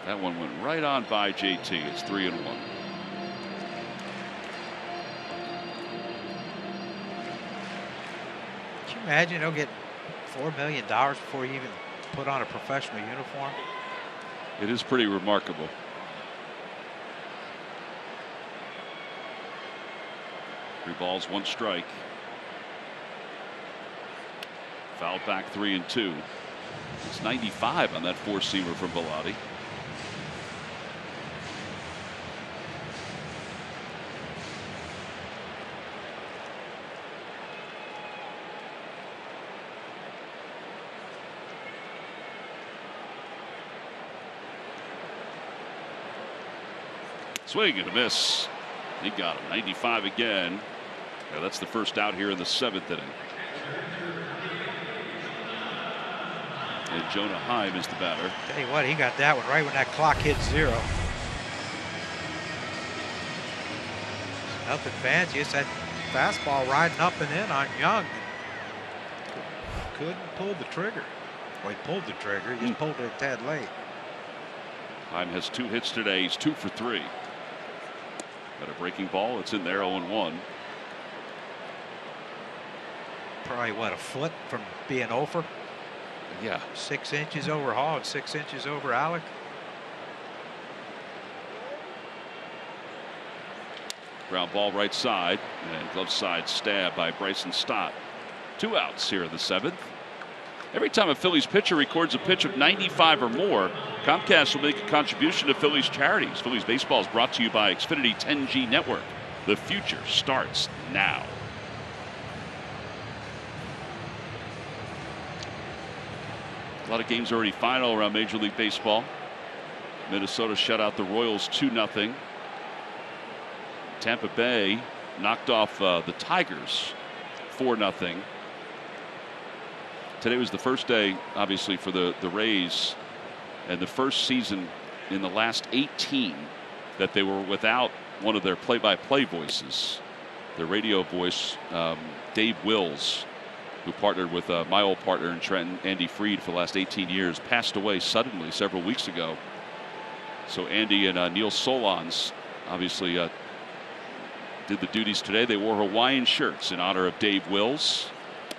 That one went right on by JT. It's 3-1. Can you imagine he'll get $4 million before he even put on a professional uniform? It is pretty remarkable. Three balls, 1 strike. Fouled back 3-2. It's 95 on that 4-seamer from Bellotti. Swing and a miss. He got him. 95 again. Yeah, that's the first out here in the 7th inning. And Jonah Heim is the batter. Tell you what, he got that one right when that clock hit 0. Nothing fancy. It's that fastball riding up and in on Young. Couldn't pull the trigger. Well, he pulled the trigger. He just pulled it a tad late. Heim has 2 hits today. He's 2 for 3. Got a breaking ball. It's in there, 0-1. Probably, what, a foot from being over? Yeah. 6 inches over Hogg, 6 inches over Alec. Ground ball right side, and glove side stab by Bryson Stott. 2 outs here in the 7th. Every time a Phillies pitcher records a pitch of 95 or more, Comcast will make a contribution to Phillies charities. Phillies baseball is brought to you by Xfinity 10G Network. The future starts now. A lot of games already final around Major League Baseball. Minnesota shut out the Royals 2-0. Tampa Bay knocked off the Tigers 4-0. Today was the first day, obviously, for the Rays, and the first season in the last 18 that they were without one of their play-by-play voices. Their radio voice, Dave Wills, who partnered with my old partner in Trenton, Andy Freed, for the last 18 years, passed away suddenly several weeks ago. So Andy and Neil Solondz obviously did the duties today. They wore Hawaiian shirts in honor of Dave Wills,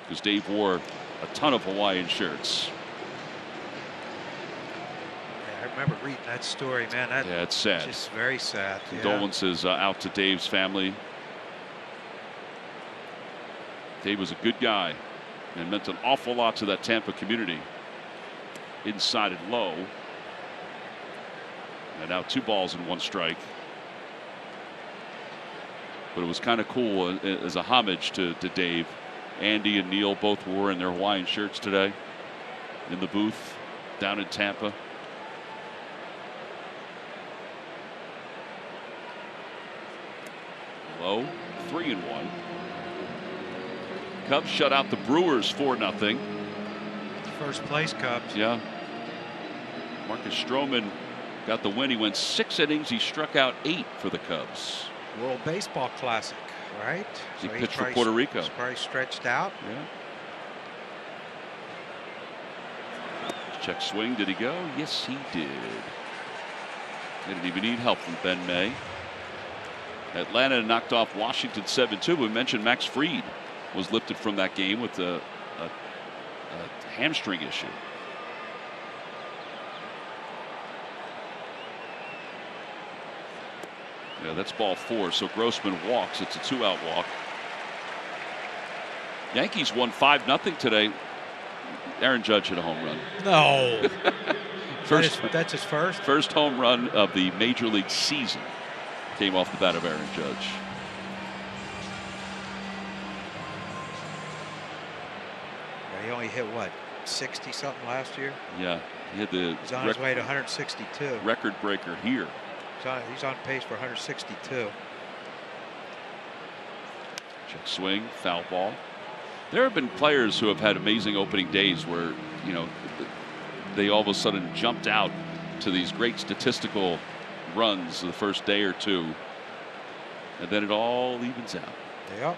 because Dave wore a ton of Hawaiian shirts. Yeah, I remember reading that story, man. Yeah, it's sad. Just very sad. Condolences out to Dave's family. Dave was a good guy and meant an awful lot to that Tampa community. Inside and low. And now 2 balls and 1 strike. But it was kind of cool as a homage to Dave. Andy and Neil both were in their Hawaiian shirts today in the booth down in Tampa. Low, 3-1. Cubs shut out the Brewers 4-0. First place Cubs. Yeah. Marcus Stroman got the win. He went 6 innings. He struck out 8 for the Cubs. World Baseball Classic, right? He pitched for Puerto Rico. He's probably stretched out. Yeah. Check swing. Did he go? Yes, he did. Didn't even need help from Ben May. Atlanta knocked off Washington 7-2. We mentioned Max Fried was lifted from that game with a hamstring issue. Yeah, that's ball 4. So Grossman walks. It's a 2-out walk. Yankees won 5-0 today. Aaron Judge hit a home run. No. That's his first? First home run of the Major League season came off the bat of Aaron Judge. He only hit, what, 60-something last year? Yeah. He had the He's on his way to 162. Record breaker here. He's on pace for 162. Check swing, foul ball. There have been players who have had amazing opening days where, you know, they all of a sudden jumped out to these great statistical runs the first day or two, and then it all evens out. Yep.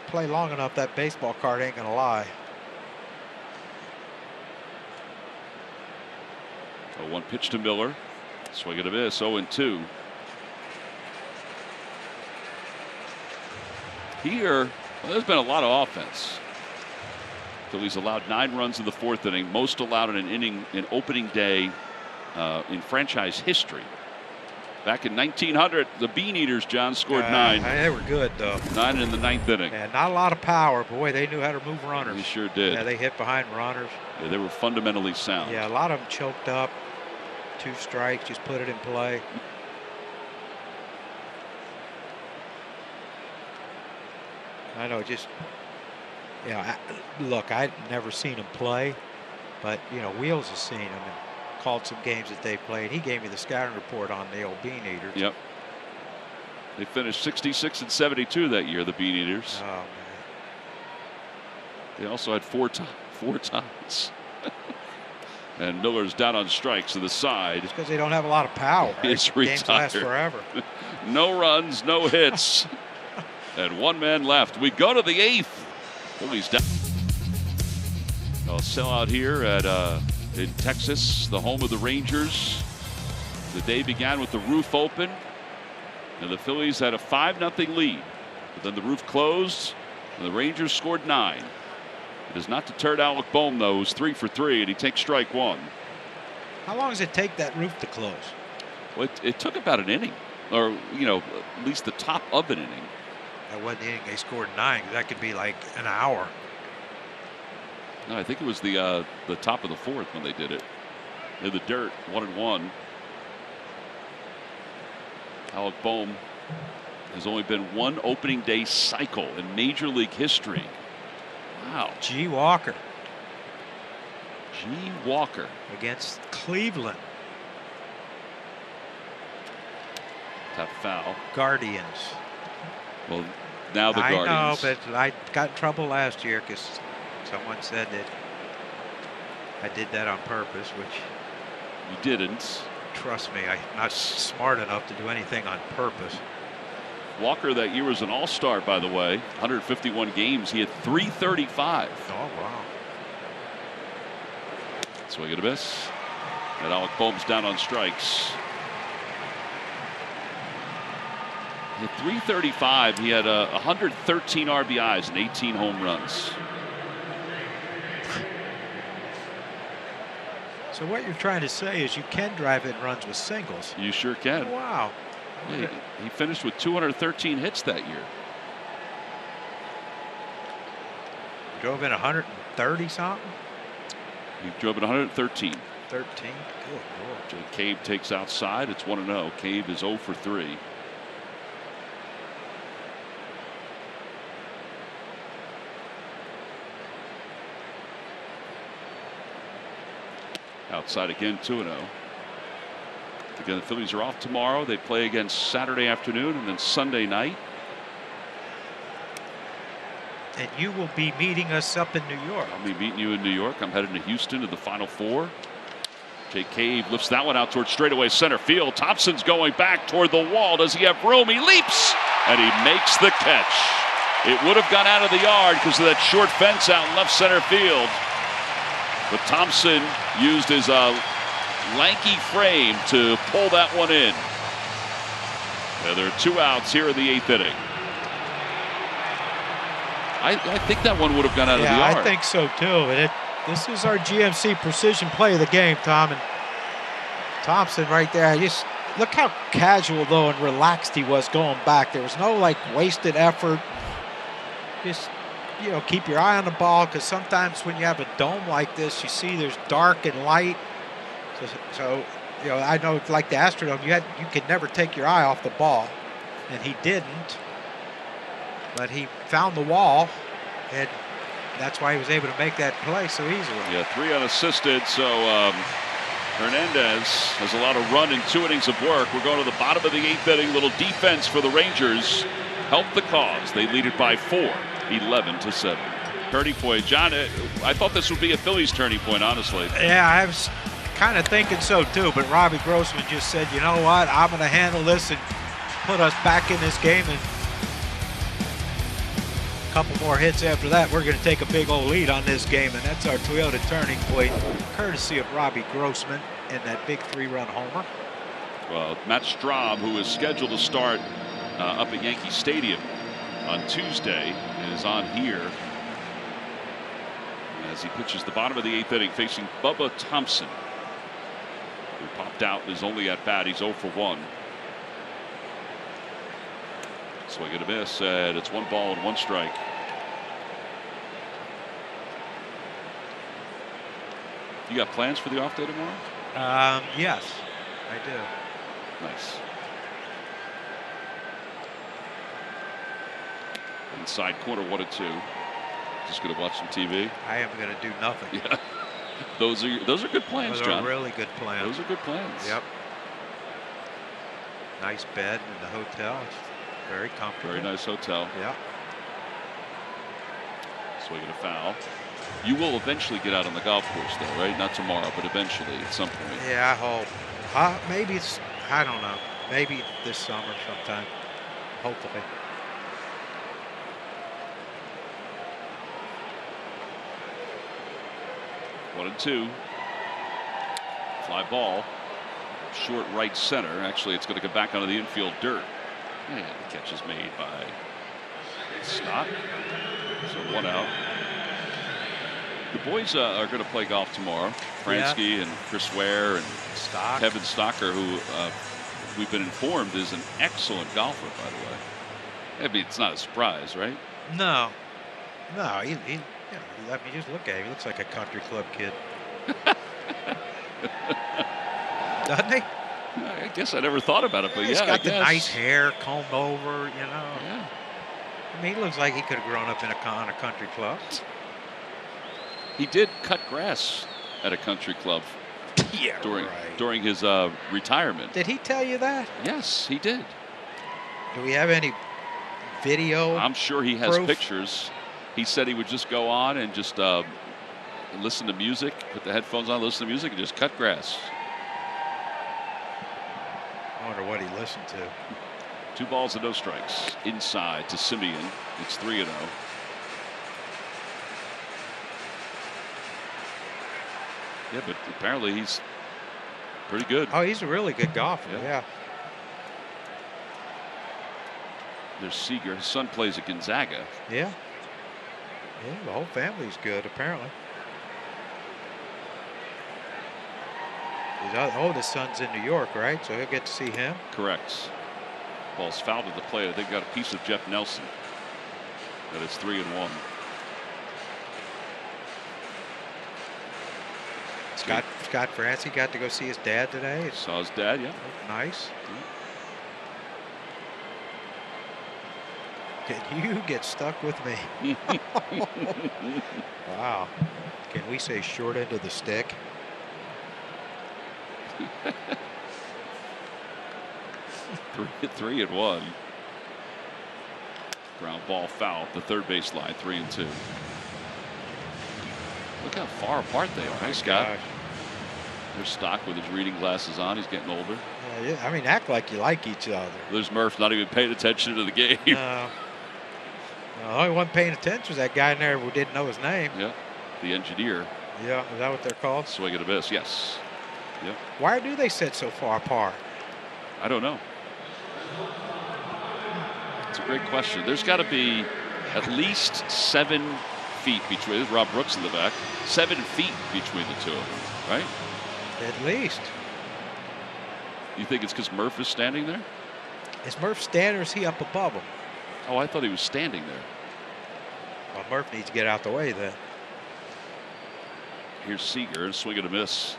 Play long enough, that baseball card ain't gonna lie. Oh, 1 pitch to Miller. Swing and a miss. 0-2. Here, well, there's been a lot of offense. Phillies allowed 9 runs in the 4th inning, most allowed in an inning in opening day in franchise history. Back in 1900, the Bean Eaters, John, scored 9. They were good, though. 9 in the 9th inning. Yeah, not a lot of power. Boy, they knew how to move runners. They sure did. Yeah, they hit behind runners. Yeah, they were fundamentally sound. Yeah, a lot of them choked up. 2 strikes, just put it in play. I know, just, you know, look, I'd never seen him play, but, you know, Wheels has seen him and called some games that they played. He gave me the scouting report on the old Bean Eaters. Yep. They finished 66 and 72 that year, the Bean Eaters. Oh, man. They also had 4 ties. And Miller's down on strikes to the side. It's because they don't have a lot of power. Right? It's Games last forever. No runs, no hits. And 1 man left. We go to the 8th. Phillies down. I'll sell out here at in Texas, the home of the Rangers. The day began with the roof open, and the Phillies had a 5-0 lead. But then the roof closed, and the Rangers scored 9. It is not deterred Alec Bohm, though, who's 3 for 3, and he takes strike 1. How long does it take that roof to close? Well, it took about an inning, or, you know, at least the top of an inning. That wasn't the inning they scored 9. That could be like an hour. No, I think it was the top of the 4th when they did it. In the dirt, 1-1. Alec Bohm has only been 1 opening day cycle in Major League history. Wow. G. Walker. G. Walker. Against Cleveland. Tough foul. Guardians. Well, now the Guardians. I know, but I got in trouble last year because someone said that I did that on purpose, which You didn't. Trust me, I'm not smart enough to do anything on purpose. Walker that year was an all-star, by the way. 151 games. He had 335. Oh, wow. Swing and a miss. And Alec Bohm's down on strikes. He had 335. He had 113 RBIs and 18 home runs. So what you're trying to say is you can drive in runs with singles. You sure can. Wow. Yeah, he finished with 213 hits that year. Drove in 130 something? He drove in 113. 13. Good Lord. Jay Cave takes outside. It's 1-0. Cave is 0 for 3. Outside again, 2-0. Again, the Phillies are off tomorrow. They play again Saturday afternoon and then Sunday night. And you will be meeting us up in New York. I'll be meeting you in New York. I'm heading to Houston to the Final Four. Jay Cave lifts that one out towards straightaway center field. Thompson's going back toward the wall. Does he have room? He leaps and he makes the catch. It would have gone out of the yard because of that short fence out in left center field. But Thompson used his lanky frame to pull that one in. Yeah, there are 2 outs here in the 8th inning. I think that one would have gone out of the yard. I think so too. And this is our GMC precision play of the game, Tom. And Thompson right there. Just look how casual though and relaxed he was going back. There was no like wasted effort. Just, you know, keep your eye on the ball, because sometimes when you have a dome like this, you see there's dark and light. So you know, I know like the Astrodome, you could never take your eye off the ball, and he didn't. But he found the wall, and that's why he was able to make that play so easily. Yeah, 3 unassisted. So Hernandez has a lot of run in 2 innings of work. We're going to the bottom of the 8th inning. Little defense for the Rangers. Help the cause. They lead it by 4. 11-7. Turning point. John, I thought this would be a Phillies turning point, honestly. Yeah, I was kind of thinking so too, but Robbie Grossman just said, you know what, I'm going to handle this and put us back in this game, and a couple more hits after that, we're going to take a big old lead on this game, and that's our Toyota turning point, courtesy of Robbie Grossman and that big 3-run homer. Well, Matt Straub, who is scheduled to start up at Yankee Stadium on Tuesday, is on here as he pitches the bottom of the 8th inning facing Bubba Thompson, who popped out in his only at bat. He's 0 for 1. Swing and a miss, and it's 1 ball and 1 strike. You got plans for the off day tomorrow? Yes, I do. Nice. Inside corner, 1-2. Just going to watch some TV. I am going to do nothing. Yeah, those are good plans, Those John. are really good plans. Those are good plans. Yep. Nice bed in the hotel. It's very comfortable. Very nice hotel. Yeah. Swing and a foul. You will eventually get out on the golf course, though, right? Not tomorrow, but eventually at some point. Yeah, I hope. Maybe it's, I don't know. Maybe this summer sometime. Hopefully. One and 2. Fly ball. Short right center. Actually, it's going to come back onto the infield dirt. And the catch is made by Stott. So 1 out. The boys are going to play golf tomorrow. Fransky and Chris Ware and Kevin Stocker, who we've been informed is an excellent golfer, by the way. I mean, it's not a surprise, right? No. No, he I mean, just look at him. He looks like a country club kid. Doesn't he? I guess I never thought about it, but He's yeah, got I the guess. nice hair combed over, you know. Yeah. I mean, he looks like he could have grown up in a country club. He did cut grass at a country club during his retirement. Did he tell you that? Yes, he did. Do we have any video? I'm sure he has proof? pictures. He said he would just go on and just listen to music, put the headphones on, listen to music, and just cut grass. I wonder what he listened to. 2 balls and no strikes. Inside to Simeon. It's 3-0. Yeah, but apparently he's pretty good. Oh, he's a really good golfer. Yeah. There's Seager. His son plays at Gonzaga. Yeah. Yeah, the whole family's good, apparently. His oldest son's in New York, right? So he'll get to see him. Correct. Ball's fouled at the plate. I think got a piece of Jeff Nelson. That is 3-1. Scott Francie got to go see his dad today. Saw his dad, yeah. Nice. Can you get stuck with me? Wow. Can we say short end of the stick? 3-1. Ground ball foul at the third base line. 3-2. Look how far apart they are. Hey, Scott. Gosh. There's Stock with his reading glasses on. He's getting older. Yeah, I mean, act like you like each other. There's Murph not even paying attention to the game. No, the only one paying attention was that guy in there who didn't know his name. Yeah, the engineer. Yeah, is that what they're called? Swing and a miss, yes. Yep. Why do they sit so far apart? I don't know. It's a great question. There's got to be at least 7 feet between. There's Rob Brooks in the back. 7 feet between the two of them, right? At least. You think it's because Murph is standing there? Is Murph standing or is he up above him? Oh, I thought he was standing there. Well, Murph needs to get out the way then. Here's Seager, swing and a miss.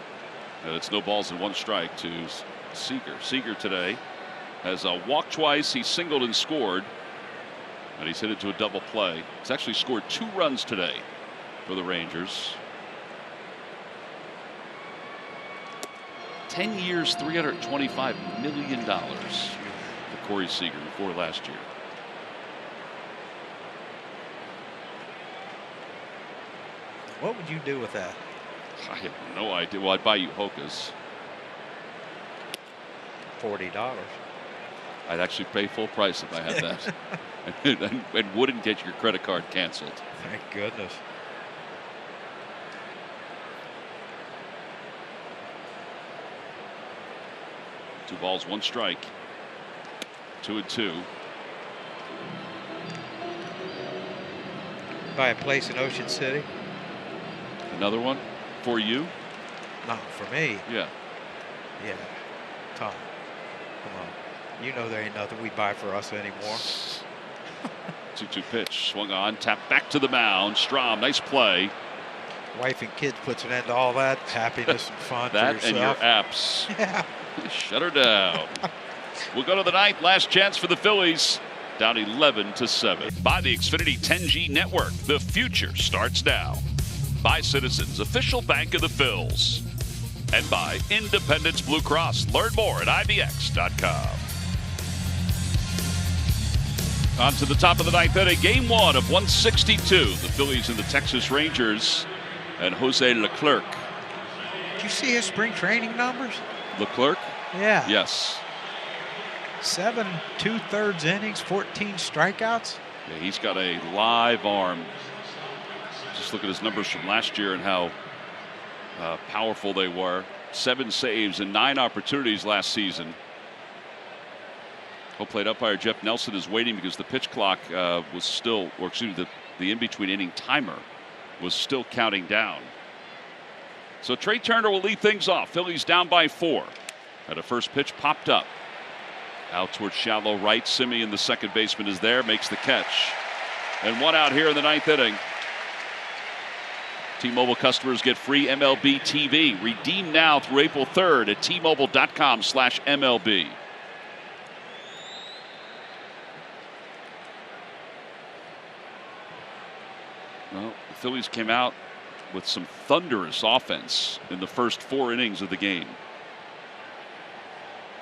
And it's no balls and 1 strike to Seager. Seager today has walked twice. He singled and scored. And he's hit it to a double play. He's actually scored 2 runs today for the Rangers. 10 years, $325 million for Corey Seager before last year. What would you do with that? I have no idea. Well, I'd buy you Hokas. $40. I'd actually pay full price if I had that. and wouldn't get your credit card canceled. Thank goodness. Two balls, 1 strike. 2-2. Buy a place in Ocean City? Another one for you? Not for me. Yeah. Yeah. Tom, come on. You know there ain't nothing we buy for us anymore. 2-2 pitch. Swung on. Tapped back to the mound. Strom. Nice play. Wife and kids puts an end to all that happiness and fun. That for and your apps. Yeah. Shut her down. We'll go to the 9th. Last chance for the Phillies. Down 11-7. By the Xfinity 10G network. The future starts now. By Citizens, official bank of the Phils. And by Independence Blue Cross. Learn more at IBX.com. On to the top of the 9th inning. Game 1 of 162. The Phillies and the Texas Rangers. And Jose Leclerc. Did you see his spring training numbers? Leclerc? Yeah. Yes. 7 2/3 innings, 14 strikeouts. Yeah, he's got a live arm. Just look at his numbers from last year and how powerful they were. 7 saves and 9 opportunities last season. Home plate umpire Jeff Nelson is waiting because the pitch clock was still, or excuse me, the in-between inning timer was still counting down. So Trey Turner will lead things off. Phillies down by 4. At a first pitch popped up. Out towards shallow right. Simeon, the second baseman, is there, makes the catch. And 1 out here in the 9th inning. T-Mobile customers get free MLB TV. Redeem now through April 3rd at T-Mobile.com/MLB. Well, the Phillies came out with some thunderous offense in the first 4 innings of the game.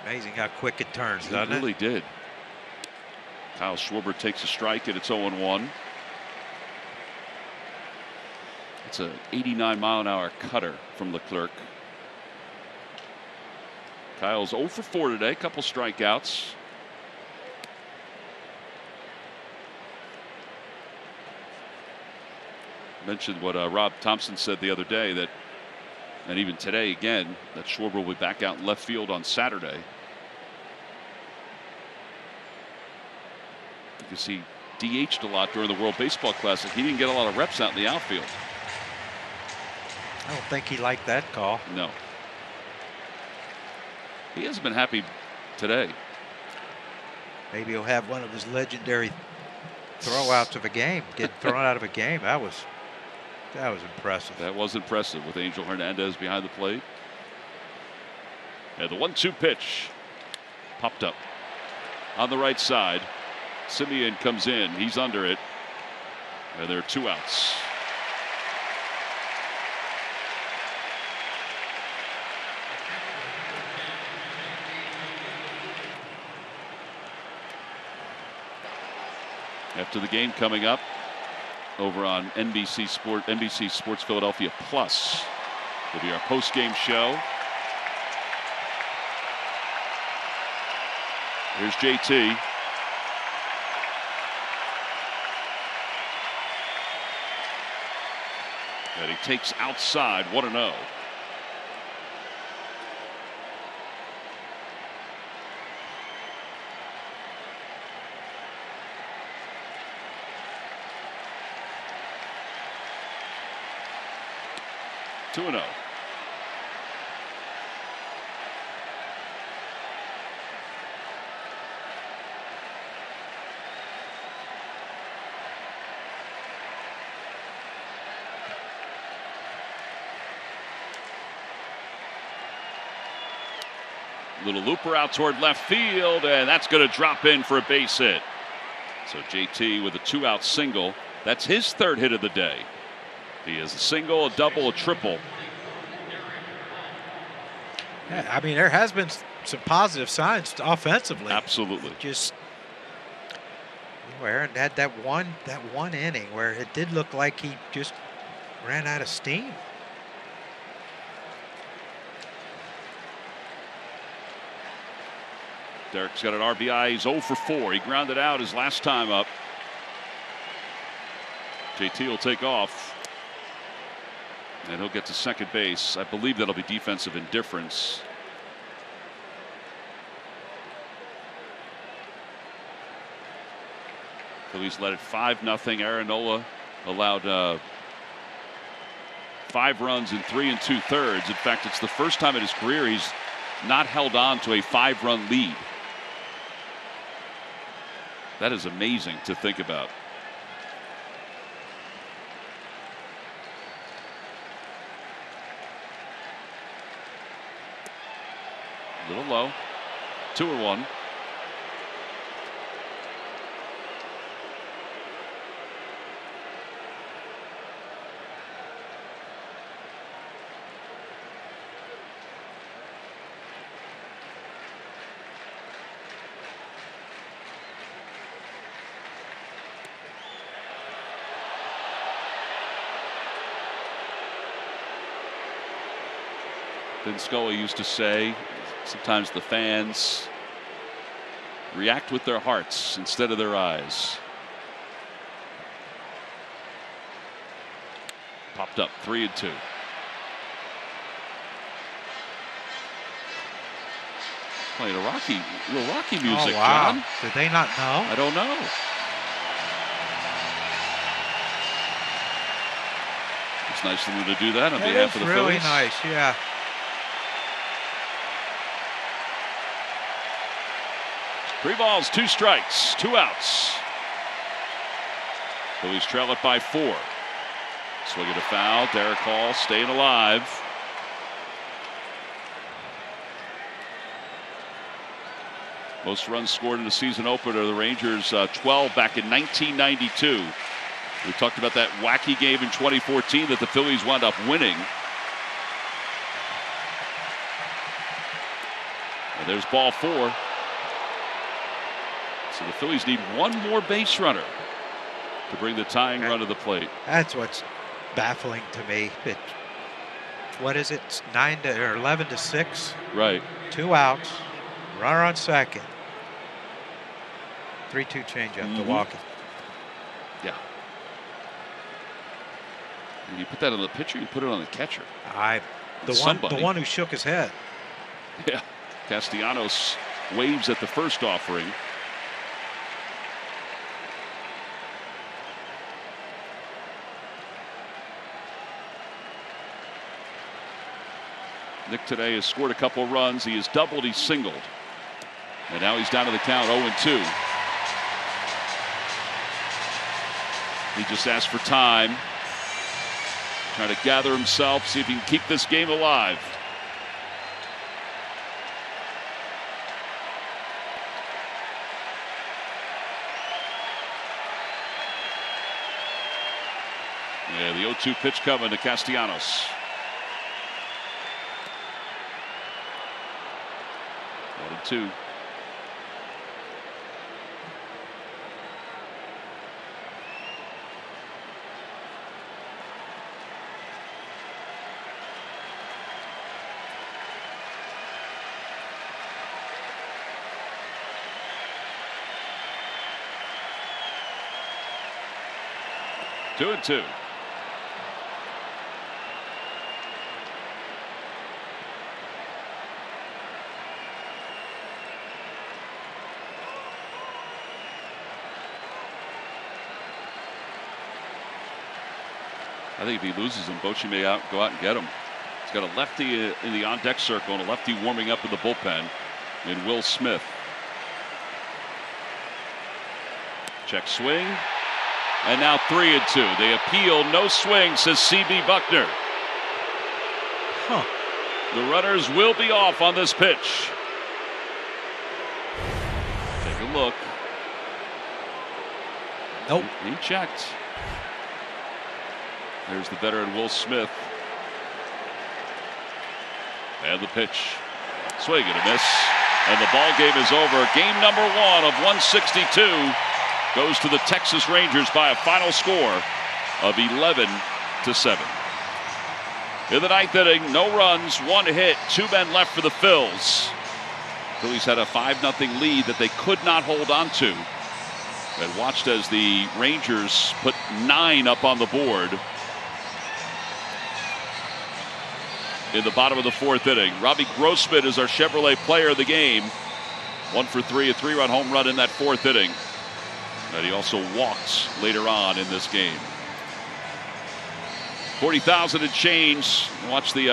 Amazing how quick it turns, doesn't it? It really did. Kyle Schwarber takes a strike, and it's 0-1. It's an 89-mile-an-hour cutter from Leclerc. Kyle's 0 for 4 today, couple strikeouts. Mentioned what Rob Thompson said the other day, that, and even today again, that Schwarber will be back out in left field on Saturday. Because he DH'd a lot during the World Baseball Classic. He didn't get a lot of reps out in the outfield. I don't think he liked that call. No. He hasn't been happy today. Maybe he'll have one of his legendary throwouts of a game. Get thrown out of a game. That was impressive. That was impressive with Angel Hernandez behind the plate. And the 1-2 pitch popped up on the right side. Simeon comes in. He's under it. And there are 2 outs. After the game coming up over on NBC Sports Philadelphia Plus will be our post-game show. Here's JT. And he takes outside, 1-0. Little looper out toward left field, and that's going to drop in for a base hit. So JT with a 2-out single. That's his 3rd hit of the day. He has a single, a double, a triple. Yeah, I mean, there has been some positive signs offensively. Absolutely. Just Aaron had that one inning where it did look like he just ran out of steam. Derek's got an RBI. He's 0 for 4. He grounded out his last time up. JT will take off. And he'll get to second base. I believe that'll be defensive indifference. Phillies led it 5-0. Aaron Nola allowed 5 runs in 3 2/3. In fact, it's the first time in his career he's not held on to a 5-run lead. That is amazing to think about. A little low. 2-1. Vin Scully used to say, sometimes the fans react with their hearts instead of their eyes. Popped up, 3-2. Playing a little Rocky music, oh, wow. John. Did they not know? I don't know. It's nice of them to do that on behalf of the really Phillies. Nice, yeah. 3 balls, 2 strikes, 2 outs. Phillies trail it by 4. Swing at a foul. Derek Hall staying alive. Most runs scored in the season opener. The Rangers 12 back in 1992. We talked about that wacky game in 2014 that the Phillies wound up winning. And there's ball 4. So the Phillies need 1 more base runner to bring the tying run to the plate. That's what's baffling to me. What is it? 11-6. Right. 2 outs, runner on second. 3-2 changeup to Walker. Yeah. And you put that on the pitcher, you put it on the catcher. The one who shook his head. Yeah. Castellanos waves at the first offering. Nick today has scored a couple runs. He has doubled, he's singled. And now he's down to the count 0-2. He just asked for time. Trying to gather himself, see if he can keep this game alive. Yeah, the 0-2 pitch coming to Castellanos. 1-2. Two and two. I think if he loses him, Bochy may go out and get him. He's got a lefty in the on-deck circle and a lefty warming up in the bullpen in Will Smith. Check swing. And now 3-2. They appeal. No swing, says C.B. Buckner. The runners will be off on this pitch. Take a look. Nope. He checked. There's the veteran Will Smith. And the pitch. Swing and a miss. And the ball game is over. Game number 1 of 162 goes to the Texas Rangers by a final score of 11-7. In the 9th inning, no runs, 1 hit, 2 men left for the Phils. Phillies had a 5-0 lead that they could not hold on to. And watched as the Rangers put 9 up on the board in the bottom of the 4th inning. Robbie Grossman is our Chevrolet player of the game. 1 for 3, a 3-run home run in that 4th inning. And he also walked later on in this game. 40,000 and change. Watch the